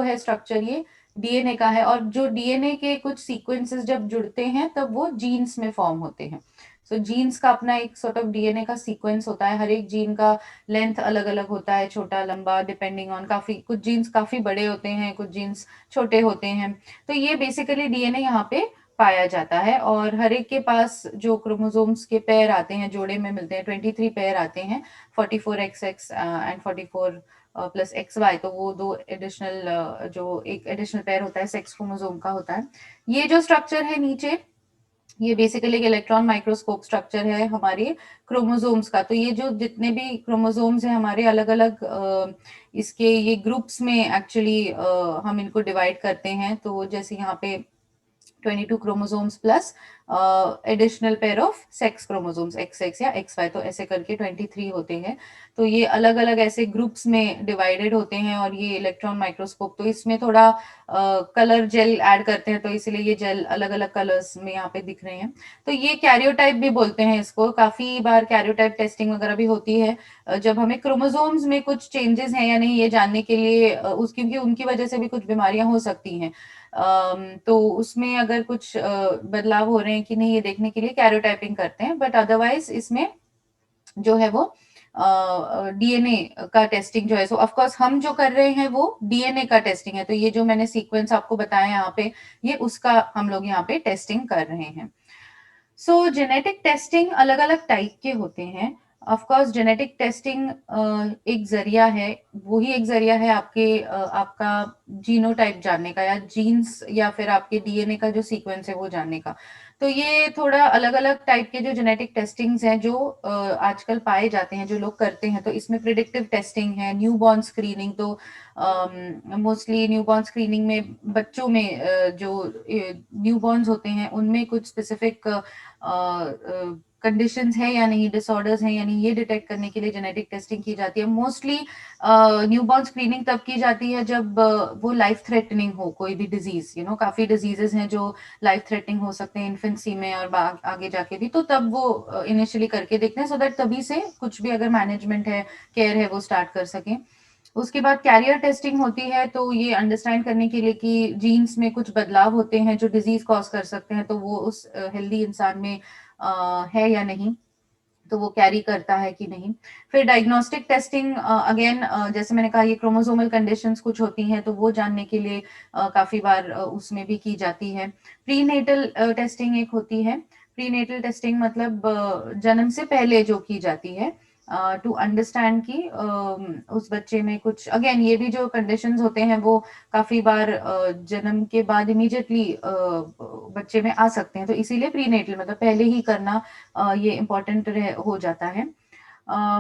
है स्ट्रक्चर ये डीएनए का है, और जो डीएनए के कुछ सीक्वेंसेस जब जुड़ते हैं तब वो जीन्स में फॉर्म होते हैं। सो जीन्स का अपना एक सॉर्ट ऑफ डीएनए का सीक्वेंस होता है, हर एक जीन का लेंथ अलग अलग होता है, छोटा लंबा डिपेंडिंग ऑन, काफी कुछ जीन्स काफी बड़े होते हैं, कुछ जीन्स छोटे होते हैं। तो ये बेसिकली डीएनए यहाँ पे पाया जाता है, और हर एक के पास जो क्रोमोसोम्स के पेयर आते हैं, जोड़े में मिलते हैं, 23 पेयर आते हैं, 44XX एंड 44 प्लस XY, तो वो दो एडिशनल, जो एक एडिशनल पेयर होता है सेक्स क्रोमोसोम का होता है। ये जो स्ट्रक्चर है नीचे, ये बेसिकली एक इलेक्ट्रॉन माइक्रोस्कोप स्ट्रक्चर है हमारे क्रोमोसोम्स का। तो ये जो जितने भी क्रोमोसोम्स हैं हमारे, अलग अलग इसके ये ग्रुप्स में एक्चुअली हम इनको डिवाइड करते हैं। तो जैसे यहाँ पे 22 chromosomes plus additional pair of sex chromosomes XX या XY, तो ऐसे करके 23 होते हैं। तो ये अलग अलग ऐसे ग्रुप्स में डिवाइडेड होते हैं, और ये इलेक्ट्रॉन माइक्रोस्कोप तो इसमें थोड़ा कलर जेल ऐड करते हैं, तो इसलिए ये जेल अलग अलग कलर्स में यहाँ पे दिख रहे हैं। तो ये कैरियोटाइप भी बोलते हैं इसको, काफी बार कैरियोटाइप टेस्टिंग वगैरह भी होती है जब हमें क्रोमोसोम्स में कुछ चेंजेस हैं या नहीं ये जानने के लिए, उस क्योंकि उनकी वजह से भी कुछ बीमारियां हो सकती हैं। तो उसमें अगर कुछ बदलाव हो रहे हैं कि नहीं ये देखने के लिए कैरियोटाइपिंग करते हैं, बट अदरवाइज इसमें जो है वो डीएनए का टेस्टिंग जो है, सो ऑफ कोर्स हम जो कर रहे हैं वो डीएनए का टेस्टिंग है। तो ये जो मैंने सीक्वेंस आपको बताया यहाँ पे, ये उसका हम लोग यहाँ पे टेस्टिंग कर रहे हैं। सो जेनेटिक टेस्टिंग अलग अलग टाइप के होते हैं। ऑफ कोर्स जेनेटिक टेस्टिंग एक जरिया है, वही एक जरिया है आपका जीनोटाइप जानने का, या जीन्स या फिर आपके डीएनए का जो सीक्वेंस है वो जानने का। तो ये थोड़ा अलग अलग टाइप के जो जेनेटिक टेस्टिंग्स हैं जो आजकल पाए जाते हैं, जो लोग करते हैं। तो इसमें प्रिडिक्टिव टेस्टिंग है, न्यूबॉर्न स्क्रीनिंग। तो मोस्टली न्यूबॉर्न स्क्रीनिंग में बच्चों में जो न्यूबॉर्न्स होते हैं उनमें कुछ स्पेसिफिक कंडीशंस है या नहीं, डिसऑर्डर्स हैं या नहीं, ये डिटेक्ट करने के लिए जेनेटिक टेस्टिंग की जाती है। मोस्टली न्यूबॉर्न स्क्रीनिंग तब की जाती है जब वो लाइफ थ्रेटनिंग हो, कोई भी डिजीज, काफी डिजीजेस हैं जो लाइफ थ्रेटनिंग हो सकते हैं इन्फेंसी में और आगे जाके भी, तो तब वो इनिशियली करके देखते हैं, सो दैट तभी से कुछ भी अगर मैनेजमेंट है, केयर है, वो स्टार्ट कर सकें। उसके बाद कैरियर टेस्टिंग होती है, तो ये अंडरस्टैंड करने के लिए कि जीन्स में कुछ बदलाव होते हैं जो डिजीज कॉज कर सकते हैं, तो वो उस हेल्दी इंसान में है या नहीं, तो वो कैरी करता है कि नहीं। फिर डायग्नोस्टिक टेस्टिंग, अगेन जैसे मैंने कहा, ये क्रोमोसोमल कंडीशंस कुछ होती हैं, तो वो जानने के लिए काफी बार उसमें भी की जाती है। प्रीनेटल टेस्टिंग एक होती है। प्रीनेटल टेस्टिंग मतलब जन्म से पहले जो की जाती है, टू अंडरस्टैंड कि उस बच्चे में कुछ, अगेन ये भी जो कंडीशंस होते हैं वो काफी बार जन्म के बाद इमीडिएटली बच्चे में आ सकते हैं, तो इसीलिए प्रीनेटल मतलब पहले ही करना ये इम्पोर्टेंट हो जाता है।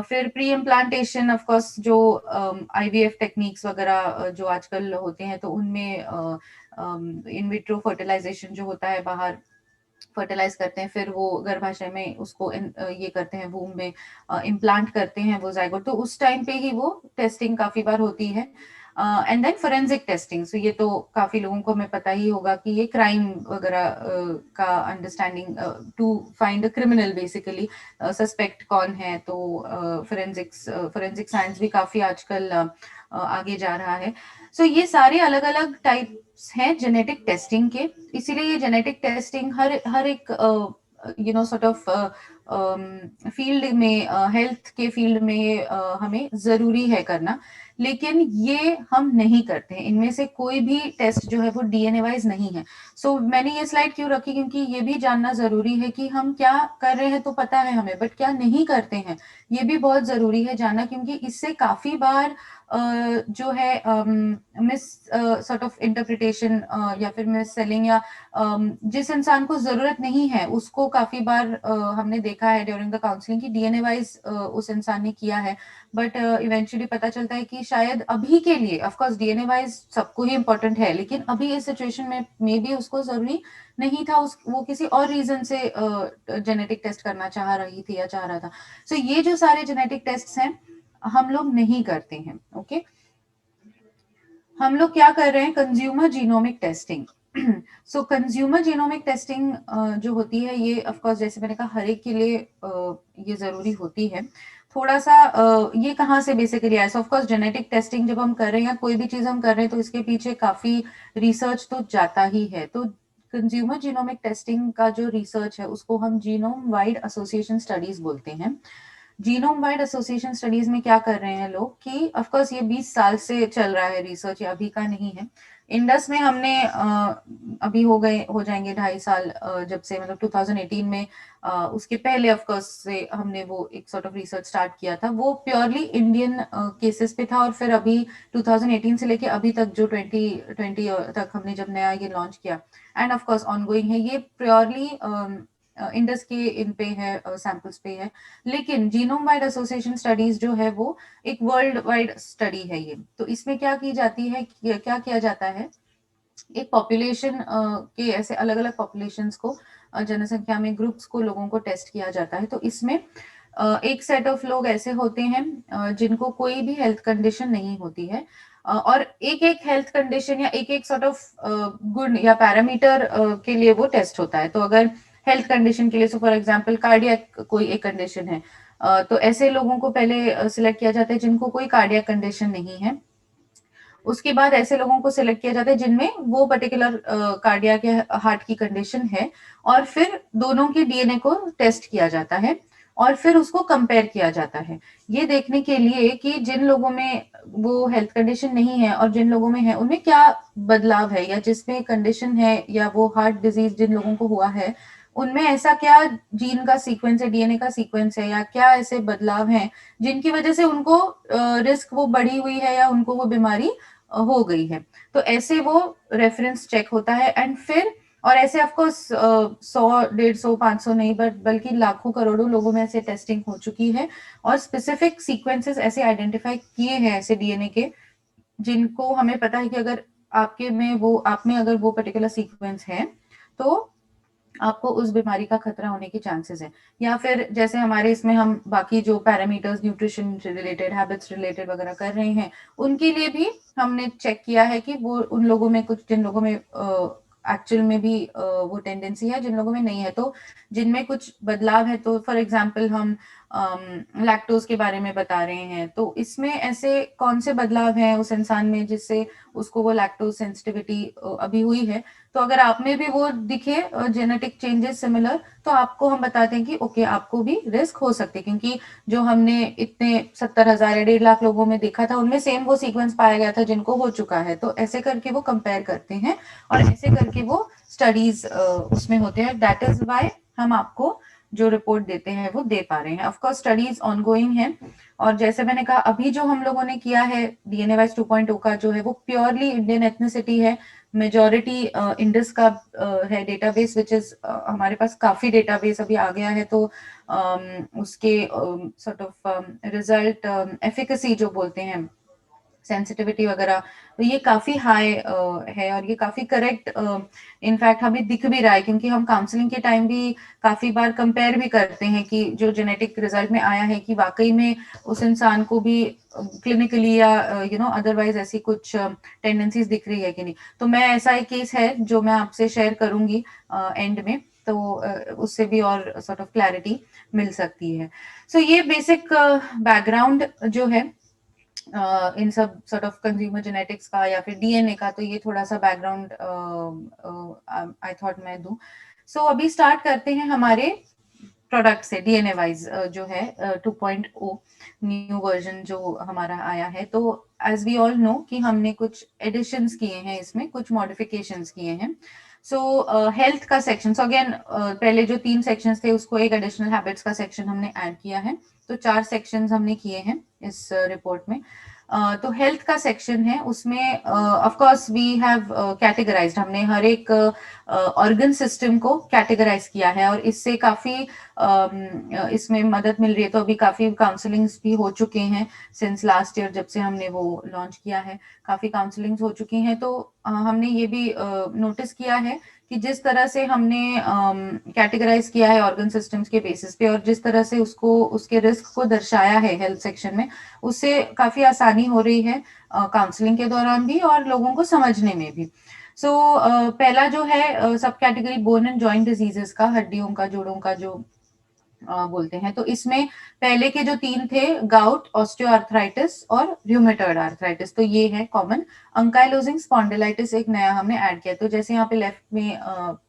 फिर प्री इम्प्लांटेशन, ऑफ कोर्स जो आईवीएफ टेक्निक्स वगैरह जो आजकल होते हैं, तो उनमें इन विट्रो फर्टिलाइजेशन जो होता है, बाहर फर्टिलाइज करते हैं, फिर वो गर्भाशय में उसको ये करते हैं, वूम में इम्प्लांट करते हैं वो जाइगोट, तो उस टाइम पे ही वो टेस्टिंग काफी बार होती है। एंड देन फोरेंसिक टेस्टिंग, सो ये तो काफी लोगों को हमें पता ही होगा कि ये क्राइम वगैरह का understanding, to find a criminal basically, suspect कौन है, तो फोरेंसिक साइंस भी काफी आजकल आगे जा रहा है। सो ये सारे अलग अलग टाइप्स हैं जेनेटिक टेस्टिंग के, इसीलिए ये जेनेटिक टेस्टिंग हर हर एक सॉर्ट ऑफ फील्ड में, हेल्थ के फील्ड में ये हमें जरूरी है करना, लेकिन ये हम नहीं करते हैं। इनमें से कोई भी टेस्ट जो है वो डीएनए वाइज नहीं है। सो मैंने ये स्लाइड क्यों रखी, क्योंकि ये भी जानना जरूरी है कि हम क्या कर रहे हैं तो पता है हमें, बट क्या नहीं करते हैं ये भी बहुत जरूरी है जानना, क्योंकि इससे काफी बार जो है मिस सॉर्ट ऑफ इंटरप्रिटेशन या फिर मिस सेलिंग, या जिस इंसान को जरूरत नहीं है उसको काफी बार हमने देखा है ड्यूरिंग द काउंसलिंग की डीएनए वाइज उस इंसान ने किया है, बट इवेंचुअली पता चलता है कि शायद अभी के लिए, ऑफ कोर्स डीएनए वाइज सबको ही इंपॉर्टेंट है, लेकिन अभी इस सिचुएशन में मे बी उसको जरूरी नहीं था, वो किसी और रीजन से जेनेटिक टेस्ट करना चाह रही थी या चाह रहा था। सो ये जो सारे जेनेटिक टेस्ट हैं हम लोग नहीं करते हैं। ओके, हम लोग क्या कर रहे हैं, कंज्यूमर जीनोमिक टेस्टिंग। सो कंज्यूमर जीनोमिक टेस्टिंग जो होती है, ये ऑफ कोर्स जैसे मैंने कहा हर एक के लिए ये जरूरी होती है, थोड़ा सा ये कहाँ से बेसिकली आया? ऑफ कोर्स जेनेटिक टेस्टिंग जब हम कर रहे हैं या कोई भी चीज हम कर रहे हैं तो इसके पीछे काफी रिसर्च तो जाता ही है। तो कंज्यूमर जीनोमिक टेस्टिंग का जो रिसर्च है उसको हम जीनोम वाइड एसोसिएशन स्टडीज बोलते हैं। जीनोम वाइड एसोसिएशन स्टडीज में क्या कर रहे हैं लोग कि ऑफ कोर्स ये 20 साल से चल रहा है रिसर्च, ये अभी का नहीं है। इंडस में हमने अभी हो जाएंगे 2.5 साल जब से, मतलब 2018 में उसके पहले ऑफ कोर्स से हमने वो एक सॉर्ट ऑफ रिसर्च स्टार्ट किया था, वो प्योरली इंडियन केसेस पे था। और फिर अभी 2018 से लेके अभी तक जो 2020 तक हमने जब नया ये लॉन्च किया, एंड ऑफ कोर्स ऑनगोइंग है, ये प्योरली इंडस के इन पे है, सैंपल्स पे है। लेकिन जीनोम वाइड एसोसिएशन स्टडीज जो है वो एक वर्ल्ड वाइड स्टडी है ये। तो इसमें क्या की जाती है, क्या किया जाता है, एक पॉपुलेशन के ऐसे अलग अलग पॉपुलेशंस को, जनसंख्या में ग्रुप्स को, लोगों को टेस्ट किया जाता है। तो इसमें एक सेट ऑफ लोग ऐसे होते हैं जिनको कोई भी हेल्थ कंडीशन नहीं होती है, और एक एक हेल्थ कंडीशन या एक एक सॉर्ट ऑफ गुण या पैरामीटर के लिए वो टेस्ट होता है। तो अगर हेल्थ कंडीशन के लिए, सो फॉर एग्जांपल कार्डियक कोई एक कंडीशन है, तो ऐसे लोगों को पहले सिलेक्ट किया जाता है जिनको कोई कार्डियक कंडीशन नहीं है। उसके बाद ऐसे लोगों को सिलेक्ट किया जाता है जिनमें वो पर्टिकुलर कार्डियक या हार्ट की कंडीशन है, और फिर दोनों के डीएनए को टेस्ट किया जाता है और फिर उसको कंपेयर किया जाता है, ये देखने के लिए कि जिन लोगों में वो हेल्थ कंडीशन नहीं है और जिन लोगों में है उनमें क्या बदलाव है, या जिसमें कंडीशन है या वो हार्ट डिजीज जिन लोगों को हुआ है उनमें ऐसा क्या जीन का सीक्वेंस है, डीएनए का सीक्वेंस है, या क्या ऐसे बदलाव हैं जिनकी वजह से उनको रिस्क वो बढ़ी हुई है या उनको वो बीमारी हो गई है। तो ऐसे वो रेफरेंस चेक होता है, एंड फिर और ऐसे ऑफकोर्स 100, 150, 500 नहीं, बल्कि लाखों करोड़ों लोगों में ऐसे टेस्टिंग हो चुकी है, और स्पेसिफिक सीक्वेंसेस ऐसे आइडेंटिफाई किए हैं ऐसे डीएनए के, जिनको हमें पता है कि अगर आपके में वो आप में अगर वो पर्टिकुलर सीक्वेंस है तो आपको उस बीमारी का खतरा होने के चांसेस है। या फिर जैसे हमारे इसमें हम बाकी जो parameters nutrition related, habits related वगैरह कर रहे हैं, उनके लिए भी हमने चेक किया है कि वो उन लोगों में कुछ, जिन लोगों में एक्चुअल में भी वो टेंडेंसी है, जिन लोगों में नहीं है, तो जिनमें कुछ बदलाव है, तो फॉर एग्जाम्पल हम लैक्टोज के बारे में बता रहे हैं, तो इसमें ऐसे कौन से बदलाव हैं उस इंसान में जिससे उसको वो लैक्टोज सेंसिटिविटी अभी हुई है। तो अगर आप में भी वो दिखे जेनेटिक चेंजेस सिमिलर, तो आपको हम बताते हैं कि ओके आपको भी रिस्क हो सकती है, क्योंकि जो हमने इतने 70,000 या 1.5 लाख लोगों में देखा था उनमें सेम वो सीक्वेंस पाया गया था जिनको हो चुका है। तो ऐसे करके वो कंपेयर करते हैं और ऐसे करके वो स्टडीज उसमें होते हैं। दैट इज वाई हम आपको जो रिपोर्ट देते हैं वो दे पा रहे हैं। ऑफकोर्स स्टडीज ऑनगोइंग है, और जैसे मैंने कहा अभी जो हम लोगों ने किया है डीएनए वाइज 2.0 का जो है वो प्योरली इंडियन एथनिसिटी है। मेजोरिटी इंडस का है डेटाबेस, विच इज हमारे पास काफी डेटाबेस अभी आ गया है। तो उसके सॉर्ट ऑफ रिजल्ट एफिकेसी जो बोलते हैं, सेंसिटिविटी वगैरह, तो ये काफी हाई है और ये काफी करेक्ट इनफैक्ट हमें दिख भी रहा है, क्योंकि हम काउंसलिंग के टाइम भी काफी बार कंपेयर भी करते हैं कि जो जेनेटिक रिजल्ट में आया है कि वाकई में उस इंसान को भी क्लिनिकली या अदरवाइज ऐसी कुछ टेंडेंसीज दिख रही है कि नहीं। तो मैं ऐसा एक केस है जो मैं आपसे शेयर करूंगी एंड में, तो उससे भी और सॉर्ट ऑफ क्लैरिटी मिल सकती है। सो ये बेसिक बैकग्राउंड जो है इन सब सॉर्ट ऑफ कंज्यूमर जेनेटिक्स का या फिर डीएनए का, तो ये थोड़ा सा बैकग्राउंड आई थॉट मैं दूं। सो अभी स्टार्ट करते हैं हमारे प्रोडक्ट से, डीएनए वाइज जो है 2.0 न्यू वर्जन जो हमारा आया है। तो एज वी ऑल नो कि हमने कुछ एडिशंस किए हैं, इसमें कुछ मॉडिफिकेशंस किए हैं। सो हेल्थ का सेक्शन, सो अगेन पहले जो 3 सेक्शंस थे उसको एक एडिशनल हैबिट्स का सेक्शन हमने ऐड किया है, तो 4 सेक्शंस हमने किए हैं इस रिपोर्ट में। तो हेल्थ का सेक्शन है, उसमें of course we have categorised, हमने हर एक ऑर्गन सिस्टम को कैटेगराइज किया है, और इससे काफी इसमें मदद मिल रही है। तो अभी काफी काउंसलिंग्स भी हो चुके हैं सिंस लास्ट ईयर, जब से हमने वो लॉन्च किया है काफी काउंसलिंग्स हो चुकी हैं। तो हमने ये भी नोटिस किया है कि जिस तरह से हमने कैटेगराइज किया है ऑर्गन सिस्टम्स के बेसिस पे, और जिस तरह से उसको उसके रिस्क को दर्शाया है हेल्थ सेक्शन में, उससे काफी आसानी हो रही है काउंसलिंग के दौरान भी और लोगों को समझने में भी। सो पहला जो है सब category bone and joint diseases का, हड्डियों का, जोड़ों का जो बोलते हैं। तो इसमें पहले के जो 3 थे, गाउट, ऑस्टियोआर्थराइटिस और रूमेटॉइड आर्थराइटिस, तो ये है कॉमन। अंकाइलोजिंग स्पॉन्डिलाइटिस एक नया हमने ऐड किया, तो जैसे यहाँ पे लेफ्ट में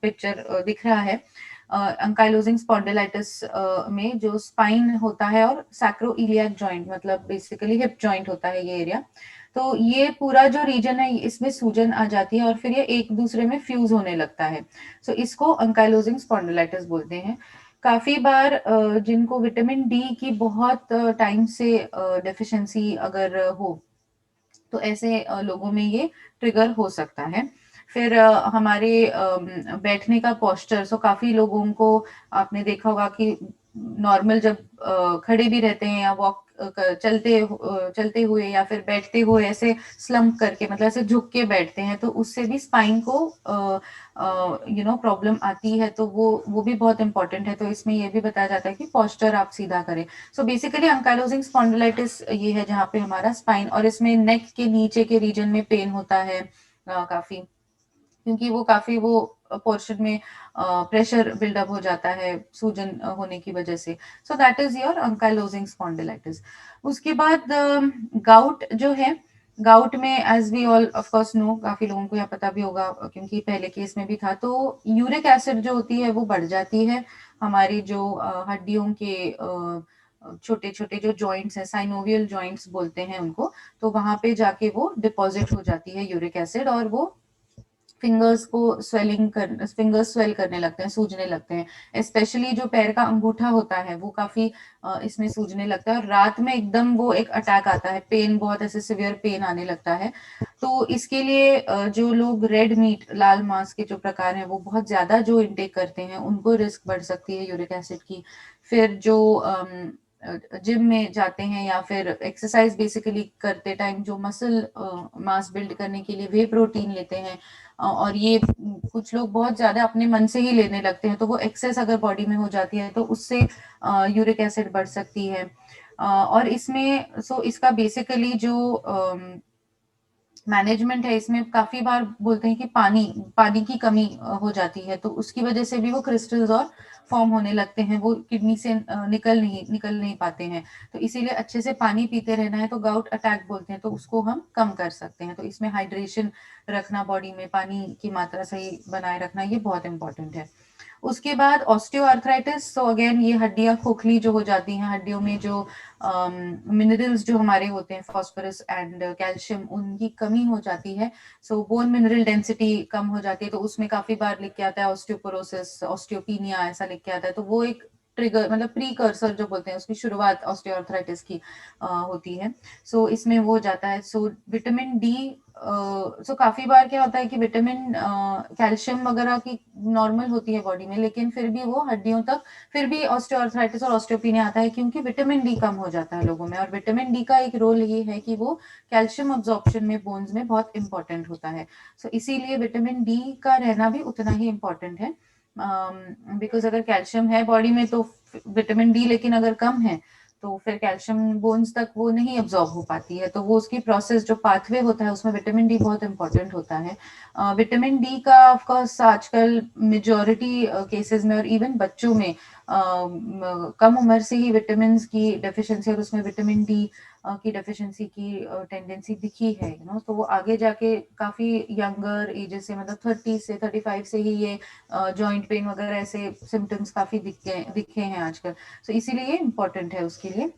पिक्चर दिख रहा है, अंकाइलोजिंग स्पॉन्डिलाइटिस में जो स्पाइन होता है और सैक्रोइलियाक जॉइंट, मतलब बेसिकली हिप जॉइंट होता है ये एरिया, तो ये पूरा जो रीजन है इसमें सूजन आ जाती है और फिर ये एक दूसरे में फ्यूज होने लगता है। सो इसको अंकाइलोजिंग स्पॉन्डिलाइटिस बोलते हैं। काफी बार जिनको विटामिन डी की बहुत टाइम से डेफिशिएंसी अगर हो, तो ऐसे लोगों में ये ट्रिगर हो सकता है। फिर हमारे बैठने का पोस्चर, सो काफी लोगों को आपने देखा होगा कि नॉर्मल जब खड़े भी रहते हैं या वॉक चलते हुए या फिर बैठते हुए ऐसे स्लम्प करके, मतलब ऐसे झुक के बैठते हैं, तो उससे भी स्पाइन को प्रॉब्लम आती है, तो वो भी बहुत इंपॉर्टेंट है। तो इसमें ये भी बताया जाता है कि पोस्चर आप सीधा करें। सो बेसिकली अंकाइलोजिंग स्पॉन्डिलाइटिस ये है जहाँ पे हमारा स्पाइन, और इसमें नेक के नीचे के रीजन में पेन होता है काफी, क्योंकि वो काफी वो पोर्शन में प्रेशर बिल्डअप हो जाता है सूजन होने की वजह से। So that is your ankylosing spondylitis. उसके बाद गाउट जो है, गाउट में as we all of course know, काफी लोगों को यहाँ पता भी होगा क्योंकि पहले केस में भी था, तो यूरिक एसिड जो होती है वो बढ़ जाती है। हमारी जो हड्डियों के छोटे छोटे जो जॉइंट्स हैं, साइनोवियल जॉइंट्स बोलते हैं उनको, तो वहां पे जाके वो डिपॉजिट हो जाती है यूरिक एसिड, और वो फिंगर्स स्वेल करने लगते हैं, सूजने लगते हैं। स्पेशली जो पैर का अंगूठा होता है वो काफी इसमें सूजने लगता है, और रात में एकदम वो एक अटैक आता है, पेन बहुत ऐसे सिवियर पेन आने लगता है। तो इसके लिए जो लोग रेड मीट, लाल मांस के जो प्रकार हैं वो बहुत ज्यादा जो इंटेक करते हैं उनको रिस्क बढ़ सकती है यूरिक एसिड की। फिर जो जिम में जाते हैं या फिर एक्सरसाइज बेसिकली करते टाइम जो मसल मास बिल्ड करने के लिए वे प्रोटीन लेते हैं, और ये कुछ लोग बहुत ज्यादा अपने मन से ही लेने लगते हैं, तो वो एक्सेस अगर बॉडी में हो जाती है तो उससे यूरिक एसिड बढ़ सकती है। और इसमें इसका बेसिकली जो मैनेजमेंट है, इसमें काफी बार बोलते हैं कि पानी पानी की कमी हो जाती है, तो उसकी वजह से भी वो क्रिस्टल्स और फॉर्म होने लगते हैं, वो किडनी से निकल नहीं पाते हैं। तो इसीलिए अच्छे से पानी पीते रहना है, तो गाउट अटैक बोलते हैं, तो उसको हम कम कर सकते हैं। तो इसमें हाइड्रेशन रखना, बॉडी में पानी की मात्रा सही बनाए रखना, ये बहुत इंपॉर्टेंट है। उसके बाद ऑस्टियोआर्थराइटिस, तो अगेन ये हड्डियां खोखली जो हो जाती हैं, हड्डियों में जो मिनरल्स जो हमारे होते हैं, फास्फोरस एंड कैल्शियम, उनकी कमी हो जाती है। सो बोन मिनरल डेंसिटी कम हो जाती है, तो उसमें काफी बार लिख के आता है ऑस्टियोपोरोसिस, ऑस्टियोपीनिया ऐसा लिख के आता है, तो वो एक ट्रिगर, मतलब प्रीकर्सर जो बोलते हैं, उसकी शुरुआत ऑस्टियोआर्थराइटिस की होती है। इसमें वो हो जाता है। विटामिन डी, काफी बार क्या होता है कि विटामिन कैल्शियम वगैरह की नॉर्मल होती है बॉडी में, लेकिन फिर भी वो हड्डियों तक फिर भी ऑस्टियोआर्थराइटिस और ऑस्टियोपीनिया आता है, क्योंकि विटामिन डी कम हो जाता है लोगों में। और विटामिन डी का एक रोल ये है कि वो कैल्शियम अब्जॉर्प्शन में बोन्स में बहुत इंपॉर्टेंट होता है। इसीलिए विटामिन डी का रहना भी उतना ही इम्पोर्टेंट है, बिकॉज अगर कैल्शियम है बॉडी में तो विटामिन डी लेकिन अगर कम है, तो फिर कैल्शियम बोन्स तक वो नहीं अब्जॉर्ब हो पाती है, तो वो उसकी प्रोसेस जो पाथवे होता है उसमें विटामिन डी बहुत इंपॉर्टेंट होता है। विटामिन डी का ऑफकोर्स आजकल मेजोरिटी केसेस में और इवन बच्चों में कम उम्र से ही विटामिन की डेफिशिएंसी और उसमें विटामिन डी की डेफिशिएंसी की टेंडेंसी दिखी है, तो वो आगे जाके काफी यंगर एजेस से, मतलब 30 से 35 से ही ये जॉइंट पेन वगैरह ऐसे सिम्टम्स काफी दिखे हैं आजकल। इसीलिए ये इम्पोर्टेंट है उसके लिए।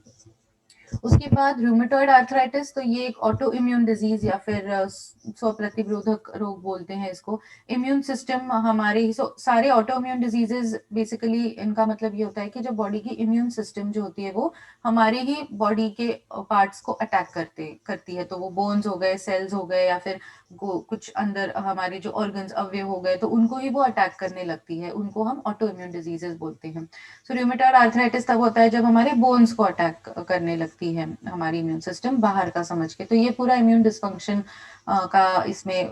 उसके बाद रूमेटॉइड आर्थराइटिस, तो ये एक ऑटो इम्यून डिजीज या फिर स्व प्रतिरोधक रोग बोलते हैं इसको। इम्यून सिस्टम हमारे ही सारे ऑटो इम्यून डिजीजेस बेसिकली इनका मतलब ये होता है कि जब बॉडी की इम्यून सिस्टम जो होती है वो हमारे ही बॉडी के पार्ट्स को अटैक करती है, तो वो बोन्स हो गए, सेल्स हो गए, या फिर कुछ अंदर हमारे जो ऑर्गन्स अवयव हो गए, तो उनको ही वो अटैक करने लगती है, उनको हम ऑटो इम्यून डिजीजेस बोलते हैं। रूमेटॉइड आर्थराइटिस तब होता है जब हमारे बोन्स को अटैक करने लगती है हमारी इम्यून सिस्टम बाहर का समझ के, तो ये पूरा इम्यून डिस्फंक्शन का इसमें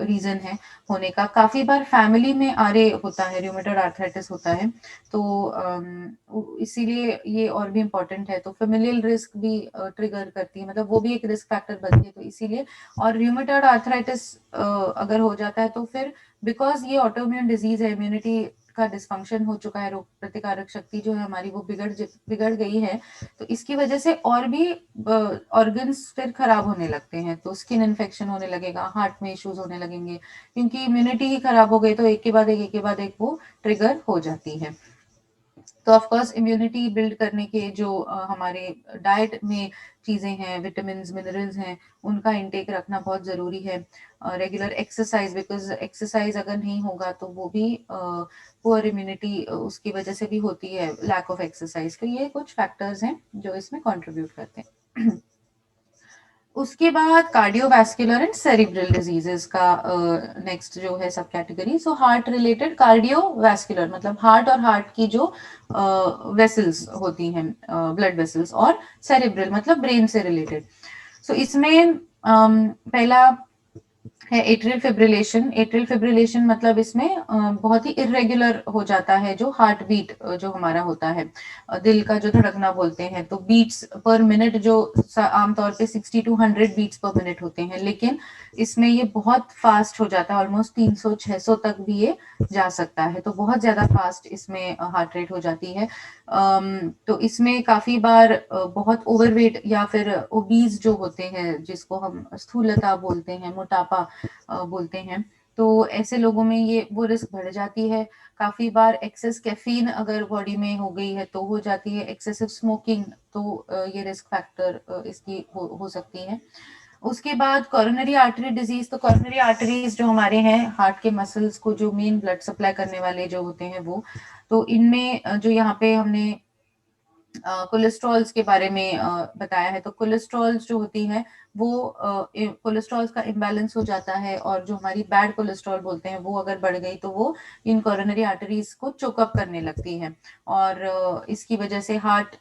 रीजन है होने का। काफी बार फैमिली में आरे होता है, रूमेटॉइड आर्थराइटिस होता है, तो इसीलिए ये और भी इम्पोर्टेंट है। तो फेमिलियल रिस्क भी ट्रिगर करती है, मतलब वो भी एक रिस्क फैक्टर बनती है, तो इसीलिए। और रूमेटॉइड आर्थराइटिस अगर हो जाता है तो फिर बिकॉज ये ऑटोइम्यून डिजीज है, इम्यूनिटी का डिसफंक्शन हो चुका है, रोग प्रतिकारक शक्ति जो है हमारी वो बिगड़ गई है, तो इसकी वजह से और भी ऑर्गन्स फिर खराब होने लगते हैं, तो स्किन इन्फेक्शन होने लगेगा, हार्ट में इश्यूज होने लगेंगे, क्योंकि इम्यूनिटी ही खराब हो गई तो एक के बाद एक वो ट्रिगर हो जाती है। तो ऑफ कोर्स इम्यूनिटी बिल्ड करने के जो हमारे डाइट में चीजें हैं, विटामिन मिनरल्स हैं, उनका इंटेक रखना बहुत जरूरी है। रेगुलर एक्सरसाइज, बिकॉज एक्सरसाइज अगर नहीं होगा तो वो भी पुअर इम्यूनिटी उसकी वजह से भी होती है, लैक ऑफ एक्सरसाइज। तो ये कुछ फैक्टर्स हैं जो इसमें कंट्रीब्यूट करते हैं। उसके बाद कार्डियोवैस्कुलर एंड सेरिब्रल डिजीजेस का नेक्स्ट जो है सब category, so heart related cardiovascular मतलब हार्ट और हार्ट की जो वेसल्स होती हैं, ब्लड वेसल्स, और सेरिब्रल मतलब ब्रेन से रिलेटेड। सो इसमें पहला है एट्रियल फिब्रिलेशन। एट्रियल फिब्रिलेशन मतलब इसमें बहुत ही इरेगुलर हो जाता है जो हार्ट बीट जो हमारा होता है, दिल का जो धड़कना बोलते हैं, तो बीट्स पर मिनट जो आमतौर पे 60 to 100 बीट्स पर मिनट होते हैं, लेकिन इसमें ये बहुत फास्ट हो जाता है, ऑलमोस्ट 300-600 तक भी ये जा सकता है, तो बहुत ज्यादा फास्ट इसमें हार्ट रेट हो जाती है। तो इसमें काफी बार बहुत ओवरवेट या फिर ओबीज जो होते हैं, जिसको हम स्थूलता बोलते हैं, मोटापा बोलते हैं, तो ऐसे लोगों में ये वो रिस्क बढ़ जाती है। काफी बार एक्सेस कैफीन अगर बॉडी में हो गई है तो हो जाती है, एक्सेसिव स्मोकिंग, तो ये रिस्क फैक्टर इसकी हो सकती है। उसके बाद कोरोनरी आर्टरी डिजीज, तो कोरोनरी आर्टरीज जो हमारे हैं हार्ट के मसल्स को जो मेन ब्लड सप्लाई करने वाले जो होते हैं वो, तो इनमें जो यहाँ पे हमने कोलेस्ट्रॉल्स के बारे में बताया है, तो कोलेस्ट्रॉल्स जो होती है वो कोलेस्ट्रॉल्स का इम्बैलेंस हो जाता है, और जो हमारी बैड कोलेस्ट्रॉल बोलते हैं वो अगर बढ़ गई तो वो इन कोरोनरी आर्टरीज को चोकअप करने लगती है, और इसकी वजह से हार्ट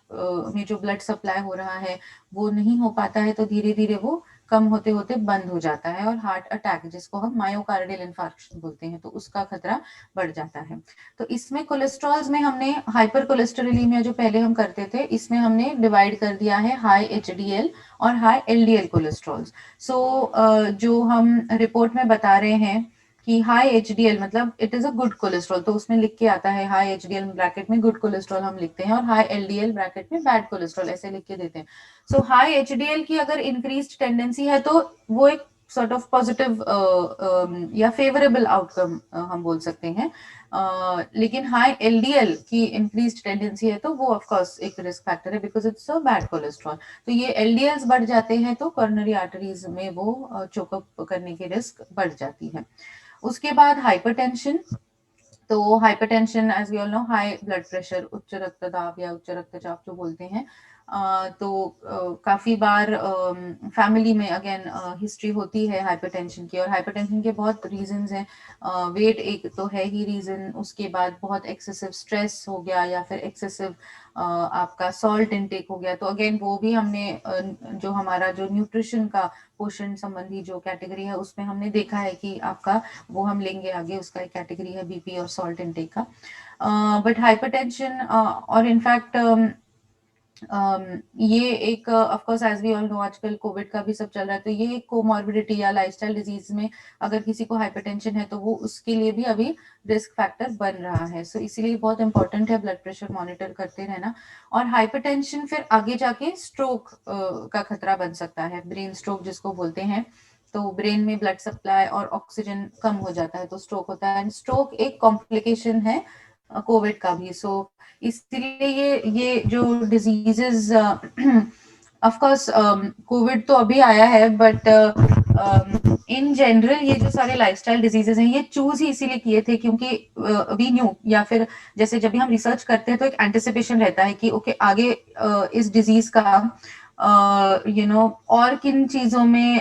में जो ब्लड सप्लाई हो रहा है वो नहीं हो पाता है, तो धीरे धीरे वो कम होते होते बंद हो जाता है, और हार्ट अटैक जिसको हम मायोकार्डियल इन्फार्क्शन बोलते हैं, तो उसका खतरा बढ़ जाता है। तो इसमें कोलेस्ट्रॉल्स में हमने हाइपर कोलेस्टेरोलीमिया जो पहले हम करते थे, इसमें हमने डिवाइड कर दिया है हाई एचडीएल और हाई एलडीएल कोलेस्ट्रॉल्स। सो जो हम रिपोर्ट में बता रहे हैं कि हाई एचडीएल मतलब it is a good cholesterol, तो उसमें लिख के आता है हाई एचडीएल ब्रैकेट में गुड कोलेस्ट्रॉल हम लिखते हैं, और हाई एलडीएल ब्रैकेट में बैड कोलेस्ट्रॉल ऐसे लिख के देते हैं। सो हाई एचडीएल की अगर इंक्रीज टेंडेंसी है तो वो एक सॉर्ट ऑफ पॉजिटिव या फेवरेबल आउटकम हम बोल सकते हैं, लेकिन हाई एलडीएल की इंक्रीज टेंडेंसी है तो वो ऑफ कोर्स एक रिस्क फैक्टर है, because it's a bad cholesterol. तो ये एलडीएल्स बढ़ जाते हैं तो कोरोनरी आर्टरीज में वो चोकअप करने की रिस्क बढ़ जाती है। उसके बाद हाइपरटेंशन, तो hypertension as we all know high blood pressure, उच्च रक्तदाब या उच्च रक्तचाप जो बोलते हैं, तो काफी बार फैमिली में अगेन हिस्ट्री होती है हाइपरटेंशन की, और हाइपरटेंशन के बहुत रीजंस हैं। वेट एक तो है ही रीजन, उसके बाद बहुत एक्सेसिव स्ट्रेस हो गया, या फिर एक्सेसिव आपका सॉल्ट इनटेक हो गया, तो अगेन वो भी हमने जो हमारा जो न्यूट्रिशन का पोषण संबंधी जो कैटेगरी है उसमें हमने देखा है कि आपका वो हम लेंगे आगे, उसका एक कैटेगरी है बीपी और सॉल्ट इनटेक का। बट हाइपरटेंशन और इनफैक्ट ये एक of course as we all know आजकल कोविड का भी सब चल रहा है, तो ये एक कोमॉर्बिडिटी या लाइफस्टाइल डिजीज में अगर किसी को हाइपरटेंशन है तो वो उसके लिए भी अभी रिस्क फैक्टर बन रहा है। सो इसीलिए बहुत इंपॉर्टेंट है ब्लड प्रेशर मॉनिटर करते रहना। और हाइपरटेंशन फिर आगे जाके स्ट्रोक का खतरा बन सकता है, ब्रेन स्ट्रोक जिसको बोलते हैं, तो ब्रेन में ब्लड सप्लाई और ऑक्सीजन कम हो जाता है तो स्ट्रोक होता है, एंड स्ट्रोक एक कॉम्प्लिकेशन है कोविड का भी। सो इसलिए ये जो डिजीजेस ऑफ कोर्स कोविड तो अभी आया है, बट इन जनरल ये जो सारे लाइफस्टाइल डिजीजेस हैं ये चूज ही इसीलिए किए थे क्योंकि वी न्यू, या फिर जैसे जब भी हम रिसर्च करते हैं तो एक एंटिसिपेशन रहता है कि ओके आगे इस डिजीज का और किन चीजों में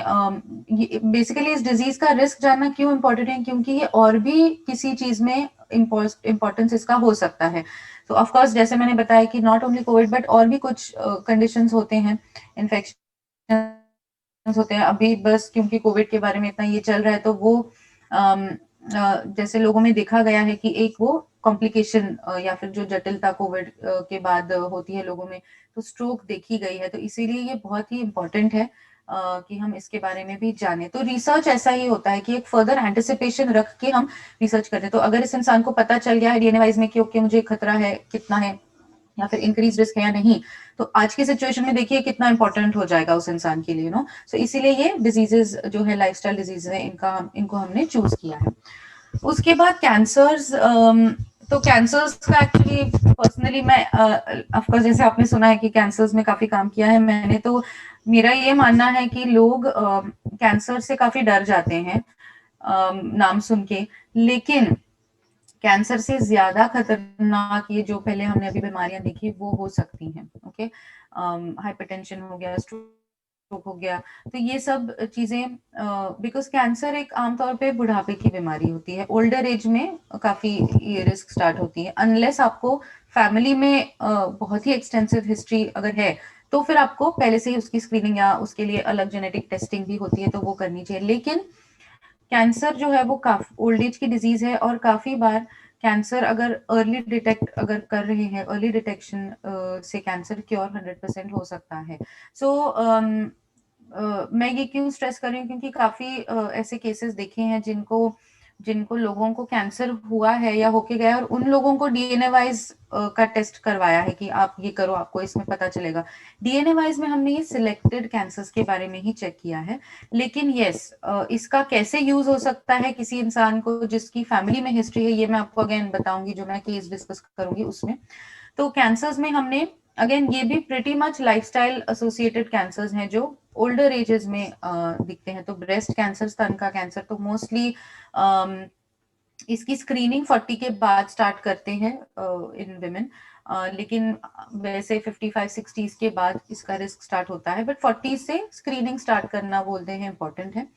बेसिकली इस डिजीज का रिस्क जानना क्यों इम्पोर्टेंट है, क्योंकि ये और भी किसी चीज में इम्पोर्टेंस इसका हो सकता है। तो ऑफ कोर्स जैसे मैंने बताया कि नॉट ओनली कोविड बट और भी कुछ कंडीशंस होते हैं, इन्फेक्शन होते हैं, अभी बस क्योंकि कोविड के बारे में इतना ये चल रहा है तो वो जैसे लोगों में देखा गया है कि एक वो कॉम्प्लिकेशन या फिर जो जटिलता कोविड के बाद होती है लोगों में, तो स्ट्रोक देखी गई है, तो इसीलिए ये बहुत ही इम्पोर्टेंट है कि हम इसके बारे में भी जाने। तो रिसर्च ऐसा ही होता है कि एक फर्दर एंटिसिपेशन रख के हम रिसर्च करते हैं। तो अगर इस इंसान को पता चल गया है डीएनए वाइज में कि ओके मुझे खतरा है, कितना है, या फिर इंक्रीज रिस्क है या नहीं, तो आज की सिचुएशन में देखिए कितना इंपॉर्टेंट हो जाएगा उस इंसान के लिए, नो। सो इसीलिए ये डिजीजेस जो है लाइफस्टाइल डिजीजेस है, इनको हमने चूज किया है। उसके बाद कैंसर्स, तो कैंसर्स का एक्चुअली पर्सनली मैं ऑफकोर्स जैसे आपने सुना है कि कैंसर्स में काफी काम किया है मैंने, तो मेरा ये मानना है कि लोग कैंसर से काफी डर जाते हैं नाम सुन के, लेकिन कैंसर से ज्यादा खतरनाक ये जो पहले हमने अभी बीमारियां देखी वो हो सकती हैं। ओके, हाइपरटेंशन हो गया, स्ट्रोक हो गया, तो ये सब चीजें, बिकॉज कैंसर एक आमतौर पे बुढ़ापे की बीमारी होती है, ओल्डर एज में काफी ये रिस्क स्टार्ट होती है, अनलेस आपको फैमिली में बहुत ही एक्सटेंसिव हिस्ट्री अगर है तो फिर आपको पहले से ही उसकी स्क्रीनिंग या उसके लिए अलग जेनेटिक टेस्टिंग भी होती है तो वो करनी चाहिए। लेकिन कैंसर जो है वो काफी ओल्ड एज की डिजीज है, और काफी बार कैंसर अगर अर्ली डिटेक्ट अगर कर रहे हैं, अर्ली डिटेक्शन से कैंसर क्योर 100% हो सकता है। सो मैं ये क्यों स्ट्रेस कर रही हूँ, क्योंकि काफी ऐसे केसेस देखे हैं जिनको जिनको लोगों को कैंसर हुआ है या होके गया है, और उन लोगों को डीएनए वाइज का टेस्ट करवाया है कि आप ये करो, आपको इसमें पता चलेगा। डीएनए वाइज में हमने ये सिलेक्टेड कैंसर्स के बारे में ही चेक किया है। लेकिन यस, इसका कैसे यूज हो सकता है किसी इंसान को जिसकी फैमिली में हिस्ट्री है, ये मैं आपको अगेन बताऊंगी जो मैं केस डिस्कस करूंगी उसमें। तो कैंसर्स में हमने अगेन ये भी pretty much lifestyle associated cancers हैं जो ओल्डर एजेस में दिखते हैं। तो ब्रेस्ट कैंसर, स्तन का कैंसर, तो मोस्टली इसकी स्क्रीनिंग 40 के बाद स्टार्ट करते हैं इन विमेन, लेकिन वैसे 55-60 के बाद इसका रिस्क स्टार्ट होता है, बट 40 से स्क्रीनिंग स्टार्ट करना बोलते हैं इम्पोर्टेंट है।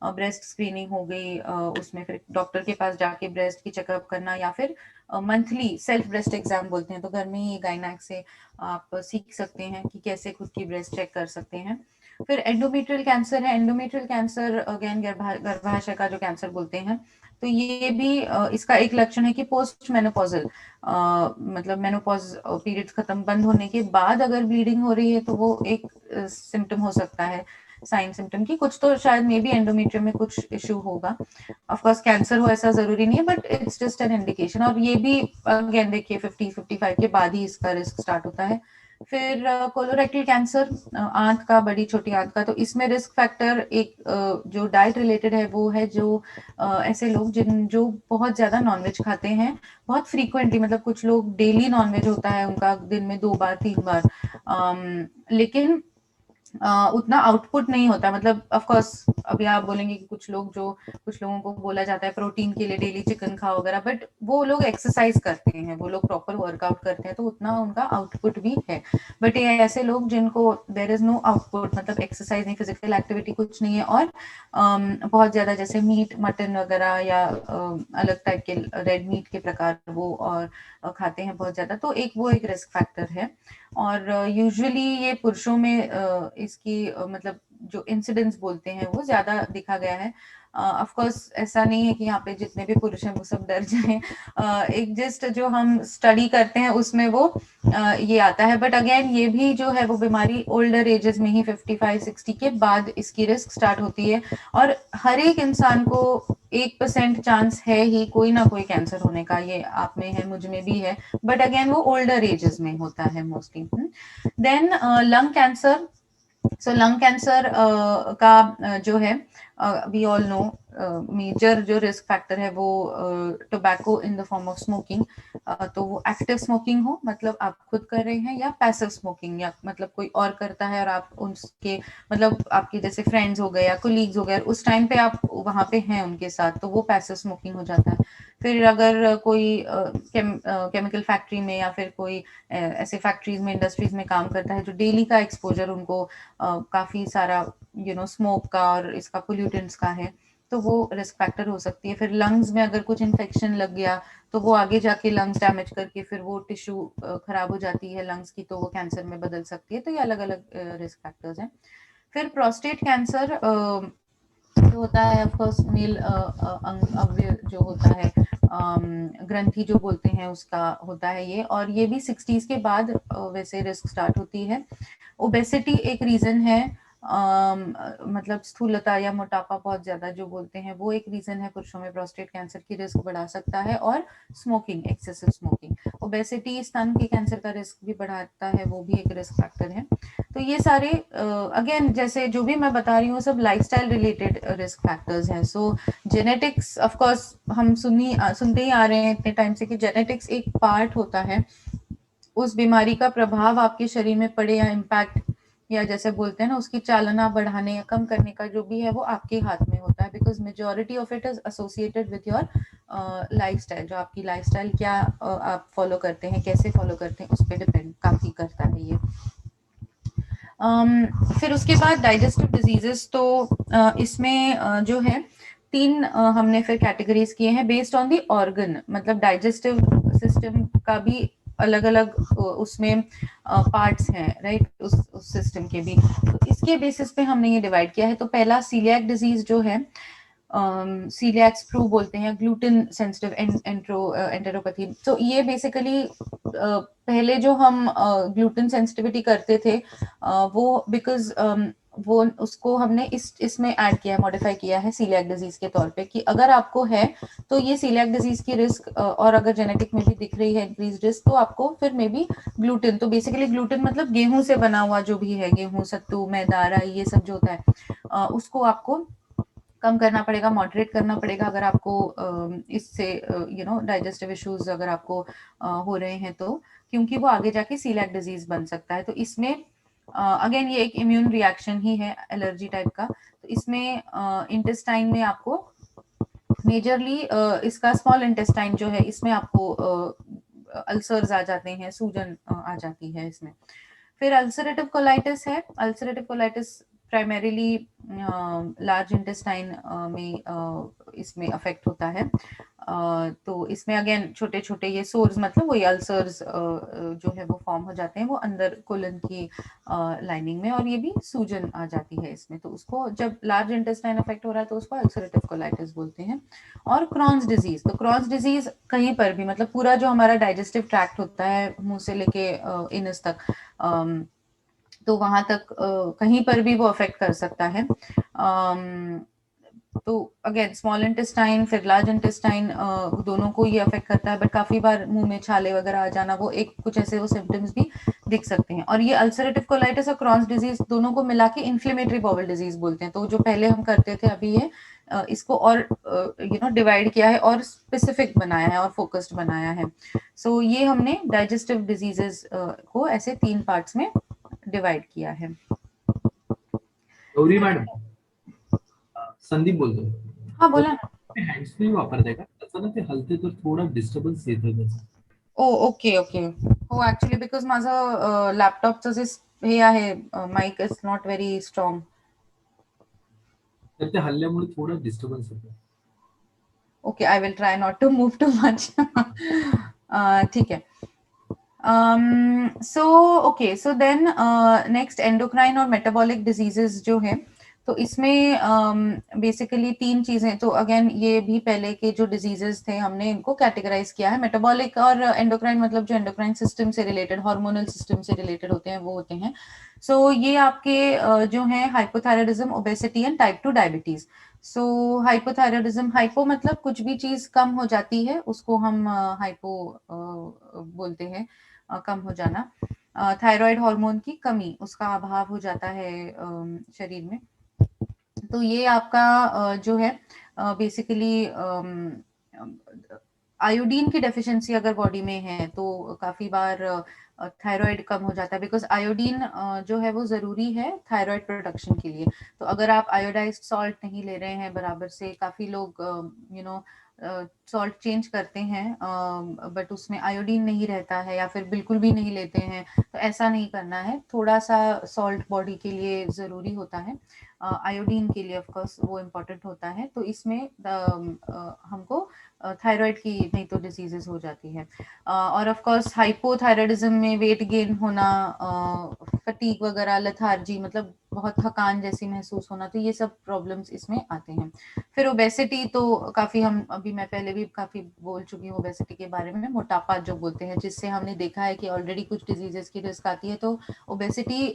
ब्रेस्ट स्क्रीनिंग हो गई, उसमें फिर डॉक्टर के पास जाके ब्रेस्ट की चेकअप करना, या फिर मंथली सेल्फ ब्रेस्ट एग्जाम बोलते हैं, तो घर में ही गायनेक से आप सीख सकते हैं कि कैसे खुद की ब्रेस्ट चेक कर सकते हैं। फिर एंडोमेट्रियल कैंसर है, एंडोमेट्रियल कैंसर अगेन गर्भाशय का जो कैंसर बोलते हैं, तो ये भी इसका एक लक्षण है कि पोस्ट मेनोपॉजल, मतलब मेनोपॉज पीरियड्स खत्म बंद होने के बाद अगर ब्लीडिंग हो रही है तो वो एक सिम्टम हो सकता है, साइन सिम्टम की कुछ, तो शायद मे बी एंडोमेट्रियम में कुछ इश्यू होगा। ऑफ कोर्स कैंसर हो ऐसा जरूरी नहीं है, but it's just an indication, और ये भी अगेन देखिए 50-55 के बाद ही इसका रिस्क स्टार्ट होता है। फिर कोलोरेक्टल कैंसर, आंत का, बड़ी छोटी आंत का, तो इसमें रिस्क फैक्टर एक जो डाइट रिलेटेड है वो है, जो ऐसे लोग जो बहुत ज्यादा नॉनवेज खाते हैं, बहुत फ्रीक्वेंटली, मतलब कुछ लोग डेली नॉनवेज होता है उनका, दिन में 2 बार 3 बार, लेकिन उतना आउटपुट नहीं होता। मतलब ऑफ कोर्स अभी आप बोलेंगे कि कुछ लोगों को बोला जाता है प्रोटीन के लिए डेली चिकन खाओ वगैरह, बट वो लोग एक्सरसाइज करते हैं, वो लोग प्रॉपर वर्कआउट करते हैं, तो उतना उनका आउटपुट भी है। बट ये ऐसे लोग जिनको देर इज नो आउटपुट, मतलब एक्सरसाइज नहीं, फिजिकल एक्टिविटी कुछ नहीं है, और बहुत ज्यादा जैसे मीट मटन वगैरह या अलग टाइप के रेड मीट के प्रकार वो और खाते हैं बहुत ज्यादा, तो एक रिस्क फैक्टर है। और यूजुअली ये पुरुषों में इसकी मतलब जो इंसिडेंस बोलते हैं वो ज्यादा दिखा गया है। ऑफ कोर्स ऐसा नहीं है कि यहाँ पे जितने भी पुरुष हैं वो सब डर जाएं, एक जस्ट जो हम स्टडी करते हैं उसमें वो ये आता है, बट अगेन ये भी जो है वो बीमारी ओल्डर एजेस में ही 55-60 के बाद इसकी रिस्क स्टार्ट होती है, और हर एक इंसान को 1% चांस है ही कोई ना कोई कैंसर होने का, ये आप में है, मुझ में भी है, बट अगेन वो ओल्डर एजेस में होता है मोस्टली। देन लंग कैंसर, सो लंग कैंसर का जो है, वी ऑल नो मेजर जो रिस्क फैक्टर है वो tobacco in the form of smoking, तो वो एक्टिव स्मोकिंग हो, मतलब आप खुद कर रहे हैं, या पैसिव स्मोकिंग, या मतलब कोई और करता है और आप उनके, मतलब आपके जैसे फ्रेंड्स हो गए या कोलीग्स हो गए, उस टाइम पे आप वहां पे हैं उनके साथ, तो वो पैसिव स्मोकिंग हो जाता है। फिर अगर कोई केमिकल फैक्ट्री में या फिर कोई ऐसे फैक्ट्रीज में, इंडस्ट्रीज में काम करता है जो डेली का एक्सपोजर उनको काफी सारा स्मोक का और इसका पोल्यूटेंट्स का है, तो वो रिस्क फैक्टर हो सकती है। फिर लंग्स में अगर कुछ इन्फेक्शन लग गया तो वो आगे जाके लंग्स डैमेज करके फिर वो टिश्यू खराब हो जाती है लंग्स की, तो वो कैंसर में बदल सकती है, तो ये अलग अलग रिस्क फैक्टर्स हैं। फिर प्रोस्टेट कैंसर जो होता है, ऑफकोर्स मेल अवयव जो होता है, ग्रंथि जो बोलते हैं उसका होता है ये, और ये भी 60s के बाद वैसे रिस्क स्टार्ट होती है। ओबेसिटी एक रीजन है, मतलब स्थूलता या मोटापा बहुत ज्यादा जो बोलते हैं, वो एक रीजन है पुरुषों में प्रोस्टेट कैंसर की रिस्क बढ़ा सकता है। और स्मोकिंग, एक्सेसिव स्मोकिंग, ओबेसिटी स्तन के कैंसर का रिस्क भी बढ़ाता है, वो भी एक रिस्क फैक्टर है। तो ये सारे अगेन जैसे जो भी मैं बता रही हूँ सब लाइफस्टाइल रिलेटेड रिस्क फैक्टर्स हैं। सो जेनेटिक्स ऑफ कोर्स हम सुनते ही आ रहे हैं इतने टाइम से कि जेनेटिक्स एक पार्ट होता है, उस बीमारी का प्रभाव आपके शरीर में पड़े या इम्पैक्ट, या जैसे बोलते हैं ना उसकी चालना बढ़ाने या कम करने का जो भी है वो आपके हाथ में होता है, because majority of it is associated with your lifestyle. जो आपकी लाइफस्टाइल क्या आप फॉलो करते हैं, कैसे फॉलो करते हैं, उस पर डिपेंड काफी करता है ये। फिर उसके बाद डाइजेस्टिव डिजीजेस, तो इसमें जो है तीन हमने फिर कैटेगरीज किए हैं बेस्ड ऑन दी ऑर्गन, मतलब डाइजेस्टिव सिस्टम का भी अलग अलग उसमें पार्ट्स हैं, राइट, उस सिस्टम के भी। तो इसके बेसिस पे हमने ये डिवाइड किया है। तो पहला सीलियाक डिजीज जो है, सीलियाक स्प्रू बोलते हैं, ग्लूटेन सेंसिटिव एंटेरोपैथी। तो ये बेसिकली पहले जो हम ग्लूटेन सेंसिटिविटी करते थे वो बिकॉज वो उसको हमने इसमें ऐड किया है, मॉडिफाई किया है सीलियाक डिजीज के तौर पे, कि अगर आपको है तो ये सीलियाक डिजीज की रिस्क, और अगर जेनेटिक में भी दिख रही है इंक्रीज रिस्क, तो आपको फिर मे बी ग्लूटेन, तो बेसिकली ग्लूटेन मतलब गेहूं से बना हुआ जो भी है, गेहूं, सत्तू, मैदा, राई, ये सब जो होता है उसको आपको कम करना पड़ेगा, मॉडरेट करना पड़ेगा अगर आपको इससे डाइजेस्टिव इश्यूज अगर आपको हो रहे हैं तो, क्योंकि वो आगे जाके सीलियाक डिजीज बन सकता है। तो इसमें अगेन ये एक इम्यून रिएक्शन ही है, एलर्जी टाइप का। तो इसमें इंटेस्टाइन में आपको मेजरली इसका स्मॉल इंटेस्टाइन जो है इसमें आपको अल्सर्स आ जाते हैं, सूजन आ जाती है इसमें। फिर अल्सरेटिव कोलाइटिस है। Ulcerative colitis primarily large intestine में इसमें अफेक्ट होता है। तो इसमें अगेन छोटे छोटे ये सोर्स, मतलब वही अल्सर्स जो है वो फॉर्म हो जाते हैं वो अंदर कोलन की लाइनिंग में, और ये भी सूजन आ जाती है इसमें। तो उसको जब लार्ज इंटेस्टाइन अफेक्ट हो रहा है तो उसको अल्सरेटिव कोलाइटिस बोलते हैं। और क्रॉन्स डिजीज, तो क्रॉन्स डिजीज कहीं पर भी, मतलब पूरा जो हमारा डाइजेस्टिव ट्रैक्ट होता है मुंह से लेके इनस तक, तो वहां तक कहीं पर भी वो अफेक्ट कर सकता है। तो अगेन स्मॉल इंटेस्टाइन फिर लार्ज इंटेस्टाइन दोनों को ये अफेक्ट करता है, बट काफी बार मुंह में छाले वगैरह आ जाना, वो एक कुछ ऐसे वो सिम्टम्स भी दिख सकते हैं। और ये अल्सरेटिव कोलाइटिस और क्रॉन्स डिजीज दोनों को मिला के इन्फ्लेमेटरी बाउल डिजीज बोलते हैं। तो जो पहले हम करते थे, अभी ये इसको और डिवाइड किया है और स्पेसिफिक बनाया है और फोकस्ड बनाया है। सो ये हमने डाइजेस्टिव डिजीजेस को ऐसे तीन पार्ट्स में डिवाइड किया है। गौरी मॅडम, संदीप बोलतोय. हाँ तर बोला ना। हँड्स फ्री वापरताय का? त्याचं ना ते हलते तर थोडा डिस्टर्बन्स येतोय त्याचा. ओ ओके ओके, हो ऍक्च्युली बिकॉज माझं लॅपटॉपचं जे हे आहे, mic is not very strong. तर ते हल्ल्यामुळे थोडा डिस्टर्बन्स होतो. Okay, I will try not to move too much. ठीक है. So okay, so then next endocrine और मेटाबॉलिक डिजीजेस जो है, तो इसमें बेसिकली तीन चीजें, तो अगेन ये भी पहले के जो डिजीजेस थे हमने इनको कैटेगराइज किया है। मेटाबॉलिक और एंडोक्राइन मतलब जो एंडोक्राइन सिस्टम से रिलेटेड, हार्मोनल सिस्टम से रिलेटेड होते हैं वो होते हैं। सो ये आपके जो है hypothyroidism, obesity and type 2 diabetes. So hypothyroidism, hypo मतलब कुछ भी चीज कम हो जाती है उसको हम हाइपो बोलते हैं, कम हो जाना। थायराइड हार्मोन की कमी, उसका अभाव हो जाता है शरीर में। तो ये आपका जो है बेसिकली आयोडीन की डेफिशिएंसी अगर बॉडी में है तो काफी बार थायराइड कम हो जाता है, बिकॉज आयोडीन जो है वो जरूरी है थायराइड प्रोडक्शन के लिए। तो अगर आप आयोडाइज्ड सॉल्ट नहीं ले रहे हैं बराबर से, काफी लोग सॉल्ट चेंज करते हैं बट उसमें आयोडीन नहीं रहता है, या फिर बिल्कुल भी नहीं लेते हैं, तो ऐसा नहीं करना है। थोड़ा सा सॉल्ट बॉडी के लिए जरूरी होता है, आयोडीन के लिए ऑफ कोर्स वो इम्पोर्टेंट होता है। तो इसमें हमको थायराइड की नहीं तो डिजीजेस हो जाती है। और ऑफ कोर्स हाइपोथायराइडिज्म में वेट गेन होना, फटीग वगैरह, लेथार्जी, मतलब बहुत थकान जैसी महसूस होना, तो ये सब प्रॉब्लम्स इसमें आते हैं। फिर ओबेसिटी तो काफ़ी हम अभी मैं पहले भी काफ़ी बोल चुकी हूँ ओबेसिटी के बारे में, मोटापा जो बोलते हैं, जिससे हमने देखा है कि ऑलरेडी कुछ डिजीजेस की रिस्क आती है, तो ओबेसिटी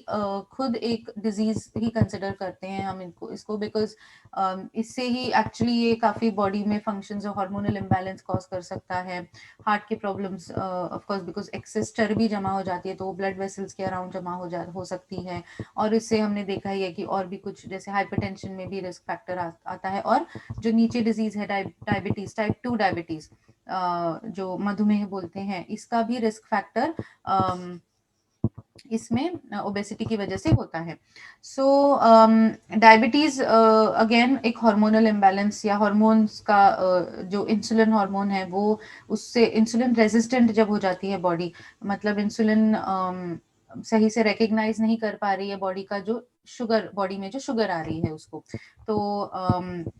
खुद एक डिजीज ही कंसिडर करते हैं हम इनको इसको, बिकॉज इससे ही एक्चुअली ये काफ़ी बॉडी में फंक्शंस और हार्मोनल इम्बैलेंस कॉज कर सकता है, हार्ट के problems of course, because excess चर्बी जमा हो जाती है तो वो ब्लड वेसल्स के अराउंड जमा हो सकती है, और इससे हमने देखा ही है कि और भी कुछ जैसे हाइपरटेंशन में भी रिस्क फैक्टर आता है, और जो नीचे डिजीज है डायबिटीज, टाइप 2 डायबिटीज जो मधुमेह बोलते हैं, इसका भी रिस्क फैक्टर इसमें ओबेसिटी की वजह से होता है। सो डायबिटीज अगेन एक हार्मोनल इम्बैलेंस या हार्मोन्स का जो इंसुलिन हार्मोन है वो, उससे इंसुलिन रेजिस्टेंट जब हो जाती है बॉडी, मतलब इंसुलिन सही से रिकग्नाइज नहीं कर पा रही है बॉडी का जो शुगर, बॉडी में जो शुगर आ रही है उसको, तो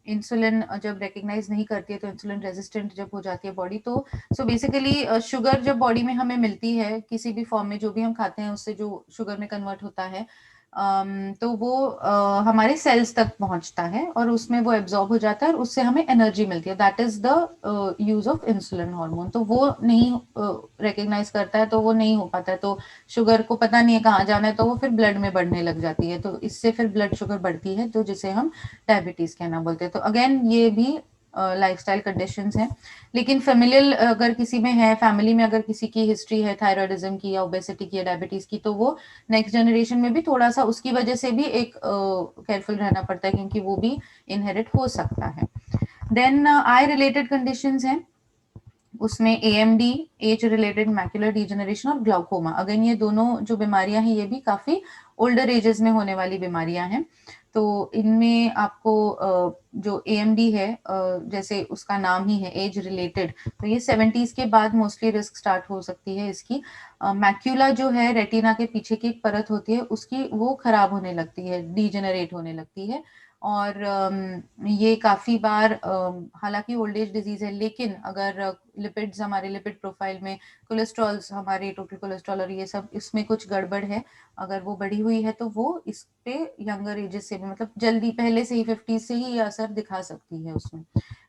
इंसुलिन जब रिकग्नाइज नहीं करती है तो इंसुलिन रेजिस्टेंट जब हो जाती है बॉडी, तो सो बेसिकली शुगर जब बॉडी में हमें मिलती है किसी भी फॉर्म में, जो भी हम खाते हैं उससे जो शुगर में कन्वर्ट होता है, तो वो हमारे सेल्स तक पहुंचता है और उसमें वो एब्जॉर्ब हो जाता है और उससे हमें एनर्जी मिलती है, that is the use of insulin hormone. तो वो नहीं रिकग्नाइज करता है तो वो नहीं हो पाता है, तो शुगर को पता नहीं है कहाँ जाना है, तो वो फिर ब्लड में बढ़ने लग जाती है, तो इससे फिर ब्लड शुगर बढ़ती है, तो जिसे हम डायबिटीज कहना बोलते हैं। तो अगेन ये भी लाइफस्टाइल कंडीशंस हैं, लेकिन फेमिलियल अगर किसी में है, फैमिली में अगर किसी की हिस्ट्री है थायराइडिज्म की या ओबेसिटी की या डायबिटीज की, तो वो नेक्स्ट जनरेशन में भी थोड़ा सा उसकी वजह से भी एक केयरफुल रहना पड़ता है, क्योंकि वो भी इनहेरिट हो सकता है। देन आई रिलेटेड कंडीशंस हैं, उसमें AMD, age related macular degeneration और ग्लाउकोमा, अगेन ये दोनों जो बीमारियां हैं ये भी काफी ओल्डर एजेस में होने वाली बीमारियां हैं। तो इनमें आपको जो एएमडी है, जैसे उसका नाम ही है एज रिलेटेड, तो ये 70s के बाद मोस्टली रिस्क स्टार्ट हो सकती है इसकी। मैक्यूला जो है रेटिना के पीछे की एक परत होती है उसकी, वो खराब होने लगती है, डीजेनरेट होने लगती है, और ये काफ़ी बार हालांकि ओल्ड एज डिजीज है, लेकिन अगर लिपिड्स हमारे लिपिड प्रोफाइल में, कोलेस्ट्रॉल्स हमारे टोटल कोलेस्ट्रॉल और ये सब इसमें कुछ गड़बड़ है, अगर वो बढ़ी हुई है तो वो इस पे यंगर एजेस से भी, मतलब जल्दी पहले से ही 50 से ही ये असर दिखा सकती है उसमें।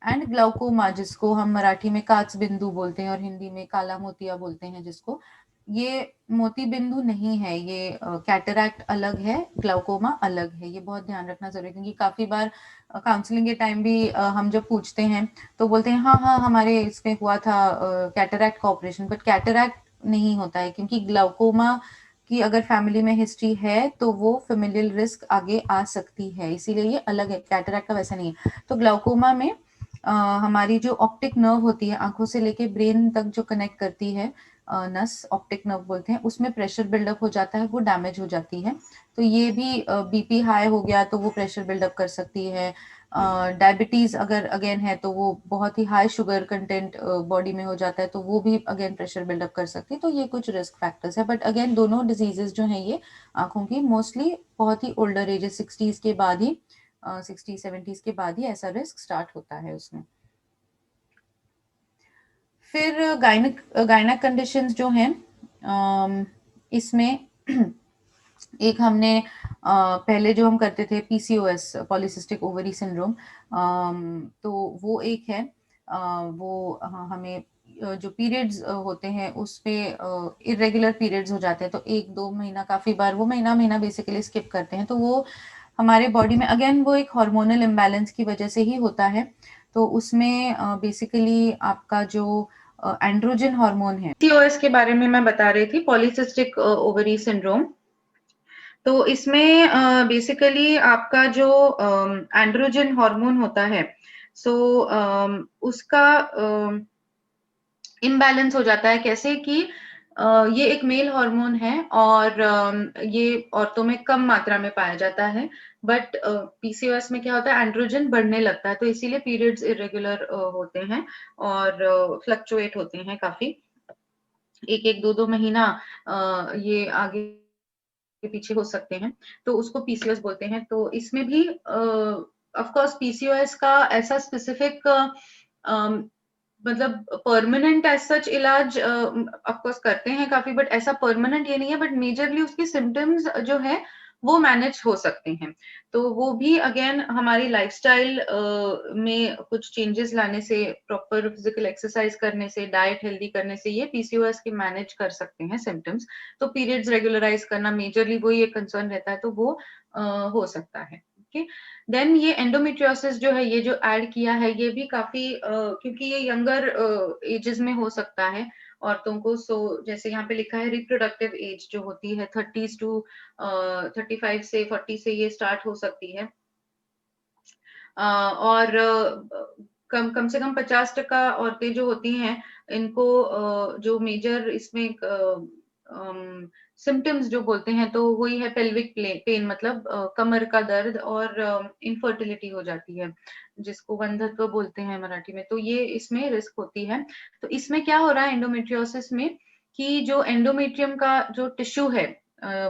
एंड ग्लाउकोमा, जिसको हम मराठी में काच बिंदु बोलते हैं और हिंदी में काला मोतिया बोलते हैं जिसको, ये मोती बिंदु नहीं है, ये कैटरैक्ट अलग है, ग्लाउकोमा अलग है, ये बहुत ध्यान रखना जरूरी है, क्योंकि काफी बार काउंसलिंग के टाइम भी हम जब पूछते हैं तो बोलते हैं हाँ हाँ हमारे इसमें हुआ था कैटरैक्ट का ऑपरेशन, बट कैटरैक्ट नहीं होता है, क्योंकि ग्लाउकोमा की अगर फैमिली में हिस्ट्री है तो वो फेमिलियल रिस्क आगे आ सकती है, इसीलिए ये अलग है, कैटरैक्ट का वैसा नहीं है। तो ग्लाउकोमा में हमारी जो ऑप्टिक नर्व होती है आंखों से लेके ब्रेन तक जो कनेक्ट करती है नस, ऑप्टिक नर्व बोलते हैं, उसमें प्रेशर बिल्डअप हो जाता है, वो डैमेज हो जाती है, तो ये भी बीपी हाई हो गया तो वो प्रेशर बिल्डअप कर सकती है। डायबिटीज अगर अगेन है तो वो बहुत ही हाई शुगर कंटेंट बॉडी में हो जाता है, तो वो भी अगेन प्रेशर बिल्डअप कर सकती है, तो ये कुछ रिस्क फैक्टर्स है, बट अगेन दोनों डिजीजेस जो हैं ये आंखों की मोस्टली बहुत ही ओल्डर एजेस 60s के बाद ही 60-70s के बाद ही ऐसा रिस्क स्टार्ट होता है उसमें। फिर गायनक कंडीशंस जो हैं, इसमें एक हमने पहले जो हम करते थे पीसीओएस, पॉलीसिस्टिक ओवरी सिंड्रोम, तो वो एक है, वो हमें जो पीरियड्स होते हैं उसमें इरेगुलर पीरियड्स हो जाते हैं, तो 1-2 महीना, काफ़ी बार वो महीना महीना बेसिकली स्किप करते हैं, तो वो हमारे बॉडी में अगेन वो एक हार्मोनल इम्बैलेंस की वजह से ही होता है, तो उसमें बेसिकली आपका जो एंड्रोजन हार्मोन है, पीसीओएस के बारे में मैं बता रही थी, पॉलीसिस्टिक ओवरी सिंड्रोम, तो इसमें बेसिकली आपका जो एंड्रोजन हार्मोन होता है, सो उसका इम्बैलेंस हो जाता है, कैसे कि ये एक मेल हार्मोन है और ये औरतों में कम मात्रा में पाया जाता है, बट पीसीओएस में क्या होता है, एंड्रोजन बढ़ने लगता है, तो इसीलिए पीरियड्स इरेगुलर होते हैं और फ्लक्चुएट होते हैं काफी, 1-1, 2-2 महीना ये आगे के पीछे हो सकते हैं, तो उसको पीसीओएस बोलते हैं। तो इसमें भी ऑफ कोर्स पीसीओएस का ऐसा स्पेसिफिक मतलब परमानेंट एज सच इलाज ऑफ कोर्स करते हैं काफी, बट ऐसा परमानेंट ये नहीं है, बट मेजरली उसकी सिम्टम्स जो है वो मैनेज हो सकते हैं। तो वो भी अगेन हमारी लाइफस्टाइल में कुछ चेंजेस लाने से, प्रॉपर फिजिकल एक्सरसाइज करने से, डाइट हेल्दी करने से ये पीसीओएस के मैनेज कर सकते हैं सिम्टम्स। तो पीरियड्स रेगुलराइज करना मेजरली वही एक कंसर्न रहता है, तो वो हो सकता है। ओके, देन ये एंडोमेट्रियोसिस जो है, ये जो ऐड किया है, ये भी काफी क्योंकि ये यंगर एजेस में हो सकता है औरतों को। सो जैसे यहाँ पे लिखा है रिप्रोडक्टिव एज जो होती है 30 टू 35 से 40 से ये स्टार्ट हो सकती है। और कम कम से कम 50% औरतें जो होती हैं इनको जो मेजर इसमें सिम्टम्स जो बोलते हैं तो वही है पेल्विक पेन, मतलब कमर का दर्द, और इनफर्टिलिटी हो जाती है जिसको वंध्यत्व बोलते हैं मराठी में। तो ये इसमें रिस्क होती है। तो इसमें क्या हो रहा है एंडोमेट्रियोसिस में कि जो एंडोमेट्रियम का जो टिश्यू है,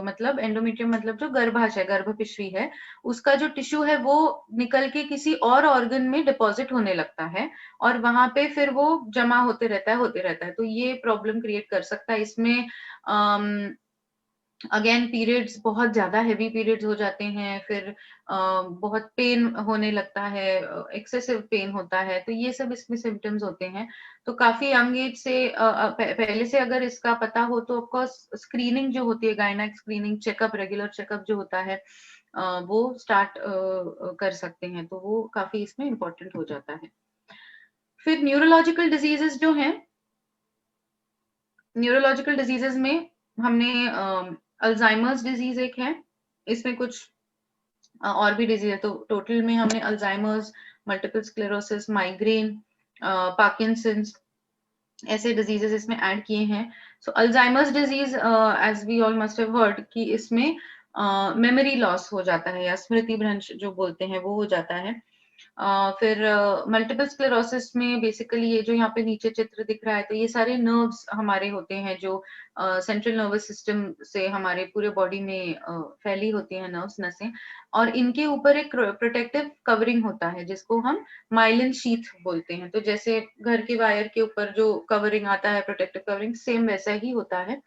मतलब एंडोमेट्रियम मतलब जो गर्भाशय, गर्भपिशवी है, उसका जो टिश्यू है वो निकल के किसी और ऑर्गन में डिपॉजिट होने लगता है और वहां पे फिर वो जमा होते रहता है। तो ये प्रॉब्लम क्रिएट कर सकता है इसमें। अगेन पीरियड्स बहुत ज्यादा हैवी पीरियड्स हो जाते हैं, फिर बहुत पेन होने लगता है, एक्सेसिव पेन होता है। तो ये सब इसमें सिम्टम्स होते हैं। तो काफी यंग एज से पहले से अगर इसका पता हो तो ऑफकोर्स स्क्रीनिंग जो होती है, gynaec screening checkup, regular checkup जो होता है वो स्टार्ट कर सकते हैं। तो वो काफी इसमें इम्पोर्टेंट हो जाता है। फिर न्यूरोलॉजिकल डिजीजेस जो हैं, न्यूरोलॉजिकल डिजीजेस में हमने अल्जाइमर्स डिजीज एक है, इसमें कुछ और भी डिजीज है। तो टोटल में हमने Alzheimer's, multiple sclerosis, migraine, Parkinson's, ऐसे डिजीजेस इसमें ऐड किए हैं। So Alzheimer's disease, as we all must have heard, कि इसमें मेमोरी लॉस हो जाता है या स्मृति भ्रंश जो बोलते हैं वो हो जाता है। फिर मल्टीपल स्क्लेरोसिस में बेसिकली ये जो यहाँ पे नीचे चित्र दिख रहा है, तो ये सारे नर्व्स हमारे होते हैं जो सेंट्रल नर्वस सिस्टम से हमारे पूरे बॉडी में फैली होती है नर्व्स, नसें, और इनके ऊपर एक प्रोटेक्टिव कवरिंग होता है जिसको हम माइलिन शीथ बोलते हैं। तो जैसे घर के वायर के ऊपर जो कवरिंग आता है, प्रोटेक्टिव कवरिंग, सेम वैसा ही होता है।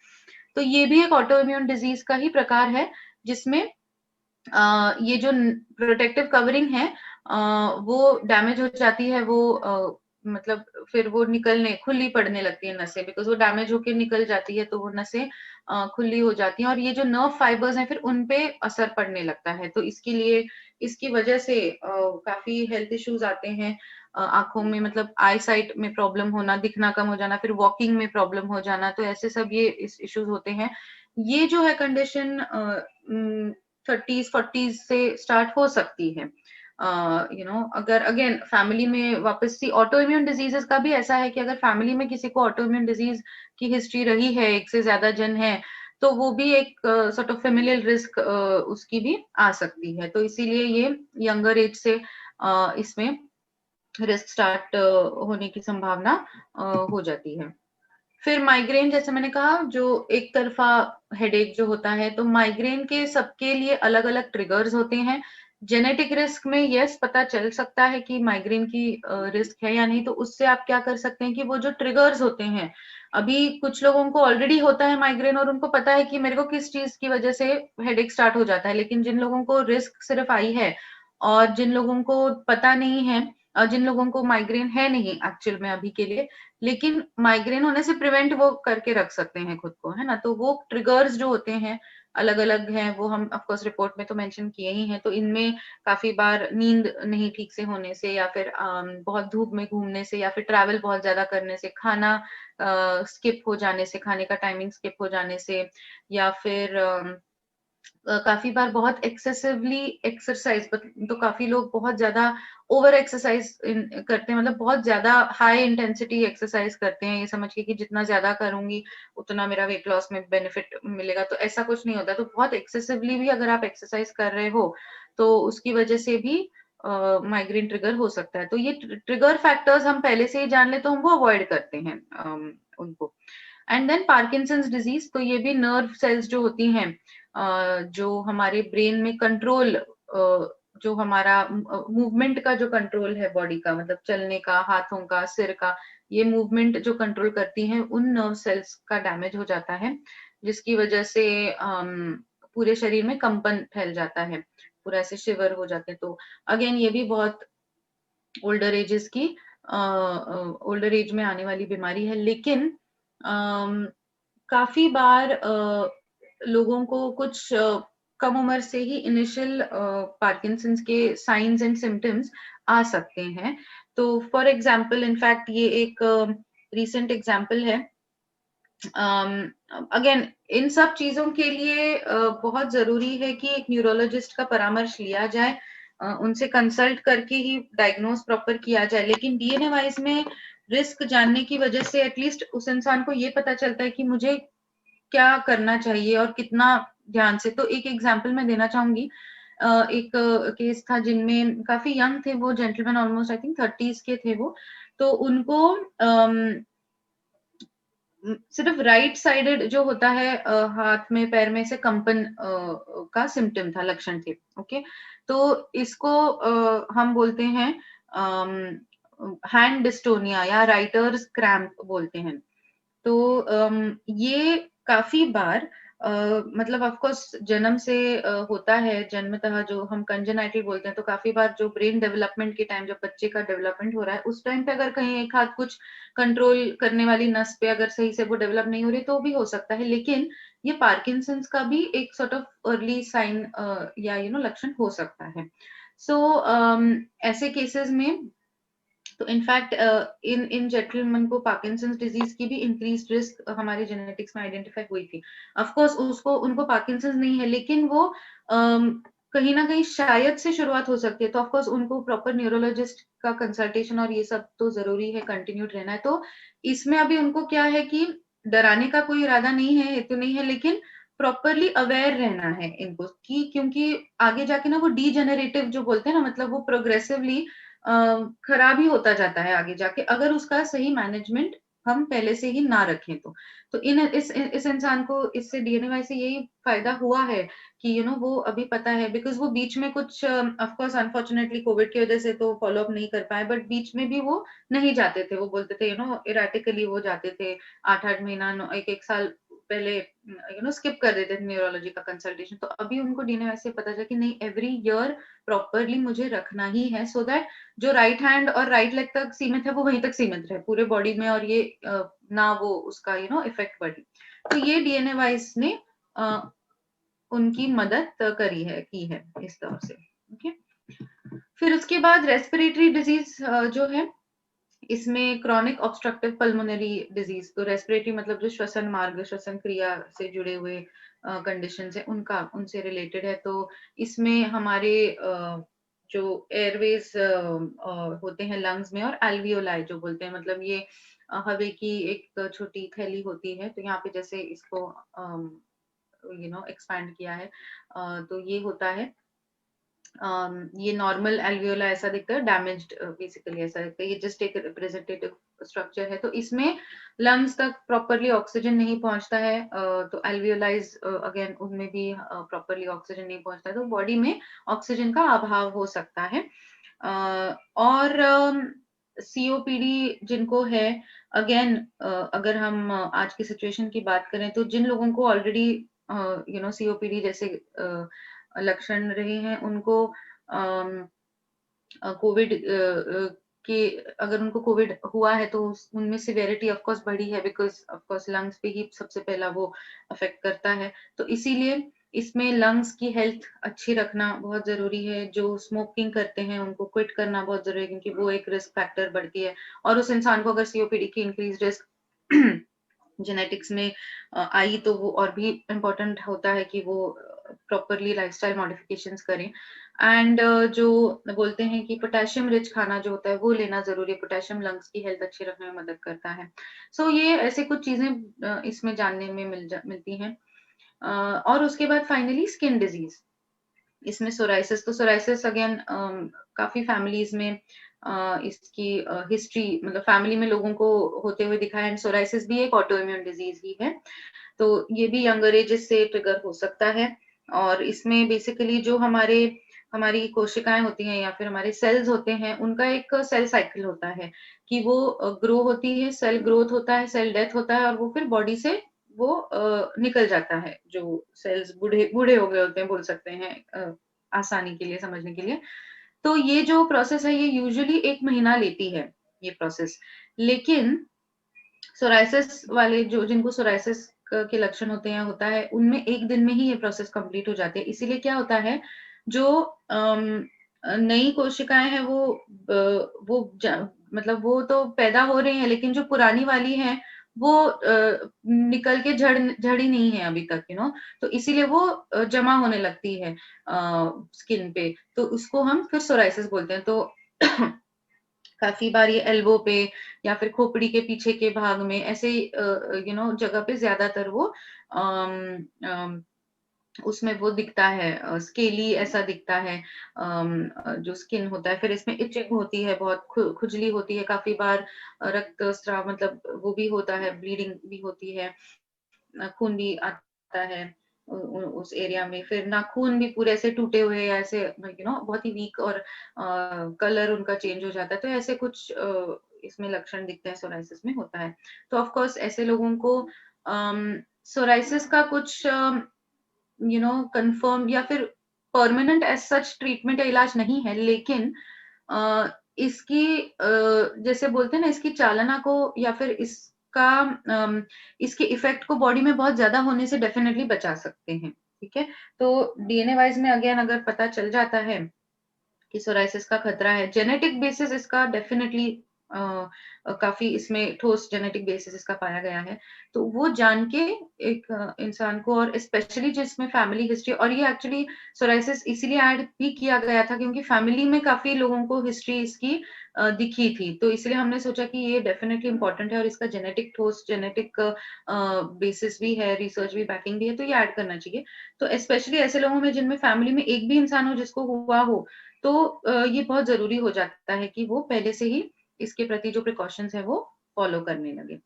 तो ये भी एक ऑटो इम्यून डिजीज का ही प्रकार है जिसमें ये जो प्रोटेक्टिव कवरिंग है वो डैमेज हो जाती है। वो मतलब फिर वो निकलने, खुली पड़ने लगती है नसें, बिकॉज वो डैमेज होके निकल जाती है तो वो नसें खुली हो जाती हैं और ये जो नर्व फाइबर्स हैं फिर उन पे असर पड़ने लगता है। तो इसके लिए, इसकी वजह से काफी हेल्थ इश्यूज आते हैं आंखों में, मतलब आई साइट में प्रॉब्लम होना, दिखना कम हो जाना, फिर वॉकिंग में प्रॉब्लम हो जाना। तो ऐसे सब ये इश्यूज होते हैं। ये जो है कंडीशन 30s 40s से स्टार्ट हो सकती है। अगर अगेन फैमिली में वापस सी ऑटो इम्यून डिजीजेस का भी ऐसा है कि अगर फैमिली में किसी को ऑटो इम्यून डिजीज की हिस्ट्री रही है, एक से ज्यादा जन है, तो वो भी एक सॉर्ट ऑफ फेमिलियल रिस्क उसकी भी आ सकती है। तो इसीलिए ये यंगर एज से इसमें रिस्क स्टार्ट होने की संभावना हो जाती है। फिर माइग्रेन, जैसे मैंने कहा, जो एक तरफा हेडेक जो होता है, तो माइग्रेन के सबके लिए अलग अलग ट्रिगर्स होते हैं। जेनेटिक रिस्क में यस पता चल सकता है कि माइग्रेन की रिस्क है या नहीं। तो उससे आप क्या कर सकते हैं कि वो जो ट्रिगर्स होते हैं, अभी कुछ लोगों को ऑलरेडी होता है माइग्रेन और उनको पता है कि मेरे को किस चीज की वजह से हेडेक स्टार्ट हो जाता है, लेकिन जिन लोगों को रिस्क सिर्फ आई है और जिन लोगों को पता नहीं है, जिन लोगों को माइग्रेन है नहीं एक्चुअल में अभी के लिए, लेकिन माइग्रेन होने से प्रिवेंट वो करके रख सकते हैं खुद को, है ना। तो वो ट्रिगर्स जो होते हैं अलग अलग हैं, वो हम ऑफ कोर्स रिपोर्ट में तो मेंशन किए ही हैं। तो इनमें काफी बार नींद नहीं ठीक से होने से, या फिर बहुत धूप में घूमने से, या फिर ट्रैवल बहुत ज्यादा करने से, खाना स्किप हो जाने से, खाने का टाइमिंग स्किप हो जाने से, या फिर काफी बार बहुत एक्सेसिवली एक्सरसाइज, तो काफी लोग बहुत ज्यादा ओवर एक्सरसाइज करते हैं, मतलब बहुत ज्यादा हाई इंटेंसिटी एक्सरसाइज करते हैं, ये समझ के कि जितना ज्यादा करूंगी उतना मेरा वेट लॉस में बेनिफिट मिलेगा। तो ऐसा कुछ नहीं होता। तो बहुत एक्सेसिवली भी अगर आप एक्सरसाइज कर रहे हो तो उसकी वजह से भी माइग्रेन ट्रिगर हो सकता है। तो ये ट्रिगर फैक्टर्स हम पहले से ही जान ले तो हम वो अवॉइड करते हैं उनको। एंड देन पार्किंसंस डिजीज, तो ये भी नर्व सेल्स जो होती हैं, जो हमारे ब्रेन में कंट्रोल, जो हमारा मूवमेंट का जो कंट्रोल है बॉडी का, मतलब चलने का, हाथों का, सिर का, ये मूवमेंट जो कंट्रोल करती हैं, उन नर्व सेल्स का डैमेज हो जाता है, जिसकी वजह से पूरे शरीर में कंपन फैल जाता है, पूरा ऐसे शिवर हो जाते हैं। तो अगेन ये भी बहुत ओल्डर एजेस की ओल्डर एज में आने वाली बीमारी है। लेकिन काफी बार लोगों को कुछ कम उम्र से ही इनिशियल पार्किंसंस के साइंस एंड सिम्टम्स आ सकते हैं। तो फॉर एग्जांपल, इनफैक्ट ये एक रीसेंट एग्जांपल है। अगेन इन सब चीजों के लिए बहुत जरूरी है कि एक न्यूरोलॉजिस्ट का परामर्श लिया जाए, उनसे कंसल्ट करके ही डायग्नोज प्रॉपर किया जाए। लेकिन डीएनए वाइज में रिस्क जानने की वजह से एटलीस्ट उस इंसान को ये पता चलता है कि मुझे क्या करना चाहिए और कितना ध्यान से। तो एक एग्जांपल मैं देना चाहूंगी। एक केस था जिनमें काफी यंग थे वो gentleman, almost I think 30s के थे वो। तो उनको सिर्फ राइट साइडेड जो होता है हाथ में पैर में से कंपन का सिम्टम था, लक्षण थे। ओके, तो इसको हम बोलते हैं हैंड डिस्टोनिया या राइटर्स क्रैम्प बोलते हैं। तो ये काफी बार मतलब ऑफ कोर्स जन्म से होता है, जन्मतः जो हम कंजेनाइटल बोलते हैं। तो काफी बार जो ब्रेन डेवलपमेंट के टाइम, जब बच्चे का डेवलपमेंट हो रहा है, उस टाइम पे अगर कहीं एक हाथ कुछ कंट्रोल करने वाली नस पे अगर सही से वो डेवलप नहीं हो रही तो भी हो सकता है। लेकिन ये पार्किंसंस का भी एक सॉर्ट ऑफ अर्ली साइन या लक्षण हो सकता है। सो ऐसे केसेस में तो इनफैक्ट इन इन जेंटलमैन को पार्किंसंस डिजीज की भी इंक्रीज रिस्क हमारे जेनेटिक्स में आइडेंटिफाई हुई थी। ऑफ कोर्स उसको उनको पार्किंसंस नहीं है, लेकिन वो कहीं ना कहीं शायद से शुरुआत हो सकती है। तो ऑफ कोर्स उनको प्रॉपर न्यूरोलॉजिस्ट का कंसल्टेशन और ये सब तो जरूरी है, कंटिन्यूड रहना है। तो इसमें अभी उनको क्या है कि डराने का कोई इरादा नहीं है, हेतु नहीं है, लेकिन प्रॉपरली अवेयर रहना है इनको कि क्योंकि आगे जाके ना वो डीजेनरेटिव जो बोलते हैं ना, मतलब वो प्रोग्रेसिवली खराब ही होता जाता है आगे जाके, अगर उसका सही मैनेजमेंट हम पहले से ही ना रखें तो। तो इस इंसान को इससे डीएनए वाई से यही फायदा हुआ है कि वो अभी पता है, बिकॉज वो बीच में कुछ ऑफ कोर्स अनफॉर्चुनेटली कोविड की वजह से तो फॉलो अप नहीं कर पाए, बट बीच में भी वो नहीं जाते थे। वो बोलते थे इराटिकली वो जाते थे 8-8 महीना, एक एक साल पहले स्किप कर देते थे न्यूरोलॉजी का कंसल्टेशन। तो अभी उनको डीएनए वैसे पता चला कि नहीं, एवरी ईयर प्रॉपरली मुझे रखना ही है, सो दैट जो राइट हैंड और राइट लेग तक सीमित है वो वहीं तक सीमित रहे पूरे बॉडी में, और ये ना वो उसका इफेक्ट बढ़े। तो ये डीएनए वाइज ने उनकी मदद करी है, की है इस तरह से। ओके, फिर उसके बाद रेस्पिरेटरी डिजीज जो है, इसमें क्रॉनिक ऑब्स्ट्रक्टिव पल्मोनरी डिजीज, तो रेस्पिरेटरी मतलब जो श्वसन मार्ग, श्वसन क्रिया से जुड़े हुए कंडीशंस है, उनका उनसे रिलेटेड है। तो इसमें हमारे जो एयरवेज होते हैं लंग्स में, और एल्वियोलाई जो बोलते हैं, मतलब ये हवा की एक छोटी थैली होती है। तो यहाँ पे जैसे इसको एक्सपैंड किया है, तो ये होता है। ये नॉर्मल एल्वियोला ऐसा दिखता है, डैमेज्ड बेसिकली ऐसा दिखता है। ये जस्ट एक रिप्रेजेंटेटिव स्ट्रक्चर है। तो इसमें लंग्स तक प्रॉपरली ऑक्सीजन नहीं पहुंचता है, तो एल्वियोलाइज अगेन उनमें भी प्रॉपरली ऑक्सीजन नहीं पहुंचता है, तो बॉडी में ऑक्सीजन का अभाव हो सकता है। और सीओपीडी जिनको है, अगेन अगर हम आज की सिचुएशन की बात करें, तो जिन लोगों को ऑलरेडी सीओपीडी जैसे लक्षण रहे हैं, उनको कोविड के अगर उनको कोविड हुआ है तो उनमें सिवियरिटी ऑफ कोर्स बढ़ी है, बिकॉज ऑफ कोर्स लंग्स पे ही सबसे पहला वो अफेक्ट करता है। तो इसीलिए इसमें लंग्स की हेल्थ अच्छी रखना बहुत जरूरी है। जो स्मोकिंग करते हैं उनको क्विट करना बहुत जरूरी है, क्योंकि वो एक रिस्क फैक्टर बढ़ती है। और उस इंसान को अगर सीओपीडी की इंक्रीज रिस्क जेनेटिक्स में आई तो वो और भी इम्पोर्टेंट होता है कि वो प्रॉपरली लाइफस्टाइल मॉडिफिकेशंस करें। एंड जो बोलते हैं कि पोटेशियम रिच खाना जो होता है वो लेना जरूरी है, पोटेशियम लंग्स की हेल्थ अच्छी रखने में मदद करता है। सो ये ऐसे कुछ चीजें इसमें जानने में मिलती हैं। और उसके बाद फाइनली स्किन डिजीज, इसमें सोराइसिस। तो सोराइसिस अगेन काफी फैमिलीज में इसकी हिस्ट्री, मतलब फैमिली में लोगों को होते हुए दिखा है। एंड सोराइसिस भी एक ऑटो इम्यून डिजीज ही है, तो ये भी यंगर एजेस से ट्रिगर हो सकता है। और इसमें बेसिकली जो हमारी कोशिकाएं होती हैं या फिर हमारे सेल्स होते हैं, उनका एक सेल साइकिल होता है कि वो ग्रो होती है, सेल ग्रोथ होता है, सेल डेथ होता है, और वो फिर बॉडी से वो निकल जाता है, जो सेल्स बूढ़े बूढ़े हो गए होते हैं बोल सकते हैं, आसानी के लिए समझने के लिए। तो ये जो प्रोसेस है ये यूजुअली 1 महीना लेती है, ये प्रोसेस। लेकिन सोरायसिस वाले जो जिनको सोरायसिस के लक्षण होते हैं होता है, उनमें 1 दिन में ही ये प्रोसेस कंप्लीट हो जाती है। इसीलिए क्या होता है, जो नई कोशिकाएँ हैं वो मतलब वो तो पैदा हो रही हैं, लेकिन जो पुरानी वाली हैं वो निकल के झड़ी नहीं है अभी तक, तो इसीलिए वो जमा होने लगती है स्किन पे, तो उसको हम फिर सोरायसिस बोलते हैं। तो काफ़ी बार ये एल्बो पे या फिर खोपड़ी के पीछे के भाग में ऐसे जगह पे ज़्यादातर वो अम, अम, उसमें वो दिखता है, स्केली ऐसा दिखता है, जो स्किन होता है। फिर इसमें इचिंग होती है, बहुत खुजली होती है, काफ़ी बार रक्तस्राव मतलब वो भी होता है, ब्लीडिंग भी होती है। खून भी आता है उस एरिया में। फिर नाखून भी पूरे ऐसे टूटे हुए ऐसे बहुत ही वीक और कलर उनका चेंज हो जाता है। तो ऐसे कुछ इसमें लक्षण दिखते हैं, सोरायसिस में होता है। तो ऑफ कोर्स ऐसे लोगों को सोरायसिस का कुछ कंफर्म या फिर परमानेंट एज सच ट्रीटमेंट या इलाज नहीं है, लेकिन इसकी जैसे बोलते हैं ना, इसकी चालना को या फिर इसके इफेक्ट को बॉडी में बहुत ज्यादा होने से डेफिनेटली बचा सकते हैं। ठीक है, तो डीएनए वाइज में अगेन अगर पता चल जाता है कि सोरायसिस का खतरा है, जेनेटिक बेसिस इसका डेफिनेटली काफी इसमें ठोस जेनेटिक बेसिस इसका पाया गया है। तो वो जान के एक इंसान को, और स्पेशली जिसमें फैमिली हिस्ट्री, और ये एक्चुअली सोरायसिस इसीलिए ऐड भी किया गया था क्योंकि फैमिली में काफी लोगों को हिस्ट्री इसकी दिखी थी, तो इसलिए हमने सोचा कि ये डेफिनेटली इंपॉर्टेंट है और इसका जेनेटिक ठोस जेनेटिक बेसिस भी है, रिसर्च भी बैकिंग भी है, तो ये ऐड करना चाहिए। तो स्पेशली ऐसे लोगों में जिनमें फैमिली में एक भी इंसान हो जिसको हुआ हो, तो ये बहुत ज़रूरी हो जाता है कि वो पहले से ही इसके प्रति जो प्रिकॉशंस हैं वो फॉलो करने लगे।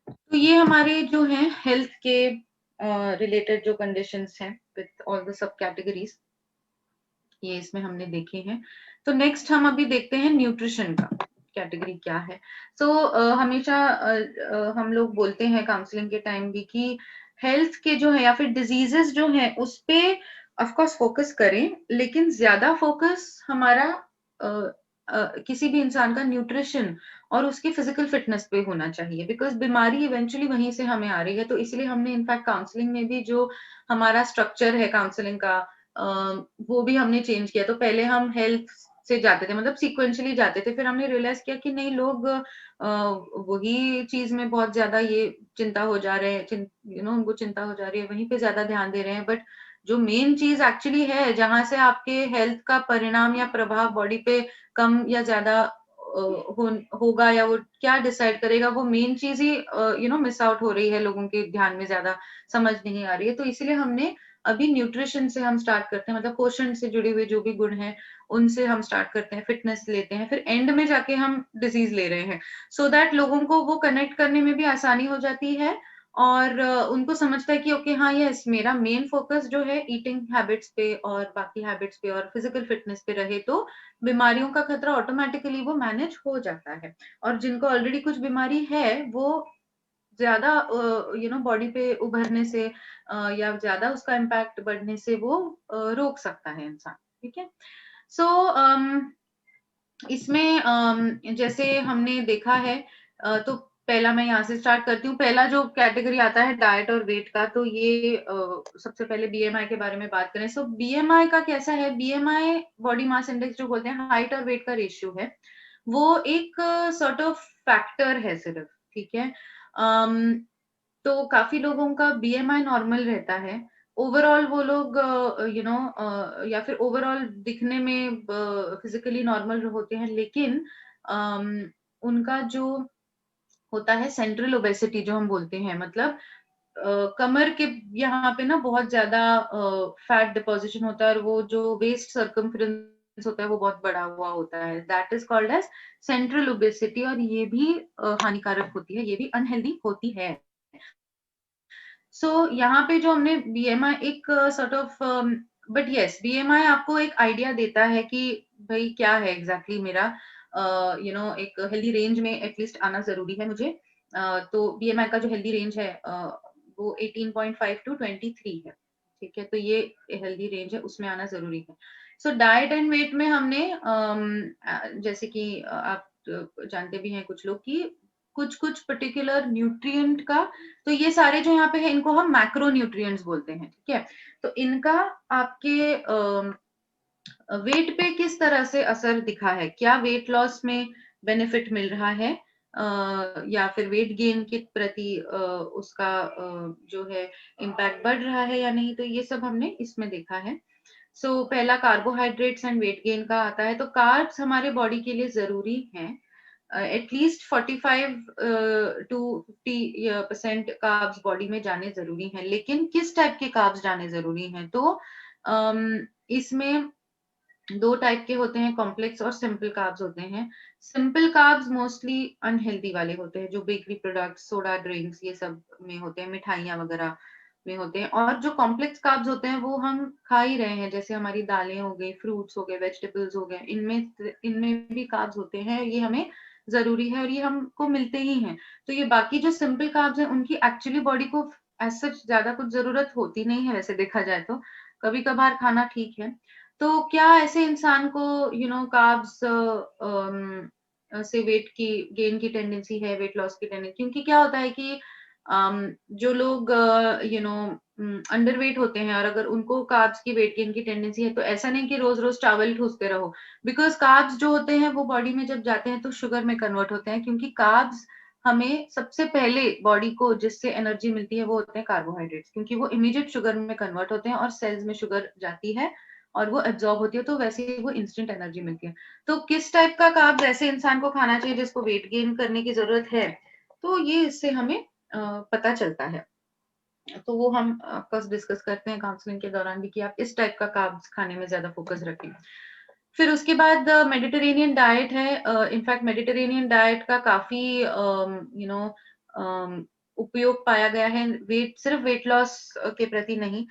तो ये हमारे जो हैं हेल्थ के रिलेटेड जो कंडीशंस हैं with all the sub categories, ये इसमें हमने देखे हैं। तो नेक्स्ट हम अभी देखते हैं न्यूट्रिशन का कैटेगरी क्या है। सो हमेशा हम लोग बोलते हैं काउंसलिंग के टाइम भी कि हेल्थ के जो है या फिर डिजीजेस जो हैं उस पे ऑफ कोर्स फोकस करें, लेकिन ज्यादा फोकस हमारा किसी भी इंसान का न्यूट्रिशन और उसकी फिजिकल फिटनेस पे होना चाहिए, बिकॉज बीमारी इवेंचुअली वहीं से हमें आ रही है। तो इसलिए हमने इनफैक्ट काउंसलिंग में भी जो हमारा स्ट्रक्चर है काउंसलिंग का, वो भी हमने चेंज किया। तो पहले हम हेल्थ से जाते थे, मतलब सीक्वेंशियली जाते थे, फिर हमने रियलाइज किया कि नहीं, लोग वही चीज में बहुत ज्यादा ये चिंता हो जा रहे हैं, उनको चिंता हो जा रही है, वहीं पे ज्यादा ध्यान दे रहे हैं। बट जो मेन चीज एक्चुअली है जहां से आपके हेल्थ का परिणाम या प्रभाव बॉडी पे कम या ज्यादा होगा, या वो क्या डिसाइड करेगा, वो मेन चीज ही मिस आउट हो रही है, लोगों के ध्यान में ज्यादा समझ नहीं आ रही है। तो इसीलिए हमने अभी न्यूट्रिशन से हम स्टार्ट करते हैं, मतलब पोषण से जुड़े हुए जो भी गुण हैं उनसे हम स्टार्ट करते हैं, फिटनेस लेते हैं, फिर एंड में जाके हम डिजीज ले रहे हैं, सो दैट लोगों को वो कनेक्ट करने में भी आसानी हो जाती है, और उनको समझता है कि ओके हाँ, यस, मेरा मेन फोकस जो है ईटिंग हैबिट्स पे और बाकी हैबिट्स पे और फिजिकल फिटनेस पे रहे, तो बीमारियों का खतरा ऑटोमेटिकली वो मैनेज हो जाता है। और जिनको ऑलरेडी कुछ बीमारी है, वो ज्यादा बॉडी पे उभरने से या ज्यादा उसका इम्पैक्ट बढ़ने से वो रोक सकता है इंसान। ठीक है, सो इसमें जैसे हमने देखा है, तो पहला मैं यहाँ से स्टार्ट करती हूँ। पहला जो कैटेगरी आता है डाइट और वेट का, तो ये सबसे पहले बीएमआई के बारे में बात करें। सो बीएमआई का कैसा है, बीएमआई बॉडी मास इंडेक्स जो बोलते हैं, हाइट और वेट का रेशियो है, वो एक सॉर्ट ऑफ फैक्टर है सिर्फ। ठीक है, तो काफी लोगों का बीएमआई नॉर्मल रहता है, ओवरऑल वो लोग या फिर ओवरऑल दिखने में फिजिकली नॉर्मल होते हैं, लेकिन उनका जो होता है सेंट्रल ओबेसिटी जो हम बोलते हैं, मतलब कमर के यहाँ पे ना बहुत ज्यादा फैट डिपोजिशन होता है, और वो जो वेस्ट सर्कम्फ्रेंस होता है वो बहुत बड़ा हुआ होता है, that is called as central obesity, और ये भी हानिकारक होती है, ये भी अनहेल्दी होती है। सो यहाँ पे जो हमने बीएमआई एक sort of, but yes, BMI आपको एक आइडिया देता है कि भाई क्या है एग्जैक्टली exactly मेरा एक हेल्दी रेंज में एटलीस्ट आना जरूरी है मुझे। तो बीएमआई का जो हेल्दी रेंज है वो 18.5 टू 23 है, ठीक है, तो ये हेल्दी रेंज है, उसमें आना जरूरी है। सो डाइट एंड वेट में हमने जैसे कि आप जानते भी हैं कुछ लोग कि कुछ कुछ पर्टिकुलर न्यूट्रिएंट का, तो ये सारे जो यहाँ पे है इनको हम मैक्रो न्यूट्रिएंट्स बोलते हैं, ठीक है। तो इनका आपके वेट पे किस तरह से असर दिखा है, क्या वेट लॉस में बेनिफिट मिल रहा है या फिर वेट गेन के प्रति उसका जो है इम्पैक्ट बढ़ रहा है या नहीं, तो ये सब हमने इसमें देखा है। सो पहला कार्बोहाइड्रेट्स एंड वेट गेन का आता है। तो कार्ब्स हमारे बॉडी के लिए जरूरी हैं, एटलीस्ट 45 टू 50% कार्ब्स बॉडी में जाने जरूरी हैं, लेकिन किस टाइप के कार्ब्स जाने जरूरी हैं, तो इसमें दो टाइप के होते हैं, कॉम्प्लेक्स और सिंपल कार्ब्स होते हैं। सिंपल कार्ब्स मोस्टली अनहेल्दी वाले होते हैं, जो बेकरी प्रोडक्ट्स, सोडा ड्रिंक्स, ये सब में होते हैं, मिठाइयाँ वगैरह में होते हैं। और जो कॉम्प्लेक्स कार्ब्स होते हैं वो हम खा ही रहे हैं, जैसे हमारी दालें हो गई, फ्रूट्स हो गए, वेजिटेबल्स हो गए, इनमें इनमें भी कार्ब्स होते हैं, ये हमें जरूरी है और ये हमको मिलते ही हैं। तो ये बाकी जो सिंपल कार्ब्स हैं उनकी एक्चुअली बॉडी को एज सच ज्यादा कुछ जरूरत होती नहीं है, वैसे देखा जाए तो कभी कभार खाना ठीक है। तो क्या ऐसे इंसान को कार्ब्स से वेट की गेन की टेंडेंसी है, वेट लॉस की टेंडेंसी, क्योंकि क्या होता है कि जो लोग अंडरवेट होते हैं और अगर उनको कार्ब्स की वेट गेन की टेंडेंसी है, तो ऐसा नहीं कि रोज रोज चावल ठूसते रहो, बिकॉज कार्ब्स जो होते हैं वो बॉडी में जब जाते हैं तो शुगर में कन्वर्ट होते हैं, क्योंकि कार्ब्स हमें सबसे पहले बॉडी को जिससे एनर्जी मिलती है वो होते हैं कार्बोहाइड्रेट्स, क्योंकि वो इमीडिएट शुगर में कन्वर्ट होते हैं और सेल्स में शुगर जाती है और वो एब्जॉर्ब होती है, तो वैसे ही वो इंस्टेंट एनर्जी मिलती है। तो किस टाइप का कार्ब्स ऐसे इंसान को खाना चाहिए जिसको वेट गेन करने की जरूरत है, तो ये इससे हमें पता चलता है। तो वो हम ऑफकोर्स डिस्कस करते हैं काउंसलिंग के दौरान भी कि आप इस टाइप का कार्ब्स खाने में ज्यादा फोकस रखें। फिर उसके बाद मेडिटेरेनियन डाइट है। इनफैक्ट मेडिटेरेनियन डाइट का काफी उपयोग पाया गया है, सिर्फ वेट लॉस के प्रति नहीं,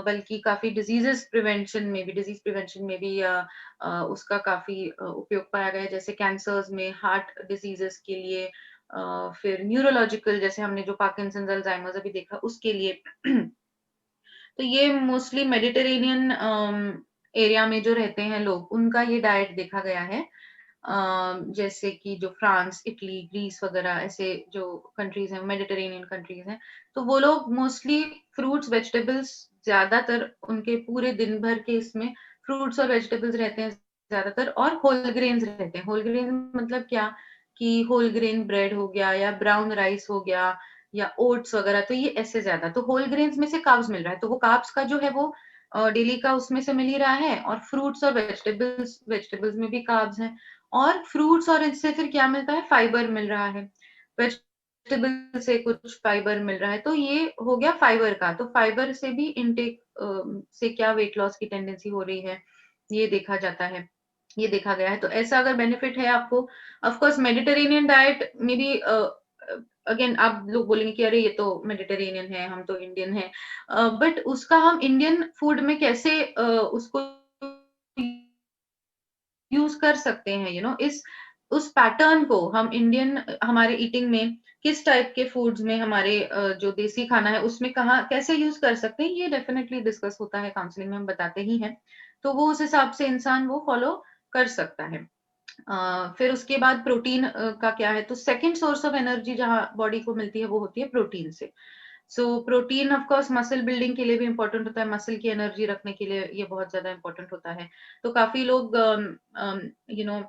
बल्कि काफी डिजीज प्रिवेंशन में भी उसका काफी उपयोग पाया गया है, जैसे कैंसर्स में, हार्ट डिजीजेस के लिए, फिर न्यूरोलॉजिकल, जैसे हमने जो पार्किंसंस, अल्जाइमर्स अभी देखा उसके लिए। तो ये मोस्टली मेडिटेरेनियन एरिया में जो रहते हैं लोग, उनका ये डाइट देखा गया है। जैसे कि जो फ्रांस, इटली, ग्रीस वगैरह ऐसे जो कंट्रीज हैं, मेडिटेरेनियन कंट्रीज हैं, तो वो लोग मोस्टली फ्रूट्स, वेजिटेबल्स, ज्यादातर उनके पूरे दिन भर के इसमें फ्रूट्स और वेजिटेबल्स रहते हैं ज्यादातर, और होल ग्रेन्स रहते हैं। होल ग्रेन मतलब क्या, कि होल ग्रेन ब्रेड हो गया या ब्राउन राइस हो गया या ओट्स वगैरह, तो ये ऐसे ज्यादा, तो होल ग्रेन्स में से कार्ब्स मिल रहा है, तो वो कार्ब्स का जो है वो डेली का उसमें से मिल ही रहा है। और फ्रूट्स और वेजिटेबल्स, वेजिटेबल्स में भी कार्ब्स हैं, और फ्रूट्स और इससे फिर क्या मिलता है, फाइबर मिल रहा है, वेजिटेबल से कुछ फाइबर मिल रहा है, तो ये हो गया फाइबर का। तो फाइबर से भी इनटेक से क्या वेट लॉस की टेंडेंसी हो रही है, ये देखा जाता है, ये देखा गया है। तो ऐसा अगर बेनिफिट है आपको, ऑफ कोर्स मेडिटेरेनियन डाइट में भी अगेन आप लोग बोलेंगे कि अरे ये तो मेडिटेरेनियन है, हम तो इंडियन है, बट उसका हम इंडियन फूड में कैसे उसको यूज कर सकते हैं, इस उस पैटर्न को हम इंडियन हमारे ईटिंग में किस टाइप के फूड्स में, हमारे जो देसी खाना है उसमें कहाँ कैसे यूज कर सकते हैं, ये डेफिनेटली डिस्कस होता है काउंसलिंग में, हम बताते ही हैं। तो वो उस हिसाब से इंसान वो फॉलो कर सकता है। फिर उसके बाद प्रोटीन का क्या है, तो सेकंड सोर्स ऑफ एनर्जी जहां बॉडी को मिलती है वो होती है प्रोटीन से। So protein of course muscle building के लिए भी इंपॉर्टेंट होता है, मसल की एनर्जी रखने के लिए ये बहुत ज्यादा इंपॉर्टेंट होता है। तो काफी लोग you know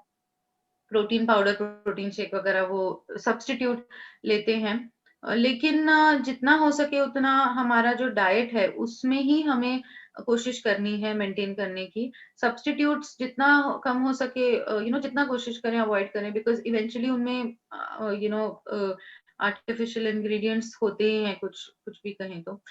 protein powder, protein shake वगैरह वो सब्स्टिट्यूट लेते हैं, लेकिन जितना हो सके उतना हमारा जो डाइट है उसमें ही हमें कोशिश करनी है मेंटेन करने की। सब्स्टिट्यूट्स जितना कम हो सके, जितना कोशिश करें अवॉइड करें, बिकॉज इवेंचुअली उनमें आर्टिफिशियल इंग्रेडिएंट्स होते ही हैं, कुछ कुछ भी कहें तो।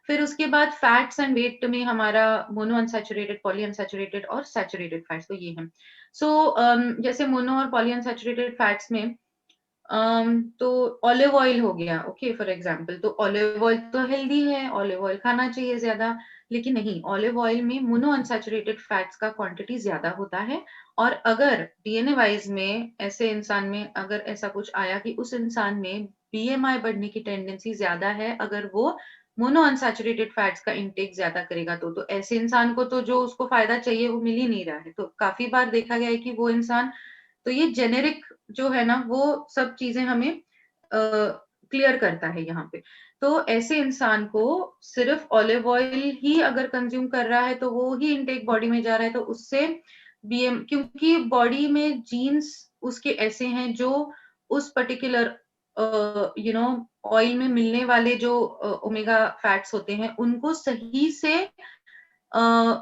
फिर उसके बाद फैट्स एंड वेट में हमारा मोनो अनसैचुरेटेड, पॉली अनसैचुरेटेड और सैचुरेटेड फैट्स, तो ये हैं। सो जैसे मोनो और पॉली अनसैचुरेटेड फैट्स में तो ऑलिव ऑयल हो गया, ओके फॉर एग्जांपल, तो ऑलिव ऑयल तो हेल्दी है, ऑलिव ऑयल खाना चाहिए ज्यादा, लेकिन नहीं, ऑलिव ऑयल में मोनो अनसैचुरेटेड फैट्स का क्वांटिटी ज्यादा होता है। और अगर डीएनए वाइज में ऐसे इंसान में अगर ऐसा कुछ आया कि उस इंसान में बीएमआई बढ़ने की टेंडेंसी ज्यादा है अगर वो मोनो अनसैचुरेटेड फैट्स का इंटेक ज्यादा करेगा। तो ऐसे इंसान को तो जो उसको फायदा चाहिए वो मिल ही नहीं रहा है। तो काफी बार देखा गया है कि वो इंसान, तो ये जेनेरिक जो है ना वो सब चीजें हमें क्लियर करता है यहाँ पे। तो ऐसे इंसान को सिर्फ ऑलिव ऑयल ही अगर कंज्यूम कर रहा है तो वो ही इनटेक बॉडी में जा रहा है, तो उससे बीएम, क्योंकि बॉडी में जीन्स उसके ऐसे हैं जो उस पर्टिकुलर ऑयल में मिलने वाले जो ओमेगा फैट्स होते हैं उनको सही से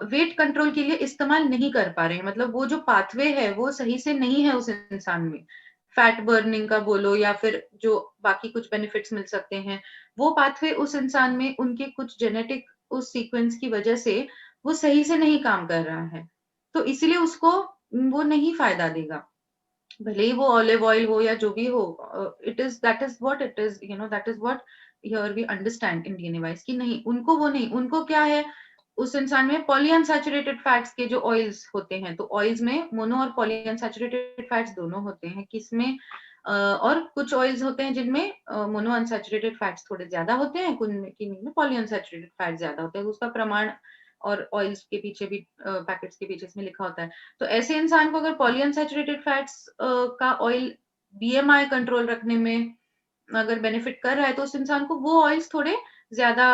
वेट कंट्रोल के लिए इस्तेमाल नहीं कर पा रहे हैं। मतलब वो जो पाथवे है वो सही से नहीं है उस इंसान में, फैट बर्निंग का बोलो या फिर जो बाकी कुछ बेनिफिट्स मिल सकते हैं, वो पाथवे उस इंसान में उनके कुछ जेनेटिक उस सीक्वेंस की वजह से वो सही से नहीं काम कर रहा है। तो इसीलिए उसको वो नहीं फायदा देगा, भले ही वो ऑलिव ऑयल हो या जो भी हो। It is that is what it is, that is what here we understand in DNA wise कि नहीं, उनको वो नहीं, उनको क्या है, उस इंसान में पॉलीअनसैचुरेटेड फैट्स के जो ऑयल्स होते हैं, तो ऑयल्स में मोनो और पॉलीअनसैचुरेटेड फैट्स दोनों होते हैं, किसमें और कुछ ऑयल्स होते हैं जिनमें मोनो अनसैचुरेटेड फैट्स थोड़े ज्यादा होते हैं, कुछ में पॉलीअनसैचुरेटेड फैट्स ज्यादा होते हैं, उसका प्रमाण और ऑयल्स के पीछे भी पैकेट्स के पीछे इसमें लिखा होता है। तो ऐसे इंसान को अगर पॉलीअनसैचुरेटेड फैट्स का ऑयल बीएमआई कंट्रोल रखने में अगर बेनिफिट कर रहा है तो उस इंसान को वो ऑयल्स थोड़े ज्यादा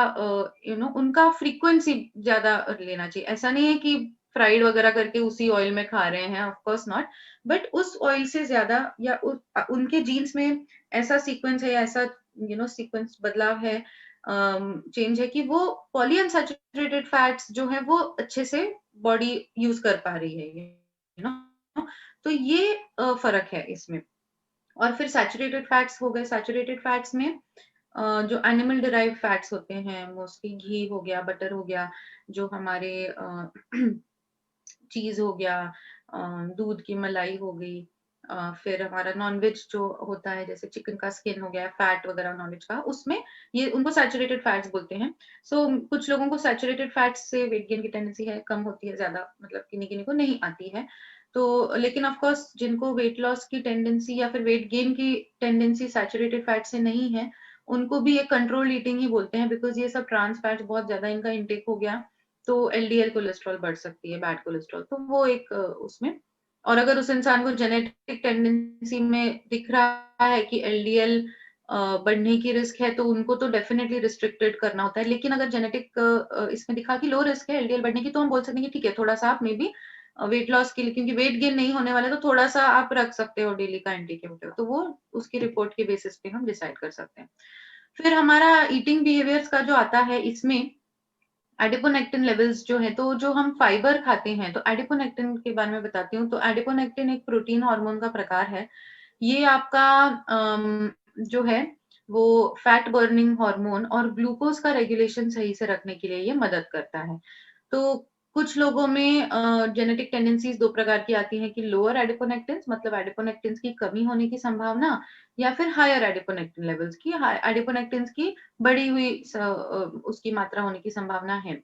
उनका फ्रीक्वेंसी ज्यादा लेना चाहिए। ऐसा नहीं है कि फ्राइड वगैरह करके उसी ऑयल में खा रहे हैं, ऑफ कोर्स नॉट, बट उस ऑयल से ज्यादा या उनके जीन्स में ऐसा सीक्वेंस है या ऐसा सीक्वेंस बदलाव है, चेंज है कि वो पॉलीअनसैचुरेटेड फैट्स जो है वो अच्छे से बॉडी यूज कर पा रही है, तो ये फर्क है इसमें। और फिर सैचुरेटेड फैट्स हो गए, सैचुरेटेड फैट्स में जो एनिमल डिराइव फैट्स होते हैं, मोस्टली घी हो गया, बटर हो गया, जो हमारे चीज हो गया, दूध की मलाई हो गई, फिर हमारा नॉनवेज जो होता है जैसे चिकन का स्किन हो गया, फैट वगैरह नॉनवेज का, उसमें ये उनको सैचुरेटेड फैट्स बोलते हैं। सो कुछ लोगों को सैचुरेटेड फैट्स से वेट गेन की टेंडेंसी है, कम होती है, ज्यादा मतलब किन्हीं किन्हीं को नहीं आती है। तो लेकिन ऑफ कोर्स जिनको वेट लॉस की टेंडेंसी या फिर वेट गेन की टेंडेंसी सैचुरेटेड फैट से नहीं है, उनको भी एक कंट्रोल ईटिंग ही बोलते हैं, बिकॉज ये सब ट्रांस फैट्स बहुत ज्यादा इनका इंटेक हो गया तो एलडीएल कोलेस्ट्रॉल बढ़ सकती है, बैड कोलेस्ट्रॉल, तो वो एक उसमें। और अगर उस इंसान को जेनेटिक टेंडेंसी में दिख रहा है कि एलडीएल बढ़ने की रिस्क है तो उनको तो डेफिनेटली रिस्ट्रिक्टेड करना होता है। लेकिन अगर जेनेटिक इसमें दिखा कि लो रिस्क है एलडीएल बढ़ने की, तो हम बोल सकते हैं कि ठीक है, थोड़ा सा आप मे बी वेट लॉस के लिए, क्योंकि वेट गेन नहीं होने वाला, तो थोड़ा सा आप रख सकते हो डेली का इंटेक, तो वो उसकी रिपोर्ट के बेसिस पे हम डिसाइड कर सकते हैं। फिर हमारा ईटिंग बिहेवियर्स का जो आता है, इसमें एडिपोनेक्टिन लेवल्स जो है, तो जो हम फाइबर खाते हैं, तो एडिपोनेक्टिन के बारे में बताती हूँ। तो एडिपोनेक्टिन एक प्रोटीन हार्मोन का प्रकार है। ये आपका जो है वो फैट बर्निंग हार्मोन और ग्लूकोज का रेगुलेशन सही से रखने के लिए ये मदद करता है। तो कुछ लोगों में जेनेटिक टेंडेंसीज दो प्रकार की आती हैं कि लोअर एडिपोनेक्टिन्स, मतलब एडिपोनेक्टिन्स की कमी होने की संभावना, या फिर हायर एडिपोनेक्टिन लेवल्स की, एडिपोनेक्टिन्स की बढ़ी हुई उसकी मात्रा होने की संभावना है।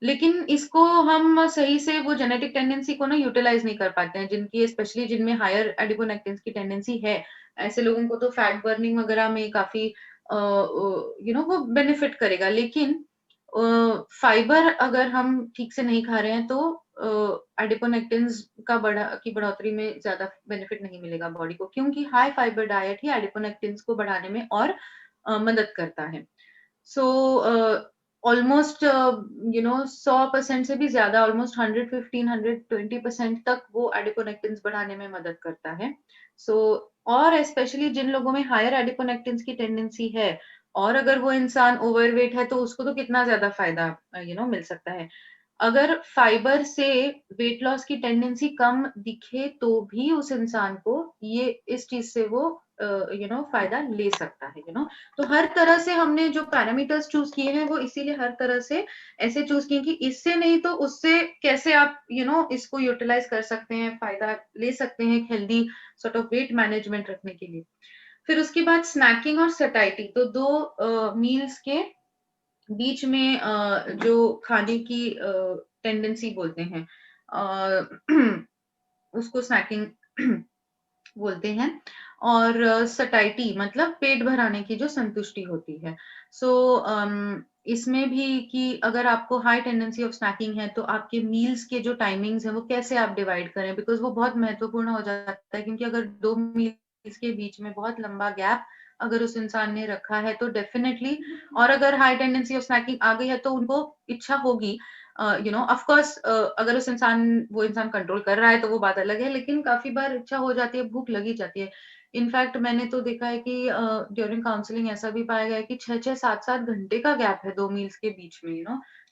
लेकिन इसको हम सही से वो जेनेटिक टेंडेंसी को ना यूटिलाइज नहीं कर पाते हैं, जिनकी स्पेशली जिनमें हायर एडिपोनेक्टिन्स की टेंडेंसी है, ऐसे लोगों को तो फैट बर्निंग वगैरह में काफी वो बेनिफिट करेगा। लेकिन फाइबर अगर हम ठीक से नहीं खा रहे हैं तो एडिपोनेक्टिन्स की बढ़ोतरी में ज्यादा बेनिफिट नहीं मिलेगा बॉडी को, क्योंकि हाई फाइबर डाइट ही एडिपोनेक्टिन्स को बढ़ाने में और मदद करता है। सो ऑलमोस्ट 100% से भी ज्यादा, ऑलमोस्ट 115-120% तक वो एडिपोनेक्टिन्स बढ़ाने में मदद करता है। सो और स्पेशली जिन लोगों में हायर एडिपोनेक्टिन्स की टेंडेंसी है, और अगर वो इंसान ओवरवेट है तो उसको तो कितना ज्यादा फायदा मिल सकता है। अगर फाइबर से वेट लॉस की टेंडेंसी कम दिखे तो भी उस इंसान को ये इस चीज से वो फायदा ले सकता है। तो हर तरह से हमने जो पैरामीटर्स चूज किए हैं वो इसीलिए हर तरह से ऐसे चूज किए कि इससे नहीं तो उससे कैसे आप इसको यूटिलाइज कर सकते हैं, फायदा ले सकते हैं healthy sort of weight management रखने के लिए। फिर उसके बाद स्नैकिंग और सटाइटी, तो दो मील्स के बीच में जो खाने की टेंडेंसी बोलते हैं, उसको स्नैकिंग बोलते हैं। और सटाइटी मतलब पेट भर आने की जो संतुष्टि होती है। सो इसमें भी कि अगर आपको हाई टेंडेंसी ऑफ स्नैकिंग है तो आपके मील्स के जो टाइमिंग्स हैं वो कैसे आप डिवाइड करें, बिकॉज वो बहुत महत्वपूर्ण हो जाता है, क्योंकि अगर 2 मील्स के बीच में बहुत लंबा गैप अगर उस इंसान ने रखा है तो डेफिनिटली, और अगर हाई टेंडेंसी ऑफ स्नैकिंग आ गई है तो उनको इच्छा होगी, ऑफ कोर्स, अगर वो इंसान कंट्रोल कर रहा है तो वो बात अलग है, लेकिन काफी बार इच्छा हो जाती है, भूख लगी जाती है। इनफैक्ट मैंने तो देखा है कि ड्यूरिंग काउंसलिंग ऐसा भी पाया गया है कि 6-6 7-7 घंटे का गैप है 2 मील्स के बीच में,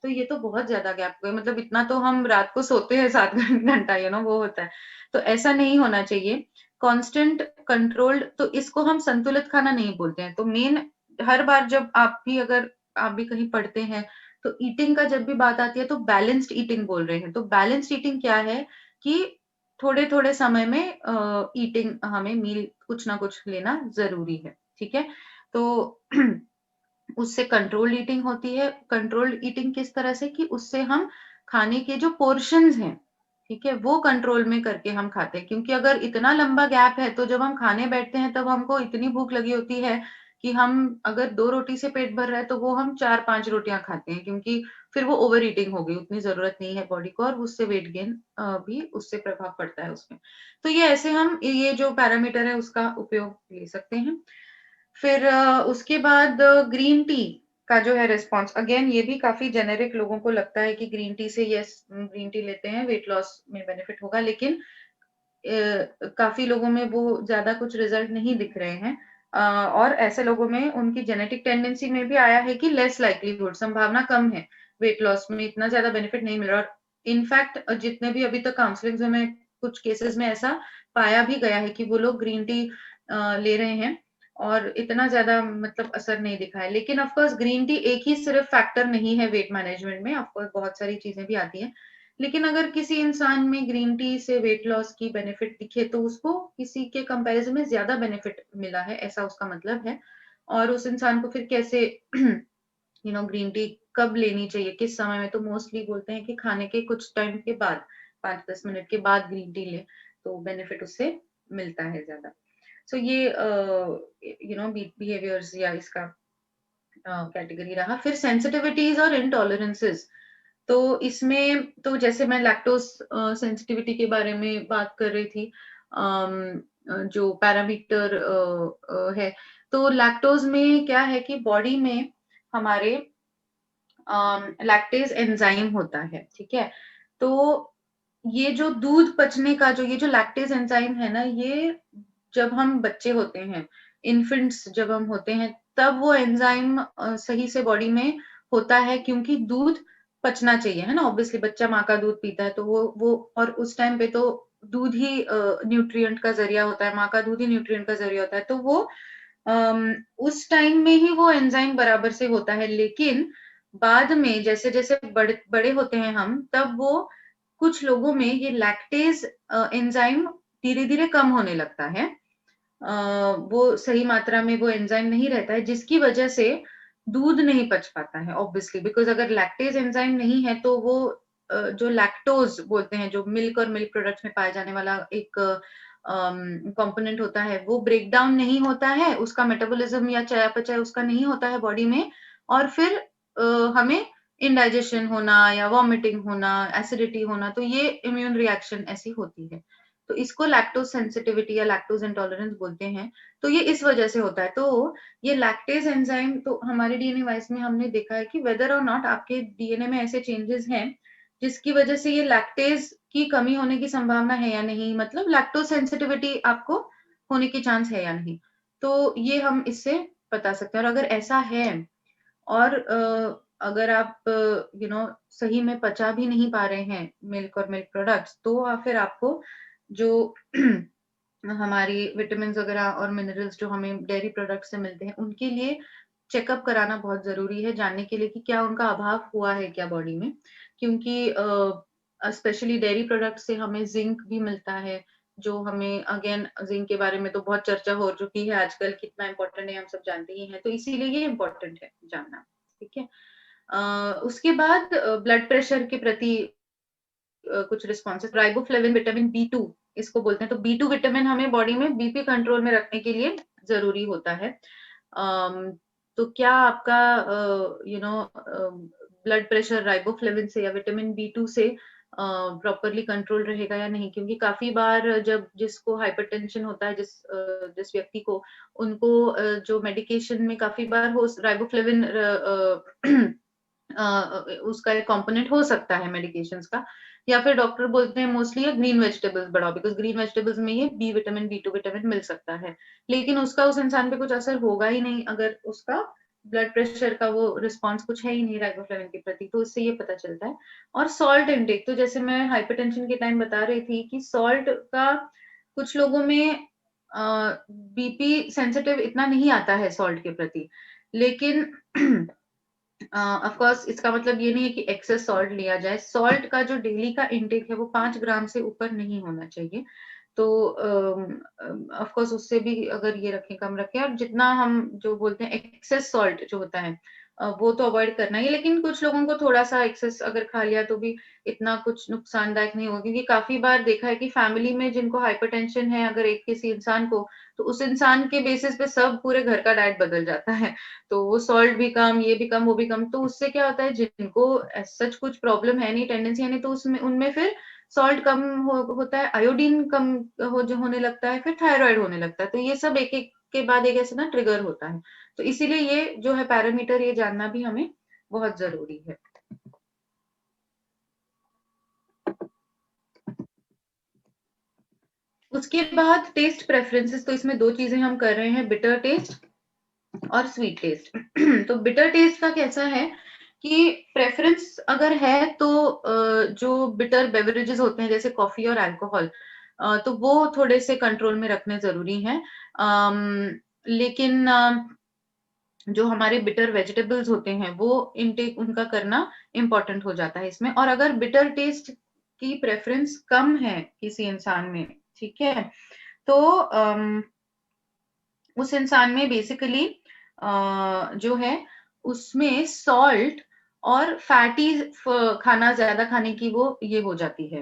तो ये तो बहुत ज्यादा गैप हो गया, मतलब इतना तो हम रात को सोते हैं 7 घंटा, वो होता है। तो ऐसा नहीं होना चाहिए। कांस्टेंट कंट्रोल्ड, तो इसको हम संतुलित खाना नहीं बोलते हैं। तो मेन, हर बार जब आप भी कहीं पढ़ते हैं तो ईटिंग का जब भी बात आती है तो बैलेंस्ड ईटिंग बोल रहे हैं। तो बैलेंस्ड ईटिंग क्या है कि थोड़े-थोड़े समय में ईटिंग, हमें मील कुछ ना कुछ लेना ज़रूरी है, ठीक है? तो उससे कंट्रोल्ड ईटिंग होती है। कंट्रोल्ड ईटिंग किस तरह से कि उससे हम खाने के जो पोर्शंस हैं, ठीक है? वो कंट्रोल में करके हम खाते हैं, क्योंकि अगर इतना लंबा गैप है तो जब हम खाने बैठते हैं तब हमको इतनी भूख लगी होती है कि हम अगर 2 रोटी से पेट भर रहा है तो वो हम 4-5 रोटियाँ खाते हैं, क्योंकि फिर वो ओवर ईटिंग हो गई, उतनी ज़रूरत नहीं है बॉडी को, और उससे वेट गेन भी उससे प्रभाव पड़ता है उसमें। तो ये ऐसे हम ये जो पैरामीटर है उसका उपयोग ले सकते हैं। फिर उसके बाद ग्रीन टी का जो है रिस्पॉन्स, अगेन ये भी काफी जेनेरिक, लोगों को लगता है कि ग्रीन टी से यस, ग्रीन टी लेते हैं वेट लॉस में बेनिफिट होगा, लेकिन काफी लोगों में वो ज्यादा कुछ रिजल्ट नहीं दिख रहे हैं। और ऐसे लोगों में उनकी जेनेटिक टेंडेंसी में भी आया है कि लेस लाइक्लीहुड, संभावना कम है, वेट लॉस में इतना ज्यादा बेनिफिट नहीं मिल रहा। और इनफैक्ट जितने भी अभी तक काउंसलिंग में कुछ केसेस में ऐसा पाया भी गया है कि वो लोग ग्रीन टी ले रहे हैं और इतना ज्यादा मतलब असर नहीं दिखा है। लेकिन ऑफ कोर्स ग्रीन टी एक ही सिर्फ फैक्टर नहीं है वेट मैनेजमेंट में, ऑफ कोर्स बहुत सारी चीजें भी आती हैं। लेकिन अगर किसी इंसान में ग्रीन टी से वेट लॉस की बेनिफिट दिखे तो उसको किसी के कंपैरिजन में ज्यादा बेनिफिट मिला है, ऐसा उसका मतलब है। और उस इंसान को फिर कैसे ग्रीन टी कब लेनी चाहिए, किस समय में, तो मोस्टली बोलते हैं कि खाने के कुछ टाइम के बाद, 5-10 मिनट के बाद ग्रीन टी ले तो बेनिफिट उससे मिलता है ज्यादा। सो ये बिहेवियर्स या इसका कैटेगरी रहा। फिर सेंसिटिविटीज और इनटॉलरेंसेस, तो इसमें तो जैसे मैं लैक्टोज सेंसिटिविटी के बारे में बात कर रही थी, जो पैरामीटर है, तो लैक्टोज में क्या है कि बॉडी में हमारे लैक्टेज एंजाइम होता है, ठीक है? तो ये जो दूध पचने का जो ये जो लैक्टेज एंजाइम है ना, ये जब हम बच्चे होते हैं, इन्फेंट्स जब हम होते हैं, तब वो एंजाइम सही से बॉडी में होता है, क्योंकि दूध पचना चाहिए, है ना? ऑब्वियसली बच्चा माँ का दूध पीता है तो वो और उस टाइम पे तो दूध ही न्यूट्रिएंट का जरिया होता है, माँ का दूध ही न्यूट्रिएंट का जरिया होता है, तो वो उस टाइम में ही वो एंजाइम बराबर से होता है। लेकिन बाद में जैसे-जैसे बड़े बड़े होते हैं हम, तब वो कुछ लोगों में ये लैक्टेज एंजाइम धीरे-धीरे कम होने लगता है। वो सही मात्रा में वो एंजाइम नहीं रहता है, जिसकी वजह से दूध नहीं पच पाता है ऑब्वियसली, बिकॉज़ अगर लैक्टेज एंजाइम नहीं है तो वो जो लैक्टोज़ बोलते हैं, जो मिल्क और मिल्क प्रोडक्ट्स में पाया जाने वाला एक कंपोनेंट होता है, वो ब्रेक डाउन नहीं होता है, उसका मेटाबॉलिज्म या चयापचय उसका नहीं होता है बॉडी में, और फिर हमें इंडाइजेशन होना या वॉमिटिंग होना, एसिडिटी होना, तो ये इम्यून रिएक्शन ऐसी होती है। तो इसको लैक्टोज सेंसिटिविटी या लैक्टोज इंटॉलरेंस बोलते हैं। तो ये इस वजह से होता है। तो ये लैक्टेज एंजाइम, तो हमारे डीएनए वाइज में हमने देखा है कि वेदर और नॉट आपके डीएनए में ऐसे चेंजेस हैं जिसकी वजह से ये लैक्टेज की कमी होने की संभावना है या नहीं, मतलब लैक्टोज सेंसिटिविटी आपको होने की चांस है या नहीं। तो ये हम इससे बता सकते हैं। और अगर ऐसा है और अगर आप सही में पचा भी नहीं पा रहे हैं मिल्क और मिल्क प्रोडक्ट्स, तो फिर आपको जो हमारी विटामिन्स वगैरह और मिनरल्स जो हमें डेयरी प्रोडक्ट से मिलते हैं, उनके लिए चेकअप कराना बहुत ज़रूरी है, जानने के लिए कि क्या उनका अभाव हुआ है क्या बॉडी में। क्योंकि स्पेशली डेयरी प्रोडक्ट से हमें ज़िंक भी मिलता है, जो हमें अगेन ज़िंक के बारे में तो बहुत चर्चा हो चुकी है आजकल, कितना इम्पोर्टेंट है हम सब जानते ही हैं, तो इसीलिए ये इम्पोर्टेंट है जानना, ठीक है? उसके बाद ब्लड प्रेशर के प्रति कुछ रिस्पॉन्सेस, राइबोफ्लेविन, विटामिन बी2 इसको बोलते हैं। तो B2 विटामिन हमें बॉडी में बीपी कंट्रोल में रखने के लिए ज़रूरी होता है। अम, तो क्या आपका ब्लड प्रेशर राइबोफ्लेविन से या विटामिन B2 से प्रॉपरली कंट्रोल रहेगा या नहीं? क्योंकि काफ़ी बार जब जिसको हाइपरटेंशन होता है, जिस व्यक्ति को, उनको जो मेडिकेशन में काफ़ी बार हो राइबोफ्लेविन उसका एक कंपोनेंट हो सकता है मेडिकेशंस का, या फिर डॉक्टर बोलते हैं मोस्टली ये ग्रीन वेजिटेबल्स बढ़ाओ, बिकॉज़ ग्रीन वेजिटेबल्स में ये बी विटामिन, B2 विटामिन मिल सकता है। लेकिन उसका उस इंसान पे कुछ असर होगा ही नहीं अगर उसका ब्लड प्रेशर का वो रिस्पॉन्स कुछ है ही नहीं राइबोफ्लेविन के प्रति, तो इससे ये पता चलता है। और सॉल्ट इंटेक, तो जैसे मैं हाइपरटेंशन के टाइम बता रही थी कि सॉल्ट का कुछ लोगों में बीपी सेंसिटिव इतना नहीं आता है सॉल्ट के प्रति, लेकिन ऑफ कोर्स इसका मतलब ये नहीं है कि एक्सेस सॉल्ट लिया जाए। सॉल्ट का जो डेली का इंटेक है वो 5 ग्राम से ऊपर नहीं होना चाहिए। तो ऑफ कोर्स उससे भी अगर ये रखें, कम रखें, और जितना हम जो बोलते हैं एक्सेस सॉल्ट जो होता है वो तो अवॉइड करना ही है। लेकिन कुछ लोगों को थोड़ा-सा एक्सेस अगर खा लिया तो भी इतना कुछ नुकसानदायक नहीं होगा, क्योंकि काफ़ी बार देखा है कि फैमिली में जिनको हाइपरटेंशन है, अगर एक किसी इंसान को, तो उस इंसान के बेसिस पे सब पूरे घर का डाइट बदल जाता है। तो वो सॉल्ट भी कम, ये भी कम, वो भी कम, तो उससे क्या होता है, जिनको एज़ सच कुछ प्रॉब्लम है नहीं, टेंडेंसी है नहीं, तो उसमें उनमें फिर सॉल्ट कम होता है, आयोडीन कम जो होने लगता है, फिर थायरॉइड होने लगता है। तो ये सब एक-एक के बाद एक ऐसे ना ट्रिगर होता है। तो इसीलिए ये जो है पैरामीटर, ये जानना भी हमें बहुत ज़रूरी है। उसके बाद टेस्ट प्रेफरेंसेस, तो इसमें 2 चीज़ें हम कर रहे हैं, बिटर टेस्ट और स्वीट टेस्ट। तो बिटर टेस्ट का कैसा है कि प्रेफ़रेंस अगर है तो जो बिटर बेवरेजेज़ होते हैं जैसे कॉफ़ी और अल्कोहल, तो वो थोड़े से कंट्रोल में रखने ज़रूरी हैं। लेकिन जो हमारे बिटर वेजिटेबल्स होते हैं वो इनटेक उनका करना इम्पोर्टेंट हो जाता है इसमें। और अगर बिटर टेस्ट की प्रेफ़रेंस कम है किसी इंसान में, ठीक है? तो उस इंसान में बेसिकली जो है उसमें सॉल्ट और फैटी खाना ज्यादा खाने की वो ये हो जाती है,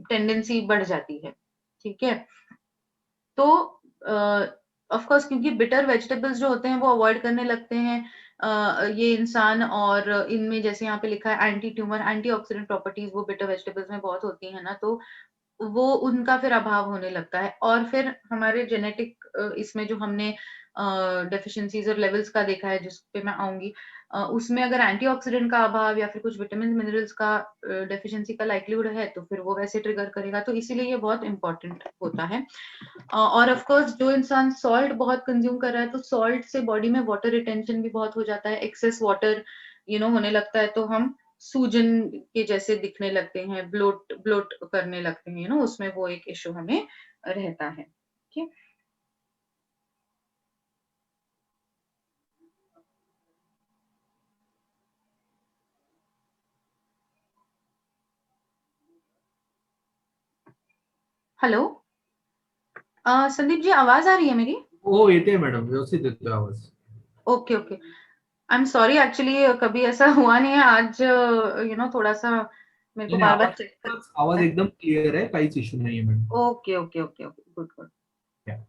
टेंडेंसी बढ़ जाती है, ठीक है? तो ऑफ कोर्स क्योंकि बिटर वेजिटेबल्स जो होते हैं वो अवॉइड करने लगते हैं ये इंसान, और इनमें जैसे यहाँ पे लिखा है एंटी ट्यूमर, एंटीऑक्सीडेंट प्रॉपर्टीज वो बिटर वेजिटेबल्स में बहुत होती है ना, तो वो उनका फिर अभाव होने लगता है। और फिर हमारे जेनेटिक इसमें जो हमने डेफिशिएंसीज और लेवल्स का देखा है, जिस पे मैं आऊँगी, उसमें अगर एंटीऑक्सीडेंट का अभाव या फिर कुछ विटामिन मिनरल्स का डेफिशिएंसी का लाइक्लीहुड है, तो फिर वो वैसे ट्रिगर करेगा। तो इसीलिए ये बहुत इम्पोर्टेंट होता है। और ऑफ कोर्स जो इंसान सॉल्ट बहुत कंज्यूम कर रहा है, तो सॉल्ट से बॉडी में वाटर रिटेंशन भी बहुत हो जाता है, एक्सेस वाटर होने लगता है, तो हम सूजन के जैसे दिखने लगते हैं, ब्लोट ब्लोट करने लगते हैं, उसमें वो एक इश्यू हमें रहता है। ठीक है? हेलो, संदीप जी, आवाज आ रही है मेरी? हो येते मॅडम, व्यवस्थित येतोय आवाज. Okay, okay. I am sorry, actually कभी ऐसा हुआ नहीं है आज, थोड़ा सा मेरे को नाही, बार बार चेक आवाज करना है। एकदम क्लिअर आहे, काहीच इश्यू नाहीये madam. Okay, okay, okay, okay, good, good. Yeah.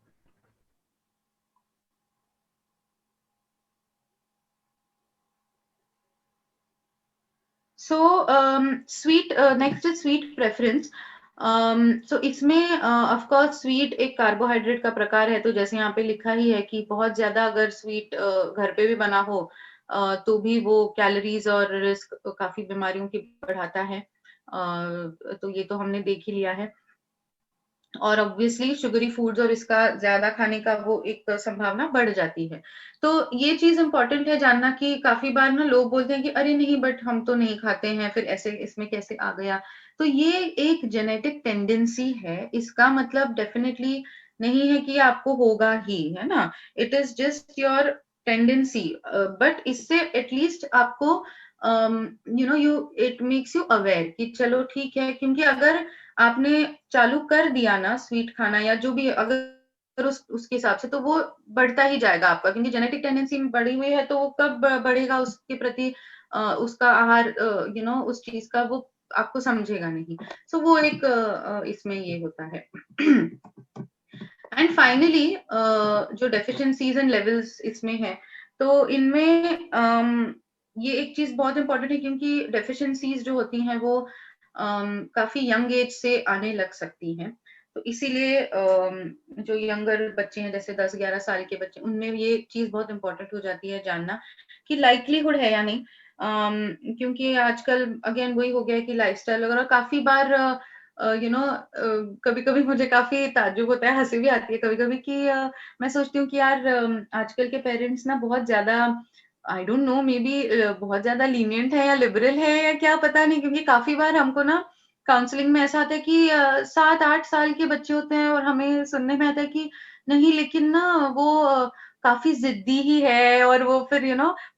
So sweet, next is sweet preference. So इसमें ऑफ कोर्स स्वीट एक कार्बोहाइड्रेट का प्रकार है, तो जैसे यहाँ पे लिखा ही है कि बहुत ज्यादा अगर स्वीट घर पे भी बना हो तो भी वो कैलोरीज और रिस्क काफी बीमारियों की बढ़ाता है। तो ये तो हमने देख ही लिया है। और ऑब्वियसली शुगरी फूड्स और इसका ज़्यादा खाने का वो एक संभावना बढ़ जाती है। तो ये चीज़ इम्पोर्टेंट है जानना कि काफ़ी बार ना लोग बोलते हैं कि अरे नहीं, बट हम तो नहीं खाते हैं, फिर ऐसे इसमें कैसे आ गया? तो ये एक जेनेटिक टेंडेंसी है, इसका मतलब डेफिनिटली नहीं है कि आपको होगा ही, है ना? It is just your tendency, but इससे एट लीस्ट आपको you it makes you aware कि चलो ठीक है, क्योंकि अगर आपने चालू कर दिया ना स्वीट खाना या जो भी, अगर उसके हिसाब से, तो वो बढ़ता ही जाएगा आपका, क्योंकि जेनेटिक टेंडेंसी में बढ़ी हुई है, तो वो कब बढ़ेगा उसके प्रति उसका आहार, उस चीज का वो आपको समझेगा नहीं। सो वो एक इसमें ये होता है। एंड फाइनली जो डेफिशिएंसीज एंड लेवल्स इसमें है, तो इनमें ये एक चीज बहुत इंपॉर्टेंट है, क्योंकि डेफिशिएंसीज जो होती हैं वो काफी यंग एज से आने लग सकती हैं। तो इसीलिए जो यंगर बच्चे हैं, जैसे 10-11 साल के बच्चे, उनमें ये चीज बहुत इंपॉर्टेंट हो जाती है जानना कि लाइक्लीहुड है या नहीं। क्योंकि आजकल अगेन वही हो गया है कि लाइफस्टाइल वगैरह काफी बार कभी कभी मुझे काफी ताज्जुब होता है, हंसी भी आती है कभी कभी कि मैं सोचती हूँ कि यार आजकल के पेरेंट्स ना बहुत ज्यादा, I don't know, may be बहुत ज्यादा लीनियंट है या लिबरल है या क्या पता नहीं, क्योंकि काफी बार हमको ना काउंसलिंग में ऐसा आता है कि 7-8 साल के बच्चे होते हैं और हमें सुनने में आता है कि नहीं, लेकिन ना वो काफी जिद्दी ही है और वो फिर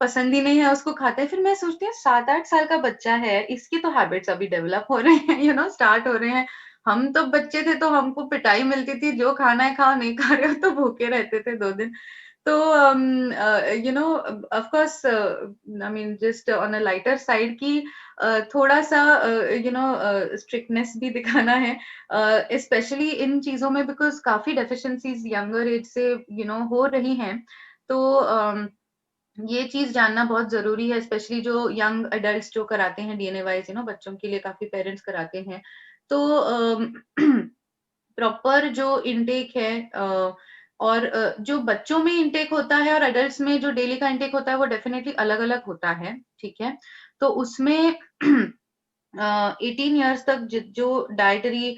पसंद ही नहीं है उसको खाता है। फिर मैं सोचती हूँ 7-8 साल का बच्चा है, इसकी तो हैबिट्स अभी डेवलप हो रहे हैं, स्टार्ट हो रहे हैं। हम तो बच्चे थे तो हमको पिटाई मिलती थी, जो खाना है खाओ, नहीं खा रहे हो तो भूखे रहते थे 2 दिन। तो of course, I mean just on a lighter side की थोड़ा सा स्ट्रिक्टनेस भी दिखाना है, स्पेशली इन चीजों में, बिकॉज काफी डेफिशिएंसीज यंगर एज से हो रही हैं। तो ये चीज जानना बहुत जरूरी है, स्पेशली जो यंग एडल्ट्स जो कराते हैं डीएनए वाइज, बच्चों के लिए काफी पेरेंट्स कराते हैं। तो प्रॉपर जो इंटेक है, और जो बच्चों में इंटेक होता है और एडल्ट्स में जो डेली का इंटेक होता है वो डेफिनेटली अलग अलग होता है, ठीक है। तो उसमें 18 ईयर्स तक जो डाइटरी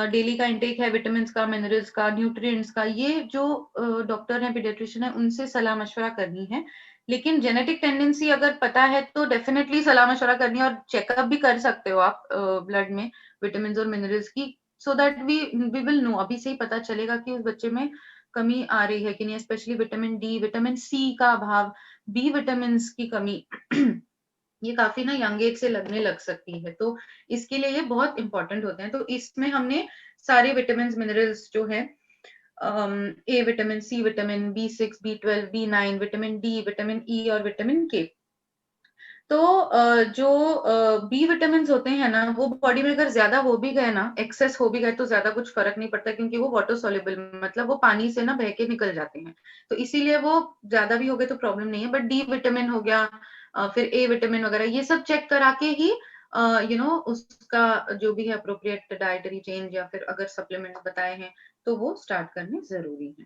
डेली का इंटेक है, विटामिन का, मिनरल्स का, न्यूट्रिएंट्स का, ये जो डॉक्टर हैं, पीडियाट्रिशियन है, उनसे सलाह मशवरा करनी है। लेकिन जेनेटिक टेंडेंसी अगर पता है तो डेफिनेटली सलाह मशवरा करनी है, और चेकअप भी कर सकते हो आप ब्लड में विटामिन और मिनरल्स की, so that we will know, अभी से ही पता चलेगा कि उस बच्चे में कमी आ रही है कि नहीं, specially vitamin D, vitamin C का अभाव, बी विटामिन की कमी ये काफी ना यंग एज से लगने लग सकती है। तो इसके लिए ये बहुत इंपॉर्टेंट होते हैं। तो इसमें हमने सारे विटामिन मिनरल्स जो है, A vitamin, C vitamin, B6, B12, B9, vitamin D, vitamin E और विटामिन के। तो जो बी विटामिन होते हैं ना, वो बॉडी में अगर ज्यादा हो भी गए ना, एक्सेस हो भी गए, तो ज्यादा कुछ फर्क नहीं पड़ता, क्योंकि वो वाटर सोल्यूबल, मतलब वो पानी से ना बह के निकल जाते हैं। तो इसीलिए वो ज्यादा भी हो गए तो प्रॉब्लम नहीं है। बट डी विटामिन हो गया, फिर ए विटामिन वगैरह, ये सब चेक करा के ही उसका जो भी है अप्रोप्रिएट डाइटरी चेंज या फिर अगर सप्लीमेंट बताए हैं तो वो स्टार्ट करने जरूरी है।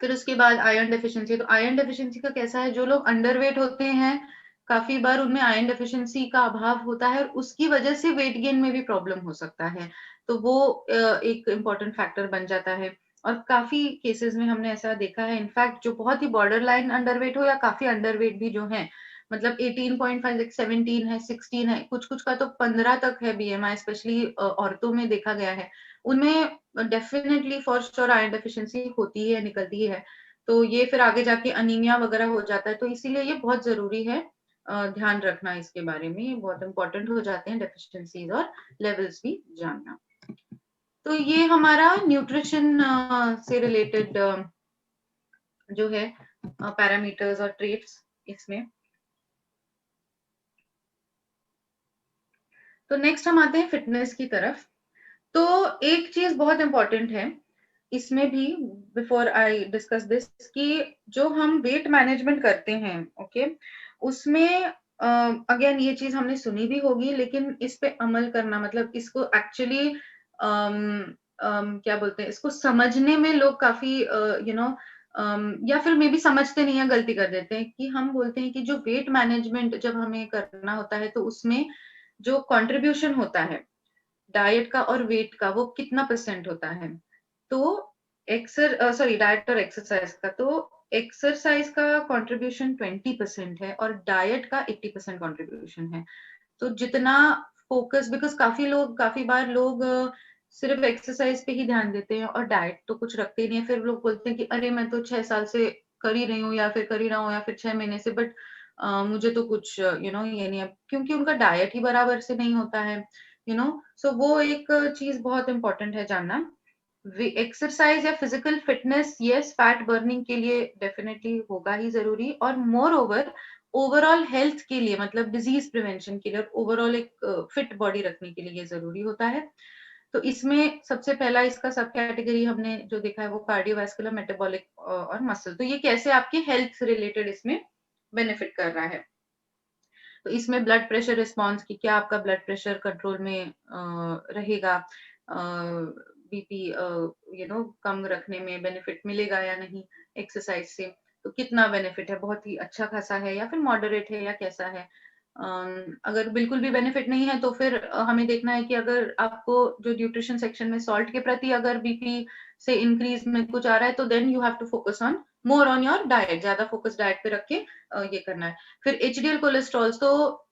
फिर उसके बाद आयरन डेफिशिएंसी। तो आयरन डेफिशिएंसी का कैसा है, जो लोग अंडरवेट होते हैं, काफी बार उनमें आयरन डेफिशिएंसी का अभाव होता है और उसकी वजह से वेट गेन में भी प्रॉब्लम हो सकता है। तो वो एक इम्पॉर्टेंट फैक्टर बन जाता है। और काफी केसेस में हमने ऐसा देखा है, इनफैक्ट जो बहुत ही बॉर्डर लाइन अंडरवेट हो या काफी अंडरवेट भी जो है, मतलब 18.5, 17 है, 16 है, कुछ कुछ का तो 15 तक है बीएमआई, स्पेशली औरतों में देखा गया है, उनमें definitely for sure iron deficiency होती है, निकलती है। तो ये फिर आगे जाके अनीमिया वगैरह हो जाता है। तो इसीलिए ये बहुत जरूरी है ध्यान रखना इसके बारे में, ये बहुत इंपॉर्टेंट हो जाते हैं डेफिशिएंसीज और लेवल्स भी जानना। तो ये हमारा न्यूट्रिशन से रिलेटेड जो है पैरामीटर्स और ट्रेट्स इसमें। तो नेक्स्ट हम आते हैं फिटनेस की तरफ। तो एक चीज बहुत इंपॉर्टेंट है इसमें भी, बिफोर आई डिस्कस दिस, कि जो हम वेट मैनेजमेंट करते हैं, ओके, उसमें अगेन ये चीज हमने सुनी भी होगी, लेकिन इस पे अमल करना, मतलब इसको एक्चुअली क्या बोलते हैं, इसको समझने में लोग काफी या फिर मे बी समझते नहीं है, गलती कर देते हैं कि हम बोलते हैं कि जो वेट मैनेजमेंट जब हमें करना होता है, तो उसमें जो कंट्रीब्यूशन होता है डाइट का और वेट का, वो कितना परसेंट होता है। तो डाइट और एक्सरसाइज का, तो एक्सरसाइज का कंट्रीब्यूशन 20% है और डाइट का 80% कंट्रीब्यूशन है। तो जितना फोकस, बिकॉज काफी बार लोग सिर्फ एक्सरसाइज पे ही ध्यान देते हैं और डाइट तो कुछ रखते ही नहीं है। फिर लोग बोलते हैं कि अरे मैं तो 6 साल से कर ही रही हूँ या फिर कर ही रहा हूँ या फिर 6 महीने से, बट मुझे तो कुछ ये नहीं है, क्योंकि उनका डाइट ही बराबर से नहीं होता है। सो वो एक चीज बहुत इंपॉर्टेंट है जानना। एक्सरसाइज या physical fitness, yes, fat burning के लिए डेफिनेटली होगा ही जरूरी, और मोर ओवर ओवरऑल हेल्थ के लिए, मतलब डिजीज प्रिवेंशन के लिए और ओवरऑल एक फिट बॉडी रखने के लिए ये जरूरी होता है। तो इसमें सबसे पहला इसका सब कैटेगरी हमने जो देखा है वो कार्डियोवास्कुलर, मेटाबॉलिक और मसल। तो ये कैसे आपके हेल्थ से रिलेटेड इसमें बेनिफिट कर रहा है। तो इसमें ब्लड प्रेशर रिस्पॉन्स की, क्या आपका ब्लड प्रेशर कंट्रोल में रहेगा, बीपी कम रखने में बेनिफिट मिलेगा या नहीं एक्सरसाइज से, तो कितना बेनिफिट है, बहुत ही अच्छा खासा है या फिर मॉडरेट है या कैसा है। अगर बिल्कुल भी बेनिफिट नहीं है तो फिर हमें देखना है कि अगर आपको जो न्यूट्रिशन सेक्शन में सॉल्ट के प्रति अगर बीपी से इंक्रीज में कुछ आ रहा है तो then you have to focus on more on your diet, ज्यादा फोकस डाइट पे रख के ये करना है। फिर एचडीएल कोलेस्ट्रॉल, तो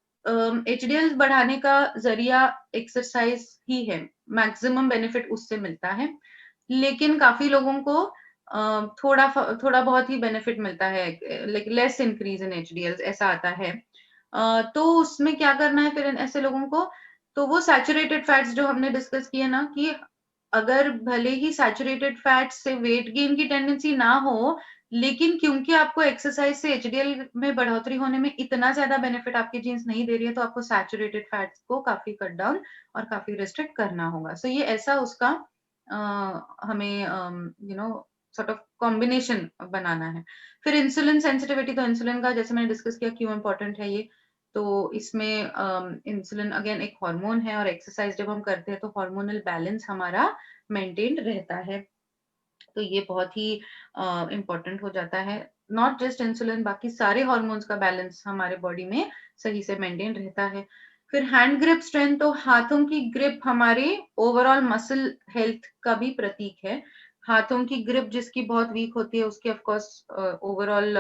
एचडीएल बढ़ाने का जरिया एक्सरसाइज ही है, मैक्सिमम बेनिफिट उससे मिलता है, लेकिन काफी लोगों को थोड़ा बहुत ही बेनिफिट मिलता है, like less increase in HDL ऐसा आता है। तो उसमें क्या करना है फिर ऐसे लोगों को, तो वो सैचुरेटेड फैट्स जो हमने डिस्कस किए ना, कि अगर भले ही सैचुरेटेड फैट्स से वेट गेन की टेंडेंसी ना हो, लेकिन क्योंकि आपको एक्सरसाइज से एचडीएल में बढ़ोतरी होने में इतना ज्यादा बेनिफिट आपकी जीन्स नहीं दे रही है, तो आपको सैचुरेटेड फैट्स को काफी कट डाउन और काफी रिस्ट्रिक्ट करना होगा। सो ये ऐसा उसका हमें सॉर्ट ऑफ कॉम्बिनेशन बनाना है। फिर इंसुलिन सेंसिटिविटी, तो इंसुलिन का जैसे मैंने डिस्कस किया क्यों इंपॉर्टेंट है ये, तो इसमें इंसुलिन अगेन एक हार्मोन है और एक्सरसाइज जब हम करते हैं तो हार्मोनल बैलेंस हमारा मेंटेन रहता है, तो ये बहुत ही इम्पोर्टेंट हो जाता है। नॉट जस्ट इंसुलिन, बाकी सारे हॉर्मोन्स का बैलेंस हमारे बॉडी में सही से मेंटेन रहता है। फिर हैंड ग्रिप स्ट्रेंथ, तो हाथों की ग्रिप हमारे ओवरऑल मसल हेल्थ का भी प्रतीक है। हाथों की ग्रिप जिसकी बहुत वीक होती है उसकी ऑफकोर्स ओवरऑल,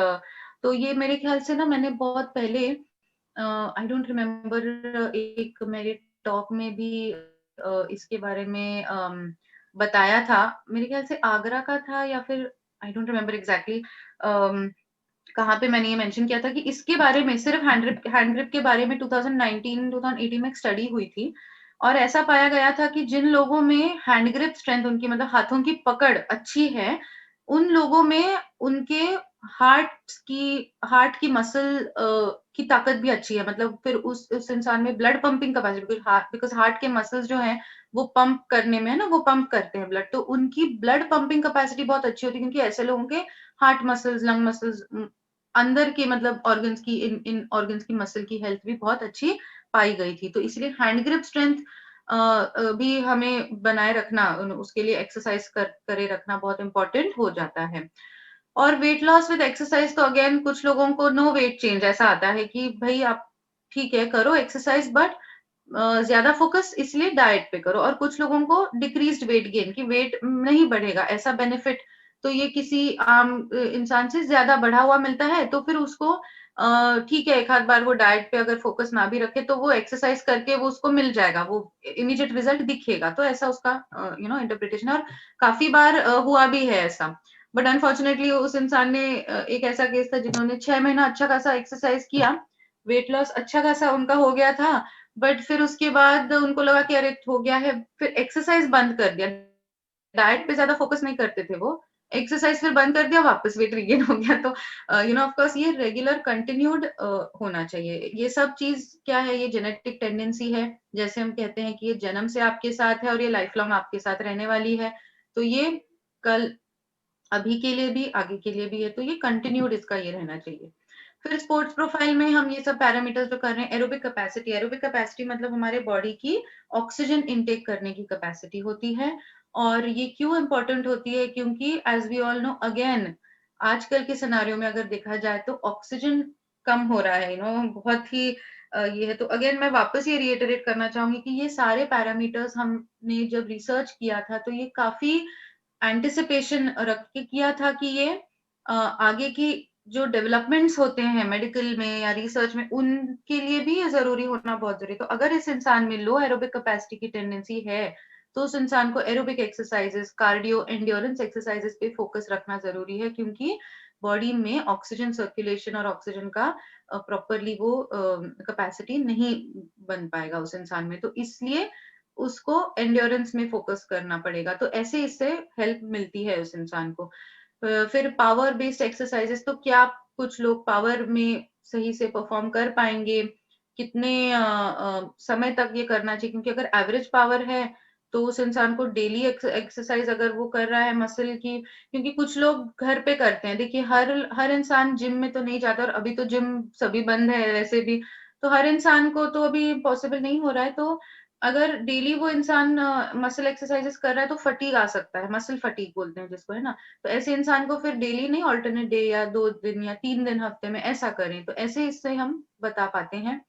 तो ये मेरे ख्याल से ना मैंने बहुत पहले आई डोंट रिमेम्बर, एक मेरे टॉक में भी इसके बारे में बताया था, मेरे ख्याल से आगरा का था या फिर आई डोंट रिमेम्बर एग्जैक्टली कहाँ पे मैंने ये मेंशन किया था कि इसके बारे में सिर्फ हैंड ग्रिप के बारे में 2019-2018 में एक स्टडी हुई थी, और ऐसा पाया गया था कि जिन लोगों में हैंड ग्रिप स्ट्रेंथ, उनकी मतलब हाथों की पकड़ अच्छी है, उन लोगों में उनके हार्ट की मसल की ताकत भी अच्छी है, मतलब फिर उस इंसान में blood pumping capacity, because heart के मसल्स जो हैं वो पंप करने में है ना, वो पंप करते हैं ब्लड, तो उनकी ब्लड पंपिंग कैपेसिटी बहुत अच्छी होती है, क्योंकि ऐसे लोगों के हार्ट मसल्स, लंग मसल्स, अंदर के मतलब ऑर्गन्स की, इन ऑर्गन्स की मसल की हेल्थ भी बहुत अच्छी पाई गई थी। तो इसलिए हैंड ग्रिप स्ट्रेंथ भी हमें बनाए रखना, उसके लिए एक्सरसाइज करे रखना बहुत इंपॉर्टेंट हो जाता है। और वेट लॉस विद एक्सरसाइज, तो अगेन कुछ लोगों को नो वेट चेंज ऐसा आता है कि भाई आप ठीक है करो एक्सरसाइज, बट ज्यादा फोकस इसलिए डाइट पे करो, और कुछ लोगों को डिक्रीज्ड वेट गेन, की वेट नहीं बढ़ेगा ऐसा बेनिफिट, तो ये किसी आम इंसान से ज्यादा बढ़ा हुआ मिलता है, तो फिर उसको ठीक है एक आध बार वो डाइट पे अगर फोकस ना भी रखे तो वो एक्सरसाइज करके वो उसको मिल जाएगा, वो इमीडिएट रिजल्ट दिखेगा, तो ऐसा उसका इंटरप्रिटेशन है, और काफी बार हुआ भी है ऐसा। बट अनफॉर्चुनेटली उस इंसान ने एक ऐसा केस था जिन्होंने 6 महीना अच्छा खासा एक्सरसाइज किया, वेट लॉस अच्छा खासा उनका हो गया था, बट फिर उसके बाद उनको लगा कि अरे हो गया है, फिर एक्सरसाइज बंद कर दिया, डाइट पे ज्यादा फोकस नहीं करते थे वो, एक्सरसाइज फिर बंद कर दिया, वापस वेट रिगेन हो गया। तो ऑफ कोर्स ये रेगुलर कंटिन्यूड होना चाहिए। ये सब चीज क्या है, ये जेनेटिक टेंडेंसी है, जैसे हम कहते हैं कि ये जन्म से आपके साथ है और ये लाइफ लॉन्ग आपके साथ रहने वाली है, तो ये कल अभी के लिए भी आगे के लिए भी है, तो ये कंटिन्यूड इसका ये रहना चाहिए। फिर स्पोर्ट्स प्रोफाइल में हम ये सब पैरामीटर्स जो कर रहे हैं, एरोबिक कैपेसिटी मतलब हमारे बॉडी की ऑक्सीजन इनटेक करने की कैपेसिटी होती है, और ये क्यों इंपॉर्टेंट होती है, क्योंकि as we all know again आजकल के सिनारियों में अगर देखा जाए तो ऑक्सीजन कम हो रहा है, बहुत ही ये है, तो अगेन मैं वापस ये रिएटरेट करना चाहूंगी कि ये सारे पैरामीटर्स हमने जब रिसर्च किया था तो ये काफी एंटिसिपेशन रख के किया था कि ये आगे की जो डेवलपमेंट्स होते हैं मेडिकल में या रिसर्च में, उनके लिए भी ये जरूरी होना बहुत जरूरी है। तो अगर इस इंसान में लो एरोबिक कैपेसिटी की टेंडेंसी है तो उस इंसान को aerobic exercises, cardio endurance exercises पे फोकस रखना जरूरी है, क्योंकि बॉडी में ऑक्सीजन सर्कुलेशन और ऑक्सीजन का प्रॉपरली वो कैपेसिटी नहीं बन पाएगा उस इंसान में, तो इसलिए उसको एंड्योरेंस में फोकस करना पड़ेगा, तो ऐसे इससे हेल्प मिलती है उस इंसान को। फिर पावर बेस्ड एक्सरसाइजेस, तो क्या कुछ लोग पावर में सही से परफॉर्म कर पाएंगे, कितने समय तक ये करना चाहिए, क्योंकि अगर एवरेज पावर है तो उस इंसान को डेली एक्सरसाइज अगर वो कर रहा है मसल की, क्योंकि कुछ लोग घर पे करते हैं, देखिए हर हर इंसान जिम में तो नहीं जाता, और अभी तो जिम सभी बंद है वैसे भी, तो हर इंसान को तो अभी पॉसिबल नहीं हो रहा है। तो अगर डेली वो इंसान मसल एक्सरसाइजेस कर रहा है तो फटीग आ सकता है, मसल फटीग बोलते हैं जिसको, है ना। तो ऐसे इंसान को फिर डेली नहीं, ऑल्टरनेट डे या 2 दिन या 3 दिन हफ्ते में ऐसा करें, तो ऐसे इससे हम बता पाते हैं।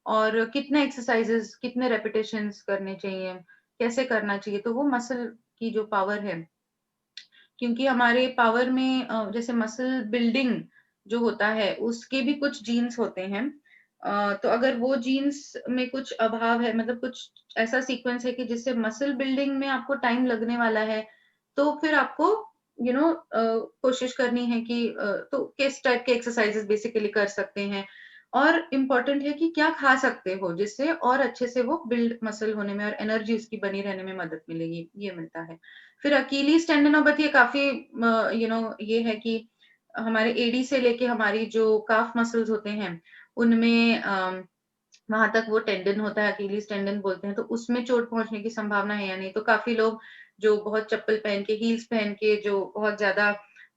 और कितने एक्सरसाइजेस, कितने रेपिटेशंस करने चाहिए, कैसे करना चाहिए, तो वो मसल की जो पावर है, क्योंकि हमारे पावर में जैसे मसल बिल्डिंग जो होता है उसके भी कुछ जीन्स होते हैं। तो अगर वो जीन्स में कुछ अभाव है, मतलब कुछ ऐसा सीक्वेंस है कि जिससे मसल बिल्डिंग में आपको टाइम लगने वाला है, तो फिर आपको कोशिश करनी है कि तो किस टाइप के एक्सरसाइजेस बेसिकली कर सकते हैं, और इम्पोर्टेंट है कि क्या खा सकते हो जिससे और अच्छे से वो बिल्ड मसल होने में और एनर्जी उसकी बनी रहने में मदद मिलेगी, ये मिलता है। फिर अकीलीज टेंडनोपैथी काफी ये है कि हमारे एडी से लेके हमारी जो काफ मसल्स होते हैं उनमें वहां तक वो टेंडन होता है, अकीलीज टेंडन बोलते हैं, तो उसमें चोट पहुंचने की संभावना है या नहीं। तो काफी लोग जो बहुत चप्पल पहन के, हील्स पहन के जो बहुत ज्यादा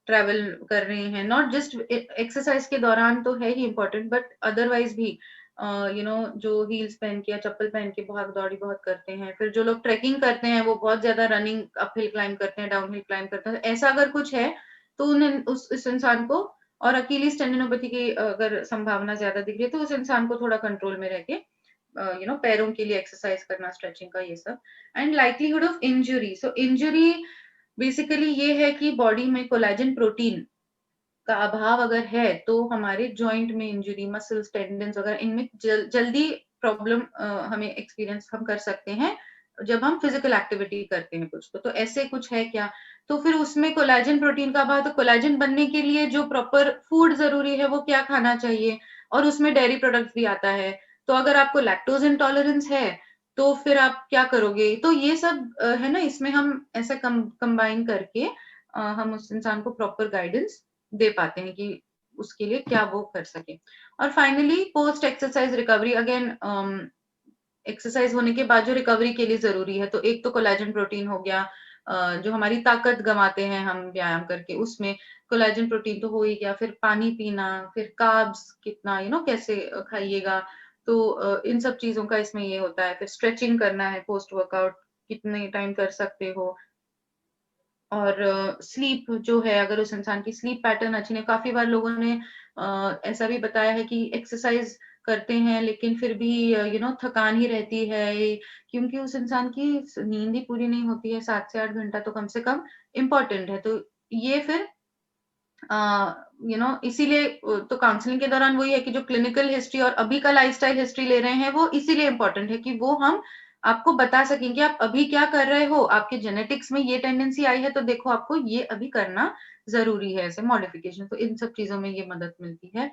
ट्रेवल कर रहे हैं, नॉट जस्ट एक्सरसाइज के दौरान तो है ही इम्पोर्टेंट, बट अदरवाइज भी जो हील्स पहन के या चप्पल पहन के भाग दौड़ी बहुत करते हैं। फिर जो लोग ट्रैकिंग करते हैं वो बहुत ज्यादा रनिंग, अप हिल क्लाइंब करते हैं, डाउन हिल क्लाइंब करते हैं, ऐसा अगर कुछ है तो उन्हें उस इंसान को, और अकीलीज टेंडिनोपैथी की अगर संभावना ज्यादा दिख रही है तो उस इंसान को थोड़ा कंट्रोल में रह के पैरों के लिए एक्सरसाइज करना, स्ट्रेचिंग का ये सब। And likelihood of injury, so injury basically ये है कि बॉडी में कोलेजन प्रोटीन का अभाव अगर है तो हमारे जॉइंट में इंजुरी, मसल्स, टेंडन्स वगैरह इनमें जल्दी प्रॉब्लम हमें एक्सपीरियंस हम कर सकते हैं जब हम फिजिकल एक्टिविटी करते हैं कुछ। तो ऐसे कुछ है क्या, तो फिर उसमें कोलेजन प्रोटीन का अभाव, तो कोलेजन बनने के लिए जो प्रॉपर फूड जरूरी है वो क्या खाना चाहिए, और उसमें डेयरी प्रोडक्ट्स भी आता है। तो अगर आपको लैक्टोज इंटॉलरेंस है तो फिर आप क्या करोगे, तो ये सब है ना, इसमें हम ऐसा कंबाइन करके हम उस इंसान को प्रॉपर गाइडेंस दे पाते हैं कि उसके लिए क्या वो कर सके। और finally post exercise recovery, again exercise होने के बाद जो रिकवरी के लिए जरूरी है, तो एक तो कोलेजन प्रोटीन हो गया, जो हमारी ताकत गंवाते हैं हम व्यायाम करके, उसमें कोलेजन प्रोटीन तो हो ही गया। फिर पानी पीना, फिर कार्ब्स कितना कैसे खाइएगा, तो इन सब चीजों का इसमें ये होता है। फिर स्ट्रेचिंग करना है पोस्ट वर्कआउट, कितने टाइम कर सकते हो, और स्लीप जो है, अगर उस इंसान की स्लीप पैटर्न अच्छी नहीं, काफी बार लोगों ने ऐसा भी बताया है कि एक्सरसाइज करते हैं लेकिन फिर भी थकान ही रहती है, क्योंकि उस इंसान की नींद ही पूरी नहीं होती है, 7 से 8 घंटा तो कम से कम इम्पोर्टेंट है। तो ये फिर इसीलिए तो काउंसलिंग के दौरान वही है कि जो क्लिनिकल हिस्ट्री और अभी का लाइफस्टाइल हिस्ट्री ले रहे हैं वो इसीलिए इम्पोर्टेंट है कि वो हम आपको बता सकें कि आप अभी क्या कर रहे हो, आपके जेनेटिक्स में ये टेंडेंसी आई है तो देखो आपको ये अभी करना जरूरी है, ऐसे मॉडिफिकेशन। तो इन सब चीजों में ये मदद मिलती है।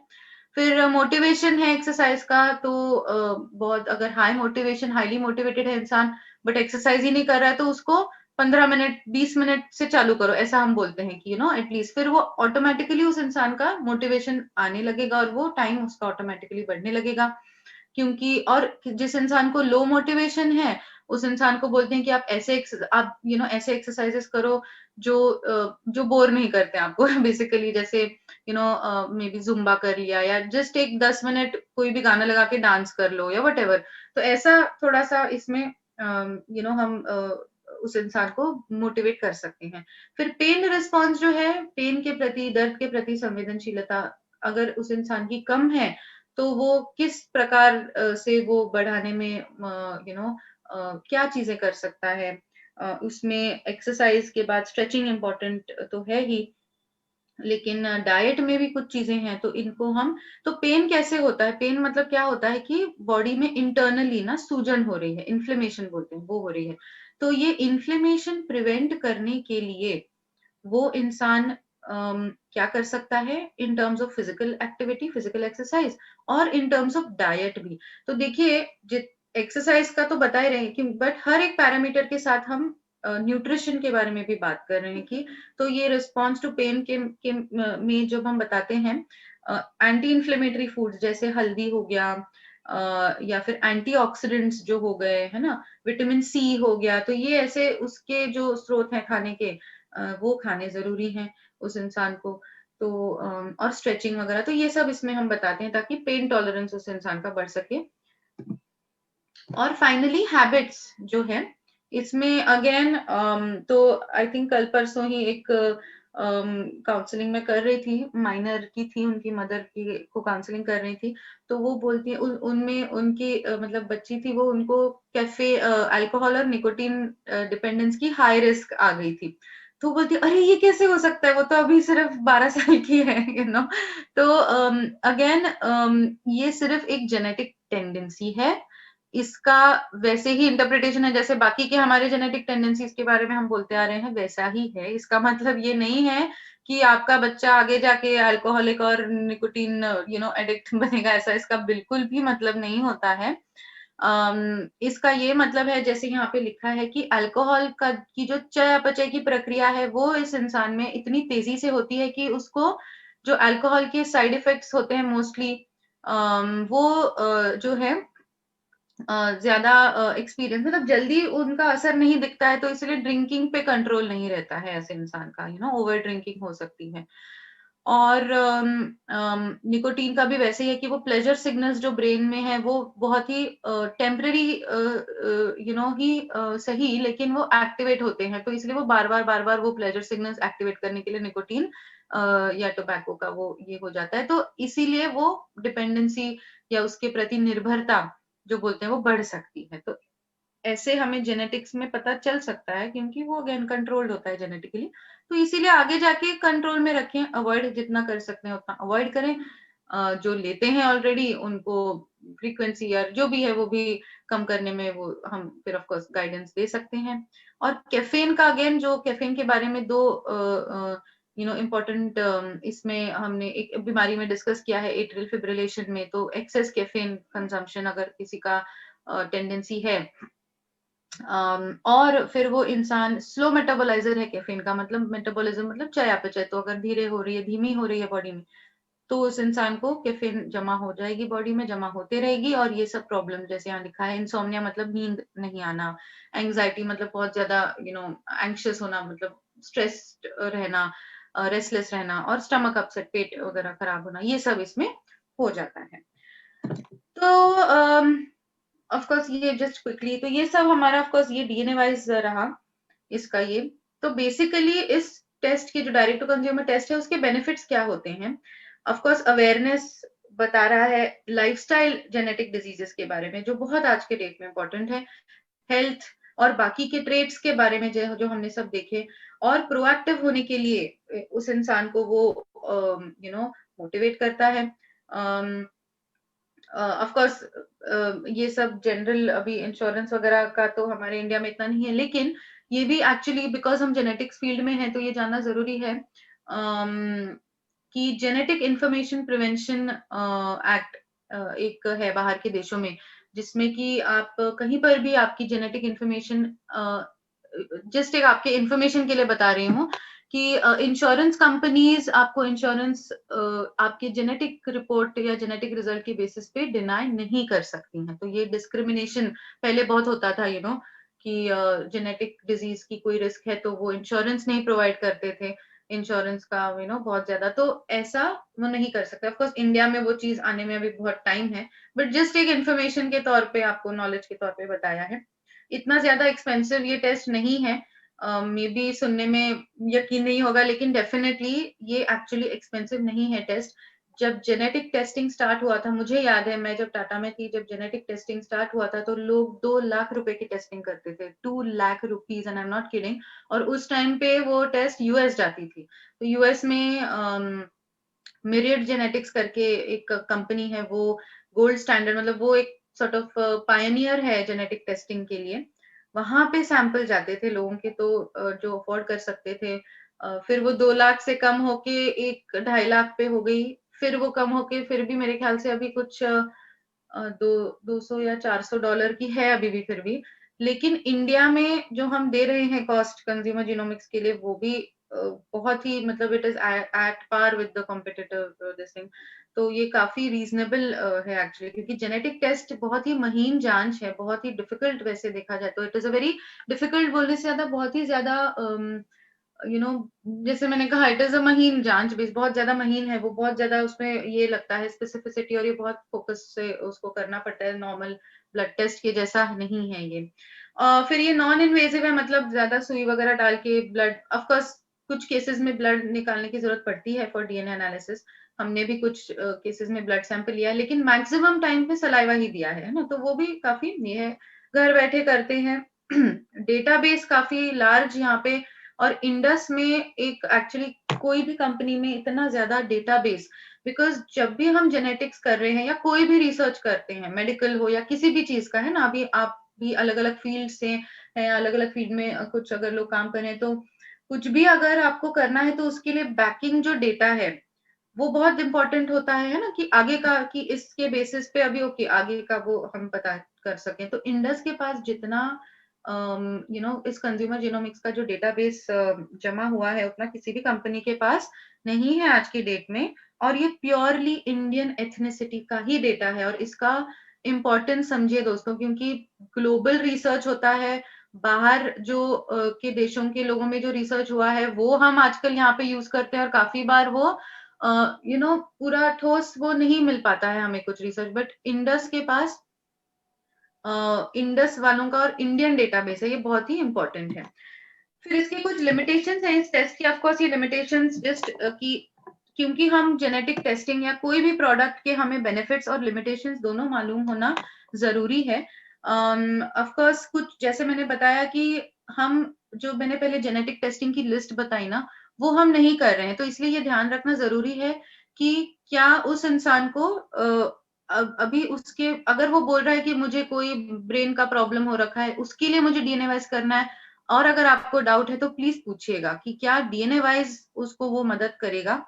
फिर मोटिवेशन है एक्सरसाइज का, तो बहुत अगर हाई मोटिवेशन, हाईली मोटिवेटेड है इंसान बट एक्सरसाइज ही नहीं कर रहा है, तो उसको 15 मिनट 20 मिनट से चालू करो, ऐसा हम बोलते हैं कि एटलीस्ट, फिर वो ऑटोमेटिकली उस इंसान का मोटिवेशन आने लगेगा और वो टाइम उसका ऑटोमेटिकली बढ़ने लगेगा। क्योंकि और जिस इंसान को लो मोटिवेशन है उस इंसान को बोलते हैं कि आप ऐसे आप ऐसे एक्सरसाइजेस करो जो बोर नहीं करते आपको बेसिकली, जैसे मे बी जुम्बा कर लिया, या जस्ट एक 10 मिनट कोई भी गाना लगा के डांस कर लो या वट एवर। तो ऐसा थोड़ा सा इसमें हम उस इंसान को मोटिवेट कर सकते हैं। फिर पेन रिस्पॉन्स जो है, पेन के प्रति, दर्द के प्रति संवेदनशीलता अगर उस इंसान की कम है तो वो किस प्रकार से वो बढ़ाने में क्या चीजें कर सकता है। उसमें एक्सरसाइज के बाद स्ट्रेचिंग इम्पोर्टेंट तो है ही, लेकिन डाइट में भी कुछ चीजें हैं, तो इनको हम, तो पेन कैसे होता है, पेन मतलब क्या होता है कि बॉडी में इंटरनली ना सूजन हो रही है, इन्फ्लेमेशन बोलते हैं, वो हो रही है। तो ये इन्फ्लेमेशन प्रिवेंट करने के लिए वो इंसान क्या कर सकता है in terms of physical activity, physical exercise, और इन टर्म्स ऑफ डाइट भी। तो देखिए एक्सरसाइज का तो बता ही रहे हैं कि बट हर एक पैरामीटर के साथ हम न्यूट्रिशन के बारे में भी बात कर रहे हैं कि तो ये रिस्पॉन्स टू पेन के में जब हम बताते हैं एंटी इन्फ्लेमेटरी फूड्स जैसे हल्दी हो गया या फिर एंटीऑक्सीडेंट्स जो हो गए है ना, विटामिन सी हो गया, तो ये ऐसे उसके जो स्रोत हैं खाने के वो खाने जरूरी हैं उस इंसान को। तो और स्ट्रेचिंग वगैरह, तो ये सब इसमें हम बताते हैं ताकि पेन टॉलरेंस उस इंसान का बढ़ सके। और फाइनली हैबिट्स जो है इसमें अगेन तो आई थिंक कल परसों ही एक काउंसलिंग में कर रही थी, माइनर की थी, उनकी मदर की को काउंसलिंग कर रही थी, तो वो बोलती है उनमें उनकी मतलब बच्ची थी, वो उनको कैफे अल्कोहल और निकोटीन डिपेंडेंस की हाई रिस्क आ गई थी। तो वो बोलती अरे ये कैसे हो सकता है, वो तो अभी सिर्फ 12 साल की है यू नो। तो अगेन ये सिर्फ एक जेनेटिक टेंडेंसी है, इसका वैसे ही इंटरप्रिटेशन है जैसे बाकी के हमारे जेनेटिक टेंडेंसीज के बारे में हम बोलते आ रहे हैं, वैसा ही है। इसका मतलब ये नहीं है कि आपका बच्चा आगे जाके अल्कोहलिक और निकोटीन एडिक्ट बनेगा, ऐसा इसका बिल्कुल भी मतलब नहीं होता है। इसका ये मतलब है जैसे यहाँ पे लिखा है कि अल्कोहल का की जो चयापचय की प्रक्रिया है वो इस इंसान में इतनी तेजी से होती है कि उसको जो अल्कोहल के साइड इफेक्ट्स होते हैं मोस्टली वो जो है ज्यादा एक्सपीरियंस मतलब जल्दी उनका असर नहीं दिखता है, तो इसलिए ड्रिंकिंग पे कंट्रोल नहीं रहता है ऐसे इंसान का, ओवर ड्रिंकिंग हो सकती है। और निकोटीन का भी वैसे ही है कि वो प्लेजर सिग्नल्स जो ब्रेन में है वो बहुत ही टेम्पररी ही सही, लेकिन वो एक्टिवेट होते हैं, तो इसलिए वो बार बार वो प्लेजर सिग्नल्स एक्टिवेट करने के लिए निकोटीन या टोबैको का वो ये हो जाता है, तो इसीलिए वो डिपेंडेंसी या उसके प्रति निर्भरता जो बोलते हैं वो बढ़ सकती है। तो ऐसे हमें जेनेटिक्स में पता चल सकता है क्योंकि वो अगेन कंट्रोल्ड होता है जेनेटिकली, तो इसीलिए आगे जाके कंट्रोल में रखें, अवॉइड जितना कर सकते हैं उतना अवॉइड करें। जो लेते हैं ऑलरेडी उनको फ्रीक्वेंसी या जो भी है वो भी कम करने में वो हम फिर ऑफ कोर्स गाइडेंस दे सकते हैं। और कैफीन का अगेन जो कैफीन के बारे में दो इम्पोर्टेंट इसमें हमने एक बीमारी में डिस्कस किया है एट्रियल फिब्रिलेशन में, तो एक्सेस कैफीन कंजम्पशन अगर किसी का टेंडेंसी है और फिर वो इंसान स्लो मेटाबोलाइजर है कैफीन का, मतलब मेटाबॉलिज्म मतलब चयापचय, तो अगर धीरे हो रही है धीमी हो रही है बॉडी में, तो उस इंसान को कैफीन जमा हो जाएगी बॉडी में, जमा होते रहेगी और ये सब प्रॉब्लम जैसे यहाँ लिखा है इंसोम्निया मतलब नींद नहीं आना, एंग्जाइटी मतलब बहुत ज्यादा एंग्शियस होना मतलब स्ट्रेस्ड रहना, रेस्टलेस रहना, और स्टमक अपसेट पेट वगैरह खराब होना, ये सब इसमें हो जाता है। तो ऑफ कोर्स ये जस्ट क्विकली, तो ये सब हमारा ऑफ कोर्स ये डीएनए वाइज रहा इसका ये। तो बेसिकली इस टेस्ट के जो डायरेक्ट टू कंज्यूमर टेस्ट है उसके बेनिफिट्स क्या होते हैं, ऑफ कोर्स अवेयरनेस बता रहा है लाइफस्टाइल जेनेटिक डिजीजेस के बारे में जो बहुत आज के डेट में इंपॉर्टेंट है, हेल्थ और बाकी के ट्रेड्स के बारे में जो हमने सब देखे, और प्रोएक्टिव होने के लिए उस इंसान को वो मोटिवेट करता है। ऑफ कोर्स ये सब जनरल अभी इंश्योरेंस वगैरह का तो हमारे इंडिया में इतना नहीं है, लेकिन ये भी एक्चुअली बिकॉज हम जेनेटिक्स फील्ड में हैं तो ये जानना जरूरी है कि जेनेटिक इंफॉर्मेशन प्रिवेंशन एक्ट एक है बाहर के देशों में, जिसमें कि आप कहीं पर भी आपकी जेनेटिक इंफॉर्मेशन, जस्ट एक आपके इंफॉर्मेशन के लिए बता रही हूँ कि इंश्योरेंस कंपनीज आपको इंश्योरेंस आपके जेनेटिक रिपोर्ट या जेनेटिक रिजल्ट के बेसिस पे डिनाई नहीं कर सकती हैं। तो ये डिस्क्रिमिनेशन पहले बहुत होता था कि जेनेटिक डिजीज की कोई रिस्क है तो वो इंश्योरेंस नहीं प्रोवाइड करते थे, इंश्योरेंस का बहुत ज्यादा, तो ऐसा वो नहीं कर सकते। ऑफ कोर्स इंडिया में वो चीज आने में अभी बहुत टाइम है, बट जस्ट एक इन्फॉर्मेशन के तौर पे आपको नॉलेज के तौर पे बताया है। इतना ज्यादा एक्सपेंसिव ये टेस्ट नहीं है, मे बी सुनने में यकीन नहीं होगा लेकिन डेफिनेटली ये एक्चुअली एक्सपेंसिव नहीं है टेस्ट। जब जेनेटिक टेस्टिंग स्टार्ट हुआ था, मुझे याद है मैं जब टाटा में थी, जब जेनेटिक टेस्टिंग स्टार्ट हुआ था तो लोग 2 लाख रुपए की टेस्टिंग करते थे, 2 lakh rupees, and I am not kidding. और उस टाइम पे वो टेस्ट यूएस जाती थी, तो यूएस में मिरियड जेनेटिक्स करके एक कंपनी है, वो गोल्ड स्टैंडर्ड मतलब वो एक सॉर्ट ऑफ पायनियर है जेनेटिक टेस्टिंग के लिए, वहां पे सैंपल जाते थे लोगों के, तो जो अफोर्ड कर सकते थे, फिर वो 2 लाख से कम होके 1-2.5 लाख पे हो गई, फिर वो कम होके फिर भी मेरे ख्याल से अभी कुछ 200 या $400 की है अभी भी फिर भी, लेकिन इंडिया में जो हम दे रहे हैं कॉस्ट कंज्यूमर जीनोमिक्स के लिए, वो भी बहुत ही मतलब it is at par with the competitive this thing. तो ये काफी रीजनेबल है एक्चुअली, क्योंकि जेनेटिक टेस्ट बहुत ही महीन जांच है, बहुत ही डिफिकल्ट वैसे देखा जाए तो। It is a very difficult बोलने से ज्यादा बहुत ही ज्यादा यू नो जैसे मैंने कहा, इट इज अ महीन जांच बेस, बहुत ज्यादा महीन है वो, बहुत ज्यादा उसमें ये लगता है स्पेसिफिसिटी, और ये बहुत फोकस से उसको करना पड़ता है, नॉर्मल ब्लड टेस्ट के जैसा नहीं है ये। फिर ये नॉन इन्वेजिव है, मतलब ज्यादा सुई वगैरह डाल के ब्लड, ऑफ कोर्स कुछ केसेस में ब्लड निकालने की जरूरत पड़ती है फॉर डीएनए एनालिसिस। हमने भी कुछ केसेस में ब्लड सैंपल लिया है, लेकिन मैक्सिमम टाइम पे सलाइवा ही दिया है ना, तो वो भी काफी ये है, घर बैठे करते हैं। डेटाबेस काफी लार्ज यहाँ पे, और इंडस में एक एक्चुअली कोई भी कंपनी में इतना ज्यादा डेटाबेस, बिकॉज जब भी हम जेनेटिक्स कर रहे हैं या कोई भी रिसर्च करते हैं, मेडिकल हो या किसी भी चीज का है ना, अभी आप भी अलग अलग फील्ड से हैं, अलग अलग फील्ड में कुछ अगर लोग काम कर रहे हैं, तो कुछ भी अगर आपको करना है तो उसके लिए बैकिंग जो डेटा है वो बहुत इंपॉर्टेंट होता है ना, कि आगे का, कि इसके बेसिस पे अभी ओके आगे का वो हम पता कर सकें। तो इंडस के पास जितना इस कंज्यूमर जीनोमिक्स का जो डेटाबेस जमा हुआ है, उतना किसी भी कंपनी के पास नहीं है आज की डेट में। और ये प्योरली इंडियन एथनिसिटी का ही डेटा है, और इसका इम्पोर्टेंस समझिए दोस्तों, क्योंकि ग्लोबल रिसर्च होता है, बाहर जो के देशों के लोगों में जो रिसर्च हुआ है वो हम आजकल यहाँ पे यूज करते हैं, और काफी बार वो पूरा ठोस वो नहीं मिल पाता है हमें कुछ रिसर्च, बट इंडस के पास इंडस वालों का और इंडियन डेटाबेस है, ये बहुत ही इंपॉर्टेंट है। फिर इसके कुछ लिमिटेशंस हैं इस टेस्ट की, ऑफ कोर्स ये लिमिटेशंस जस्ट कि क्योंकि हम जेनेटिक टेस्टिंग या कोई भी प्रोडक्ट के हमें बेनिफिट्स और लिमिटेशंस दोनों मालूम होना जरूरी है। ऑफ कोर्स कुछ जैसे मैंने बताया कि हम जो मैंने पहले जेनेटिक टेस्टिंग की लिस्ट बताई ना, वो हम नहीं कर रहे हैं, तो इसलिए ये ध्यान रखना जरूरी है कि क्या उस इंसान को अभी उसके, अगर वो बोल रहा है कि मुझे कोई ब्रेन का प्रॉब्लम हो रखा है, उसके लिए मुझे डीएनए वाइज करना है, और अगर आपको डाउट है तो प्लीज पूछिएगा कि क्या डीएनए वाइज उसको वो मदद करेगा।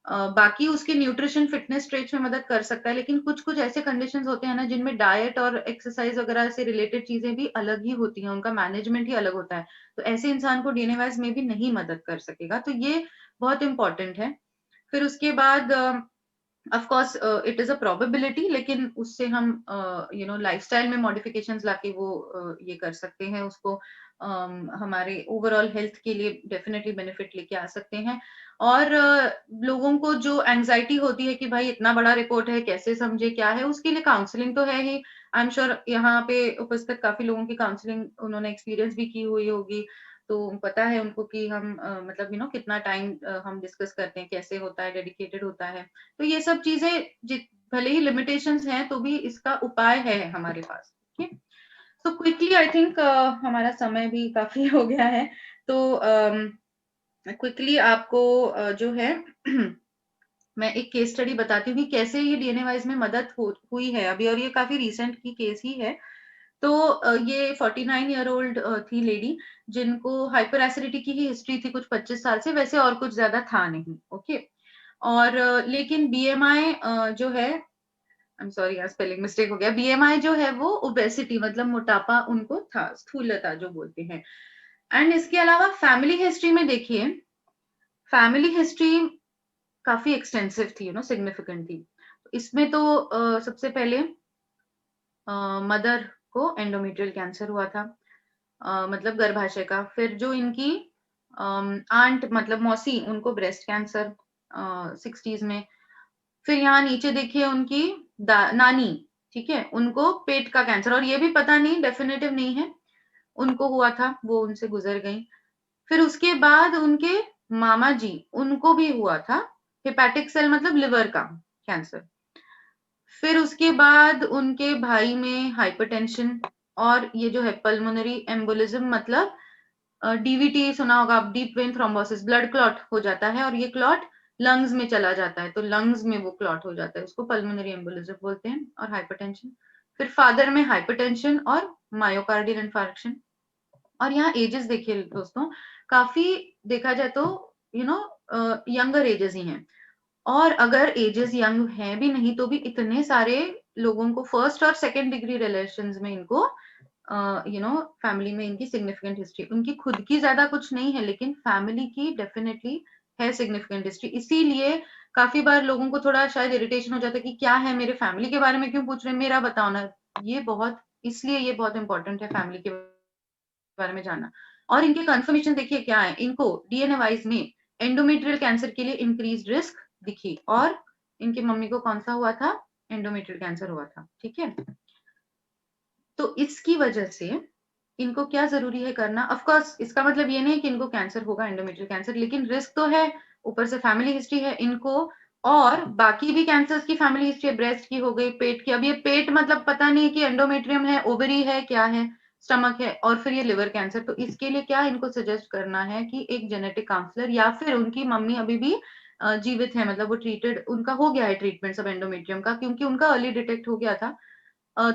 बाकी उसके न्यूट्रिशन फिटनेस ट्रेट्स में मदद कर सकता है, लेकिन कुछ कुछ ऐसे कंडीशंस होते हैं ना जिनमें डाइट और एक्सरसाइज वगैरह से रिलेटेड चीजें भी अलग ही होती हैं, उनका मैनेजमेंट ही अलग होता है, तो ऐसे इंसान को डीएनए वाइज में भी नहीं मदद कर सकेगा, तो ये बहुत इंपॉर्टेंट है। फिर उसके बाद of course it is a probability, लेकिन उससे हम लाइफस्टाइल में मॉडिफिकेशंस लाके वो ये कर सकते हैं, उसको हमारे ओवरऑल हेल्थ के लिए डेफिनेटली बेनिफिट लेके आ सकते हैं। और लोगों को जो एंजाइटी होती है कि भाई इतना बड़ा रिपोर्ट है, कैसे समझे क्या है, उसके लिए काउंसलिंग तो है ही। आई एम श्योर यहाँ पे उपस्थित काफी लोगों की काउंसलिंग उन्होंने एक्सपीरियंस भी की हुई होगी, तो पता है उनको कि हम मतलब कितना टाइम हम डिस्कस करते हैं, कैसे होता है, डेडिकेटेड होता है। तो ये सब चीजें भले ही लिमिटेशंस हैं तो भी इसका उपाय है हमारे पास। ठीक है, तो क्विकली आई थिंक हमारा समय भी काफी हो गया है, तो क्विकली आपको जो है मैं एक केस स्टडी बताती हूँ कि कैसे ये डीएनए वाइज में मदद हुई है अभी, और ये काफी रिसेंट की केस ही है। तो ये 49 ईयर ओल्ड थी लेडी, जिनको हाइपर एसिडिटी की ही हिस्ट्री थी कुछ 25 साल से, वैसे और कुछ ज्यादा था नहीं। ओके, और लेकिन बीएमआई जो है, आई एम सॉरी यार स्पेलिंग मिस्टेक हो गया, बीएमआई जो है वो ओबेसिटी मतलब मोटापा उनको था, स्थूलता जो बोलते हैं। एंड इसके अलावा फैमिली हिस्ट्री में देखिए, फैमिली हिस्ट्री काफी एक्सटेंसिव थी, सिग्निफिकेंट थी। इसमें तो सबसे पहले मदर को एंडोमेट्रियल कैंसर हुआ था, मतलब गर्भाशय का। फिर जो इनकी आंट मतलब मौसी, उनको ब्रेस्ट कैंसर 60s में। फिर यहाँ नीचे देखिए उनकी नानी, ठीक है, उनको पेट का कैंसर, और ये भी पता नहीं, डेफिनेटिव नहीं है, उनको हुआ था, वो उनसे गुजर गई। फिर उसके बाद उनके मामा जी, उनको भी हुआ था हेपेटिक सेल मतलब लिवर का कैंसर। फिर उसके बाद उनके भाई में हाइपरटेंशन, और ये जो है पल्मोनरी एम्बोलिज्म मतलब डीवीटी सुना होगा आप, deep vein thrombosis, blood clot हो जाता है और ये क्लॉट लंग्स में चला जाता है, तो लंग्स में वो क्लॉट हो जाता है, उसको पल्मोनरी एम्बोलिज्म बोलते हैं, और हाइपरटेंशन। फिर फादर में हाइपरटेंशन और मायोकार्डियल इन्फार्क्शन। और यहाँ एजेस देखिए दोस्तों, काफी देखा जाए तो यंगर एजेस ही हैं, और अगर एजेस यंग हैं भी नहीं तो भी इतने सारे लोगों को फर्स्ट और सेकंड डिग्री रिलेशंस में इनको फैमिली में इनकी सिग्निफिकेंट हिस्ट्री, उनकी खुद की ज्यादा कुछ नहीं है लेकिन फैमिली की डेफिनेटली है सिग्निफिकेंट हिस्ट्री। इसीलिए काफी बार लोगों को थोड़ा शायद इरिटेशन हो जाता है कि क्या है, मेरे फैमिली के बारे में क्यों पूछ रहे हैं, मेरा बताओ ना। ये बहुत इंपॉर्टेंट है फैमिली के बारे में जानना। और इनके कंफर्मेशन देखिए क्या है, इनको डीएनए वाइज में एंडोमेट्रियल कैंसर के लिए इंक्रीज रिस्क दिखी, और इनकी मम्मी को कौन सा हुआ था, एंडोमेट्रियल कैंसर हुआ था। ठीक है, तो इसकी वजह से इनको क्या जरूरी है करना, ऑफ कोर्स इसका मतलब ये नहीं है कि इनको कैंसर होगा, एंडोमेट्रियल कैंसर, लेकिन रिस्क तो है, ऊपर से फैमिली हिस्ट्री है इनको, और बाकी भी कैंसर्स की फैमिली हिस्ट्री है, ब्रेस्ट की हो गई, पेट की। अब ये पेट मतलब पता नहीं कि एंडोमेट्रियम है, ओवरी है, क्या है, स्टमक है, और फिर ये लिवर कैंसर। तो इसके लिए क्या इनको सजेस्ट करना है कि एक जेनेटिक काउंसलर, या फिर उनकी मम्मी अभी भी जीवित है, मतलब वो ट्रीटेड, उनका हो गया है ट्रीटमेंट सब एंडोमेट्रियम का, क्योंकि उनका अर्ली डिटेक्ट हो गया था।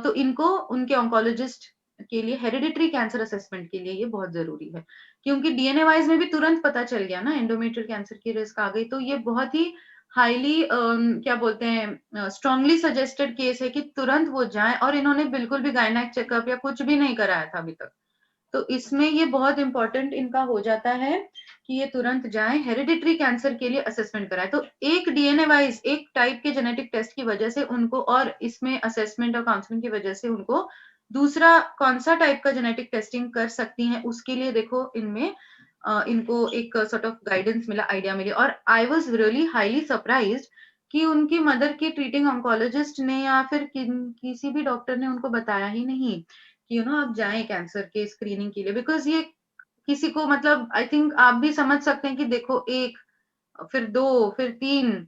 तो इनको उनके ऑन्कोलॉजिस्ट के लिए हेरिडिटरी कैंसर असेसमेंट के लिए ये बहुत जरूरी है, क्योंकि डीएनए वाइज में भी तुरंत पता चल गया ना एंडोमेट्रियल कैंसर की रिस्क आ गई। तो ये बहुत ही हाईली क्या बोलते हैं, स्ट्रांगली सजेस्टेड केस है कि तुरंत वो जाए, और इन्होंने बिल्कुल भी गायनेक चेकअप या कुछ भी नहीं कराया था अभी तक। तो इसमें ये बहुत इंपॉर्टेंट इनका हो जाता है कि ये तुरंत जाए, हेरिडिटरी कैंसर के लिए असेसमेंट कराए। तो एक डीएनए वाइज एक टाइप के जेनेटिक टेस्ट की वजह से उनको, और इसमें असेसमेंट और काउंसलिंग की वजह से उनको दूसरा कौन सा टाइप का जेनेटिक टेस्टिंग कर सकती हैं, उसके लिए देखो इनमें इनको एक सॉर्ट ऑफ गाइडेंस मिला, आइडिया मिली। और I was really highly surprised कि उनकी मदर की ट्रीटिंग ऑन्कोलॉजिस्ट ने या फिर किसी भी डॉक्टर ने उनको बताया ही नहीं कि आप जाएं कैंसर के स्क्रीनिंग के लिए, बिकॉज ये किसी को, मतलब आई थिंक आप भी समझ सकते हैं कि देखो, एक, फिर दो, फिर तीन,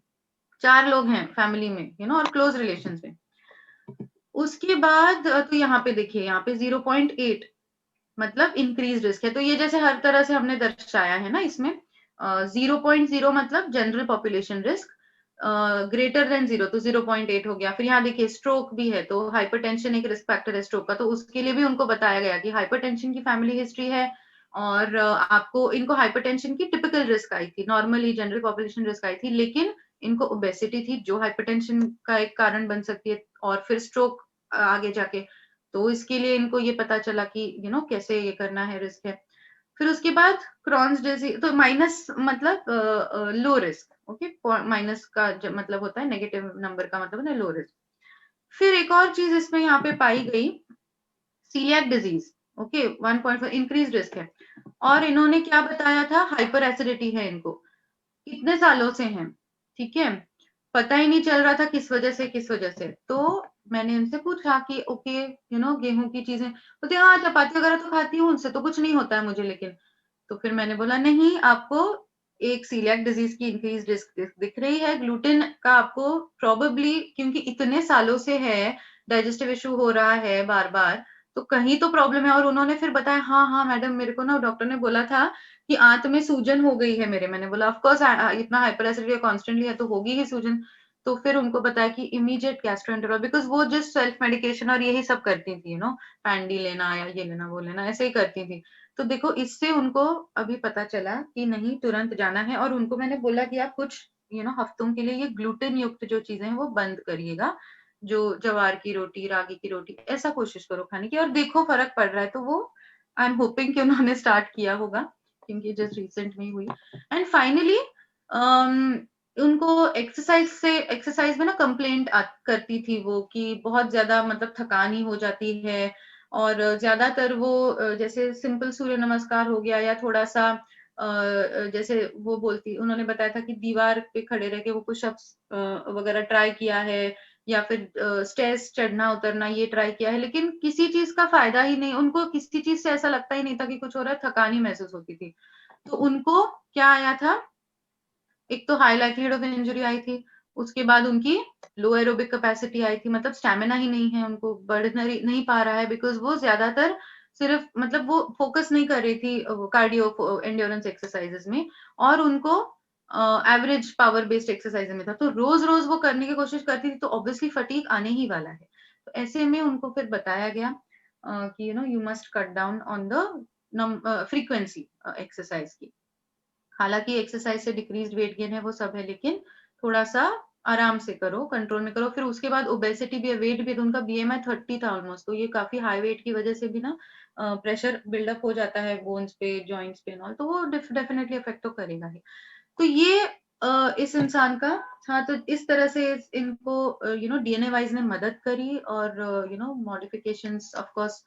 चार लोग हैं फैमिली में, और क्लोज रिलेशन में। उसके बाद तो यहाँ पे देखिए, यहाँ पे 0.8 मतलब इंक्रीज रिस्क है। तो ये जैसे हर तरह से हमने दर्शाया है ना इसमें, 0.0 मतलब general population risk, greater than 0 तो 0.8 हो गया। फिर यहाँ देखिए स्ट्रोक भी है, तो हाइपरटेंशन एक रिस्क फैक्टर है स्ट्रोक का, तो उसके लिए भी उनको बताया गया कि हाइपरटेंशन की फैमिली हिस्ट्री है, और आपको इनको हाइपरटेंशन की टिपिकल रिस्क आई थी, normally general population risk I थी, लेकिन इनको ओबेसिटी थी जो हाइपरटेंशन का एक कारण बन सकती है, और फिर स्ट्रोक आगे जाके। तो इसके लिए इनको ये पता चला कि कैसे ये करना है, रिस्क है। फिर उसके बाद क्रॉन्स डिजीज, तो माइनस मतलब लो रिस्क, ओके, माइनस का मतलब होता है नेगेटिव नंबर का मतलब है लो रिस्क। फिर एक और चीज इसमें यहाँ पे पाई गई, coeliac disease, okay, 1.4 increase risk है। और इन्होंने क्या बताया था, हाइपर एसिडिटी है इनको, इतने सालों से है, ठीक है, पता ही नहीं चल रहा था किस वजह से, किस वजह से। तो मैंने इनसे पूछा कि ओके, गेहूं की चीजें, बोलते हाँ चपाती वगैरह तो खाती हूँ, उनसे तो कुछ नहीं होता है मुझे, लेकिन। तो फिर मैंने बोला नहीं, आपको एक सीलियाक डिजीज की इंक्रीज रिस्क दिख रही है, ग्लूटेन का आपको प्रोबेबली, क्योंकि इतने सालों से है, डाइजेस्टिव इशू हो रहा है बार बार, तो कहीं तो प्रॉब्लम है। और उन्होंने फिर बताया, हाँ हाँ मैडम, मेरे को ना डॉक्टर ने बोला था कि आंत में सूजन हो गई है मेरे। मैंने बोला ऑफ कोर्स, इतना हाइपर एसिडिटी कॉन्स्टेंटली है तो होगी ही सूजन। तो फिर उनको बताया कि इमीडिएट गैस्ट्रोएंटेरोल, बिकॉज वो जस्ट सेल्फ मेडिकेशन और यही सब करती थी, पैंडी लेना या ये लेना वो लेना, ऐसे ही करती थी। तो देखो इससे उनको अभी पता चला कि नहीं, तुरंत जाना है। और उनको मैंने बोला कि आप कुछ हफ्तों के लिए ये ग्लूटेन युक्त जो चीजें हैं वो बंद करिएगा, जो जवार की रोटी, रागी की रोटी, ऐसा कोशिश करो खाने की, और देखो फर्क पड़ रहा है तो वो आई एम होपिंग कि उन्होंने स्टार्ट किया होगा, क्योंकि जस्ट रिसेंट में ही हुई। एंड फाइनली उनको एक्सरसाइज में ना कंप्लेंट करती थी वो, कि बहुत ज्यादा मतलब थकान ही हो जाती है, और ज्यादातर वो जैसे सिंपल सूर्य नमस्कार हो गया, या थोड़ा सा जैसे वो बोलती, उन्होंने बताया था कि दीवार पे खड़े रह के वो पुशअप्स वगैरह ट्राई किया है, या फिर स्टेयर्स चढ़ना उतरना ये ट्राई किया है, लेकिन किसी चीज का फायदा ही नहीं, उनको किसी चीज से ऐसा लगता ही नहीं था कि कुछ हो रहा है, थकान ही महसूस होती थी। तो उनको क्या आया था, एक तो हाई लाइक्लीहुड ऑफ इंजरी आई थी, उसके बाद उनकी लो एरोबिक कैपेसिटी आई थी, मतलब स्टेमिना ही नहीं है, उनको बढ़ नहीं पा रहा है, बिकॉज वो ज्यादातर सिर्फ मतलब वो फोकस नहीं कर रही थी कार्डियो एंड्योरेंस एक्सरसाइजेस में, और उनको एवरेज पावर बेस्ड एक्सरसाइज में था। तो रोज रोज वो करने की कोशिश करती थी, तो ऑब्वियसली फटीक आने ही वाला है। तो ऐसे में उनको फिर बताया गया कि you must cut down on the frequency exercise की। हालांकि एक्सरसाइज से डिक्रीज वेट गेन है वो सब है, लेकिन थोड़ा सा आराम से करो, कंट्रोल में करो। फिर उसके बाद ओबेसिटी भी है, वेट भी है, तो उनका बीएमआई 30 था ऑलमोस्ट, तो ये काफी हाई वेट की वजह से भी ना प्रेशर बिल्डअप हो जाता है बोन्स पे, जॉइंट्स पे और, तो वो डेफिनेटली अफेक्ट तो करेगा ही। तो ये इस इंसान का, हाँ, तो इस तरह से इनको डीएनए वाइज ने मदद करी, और मॉडिफिकेशंस ऑफ कोर्स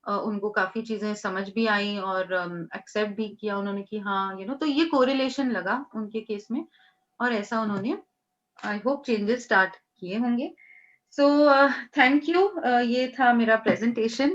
उनको काफी चीजें समझ भी आई, और एक्सेप्ट भी किया उन्होंने कि हाँ तो ये कोरिलेशन लगा उनके केस में, और ऐसा उन्होंने आई होप चेंजेस स्टार्ट किए होंगे। सो थैंक यू, ये था मेरा प्रेजेंटेशन।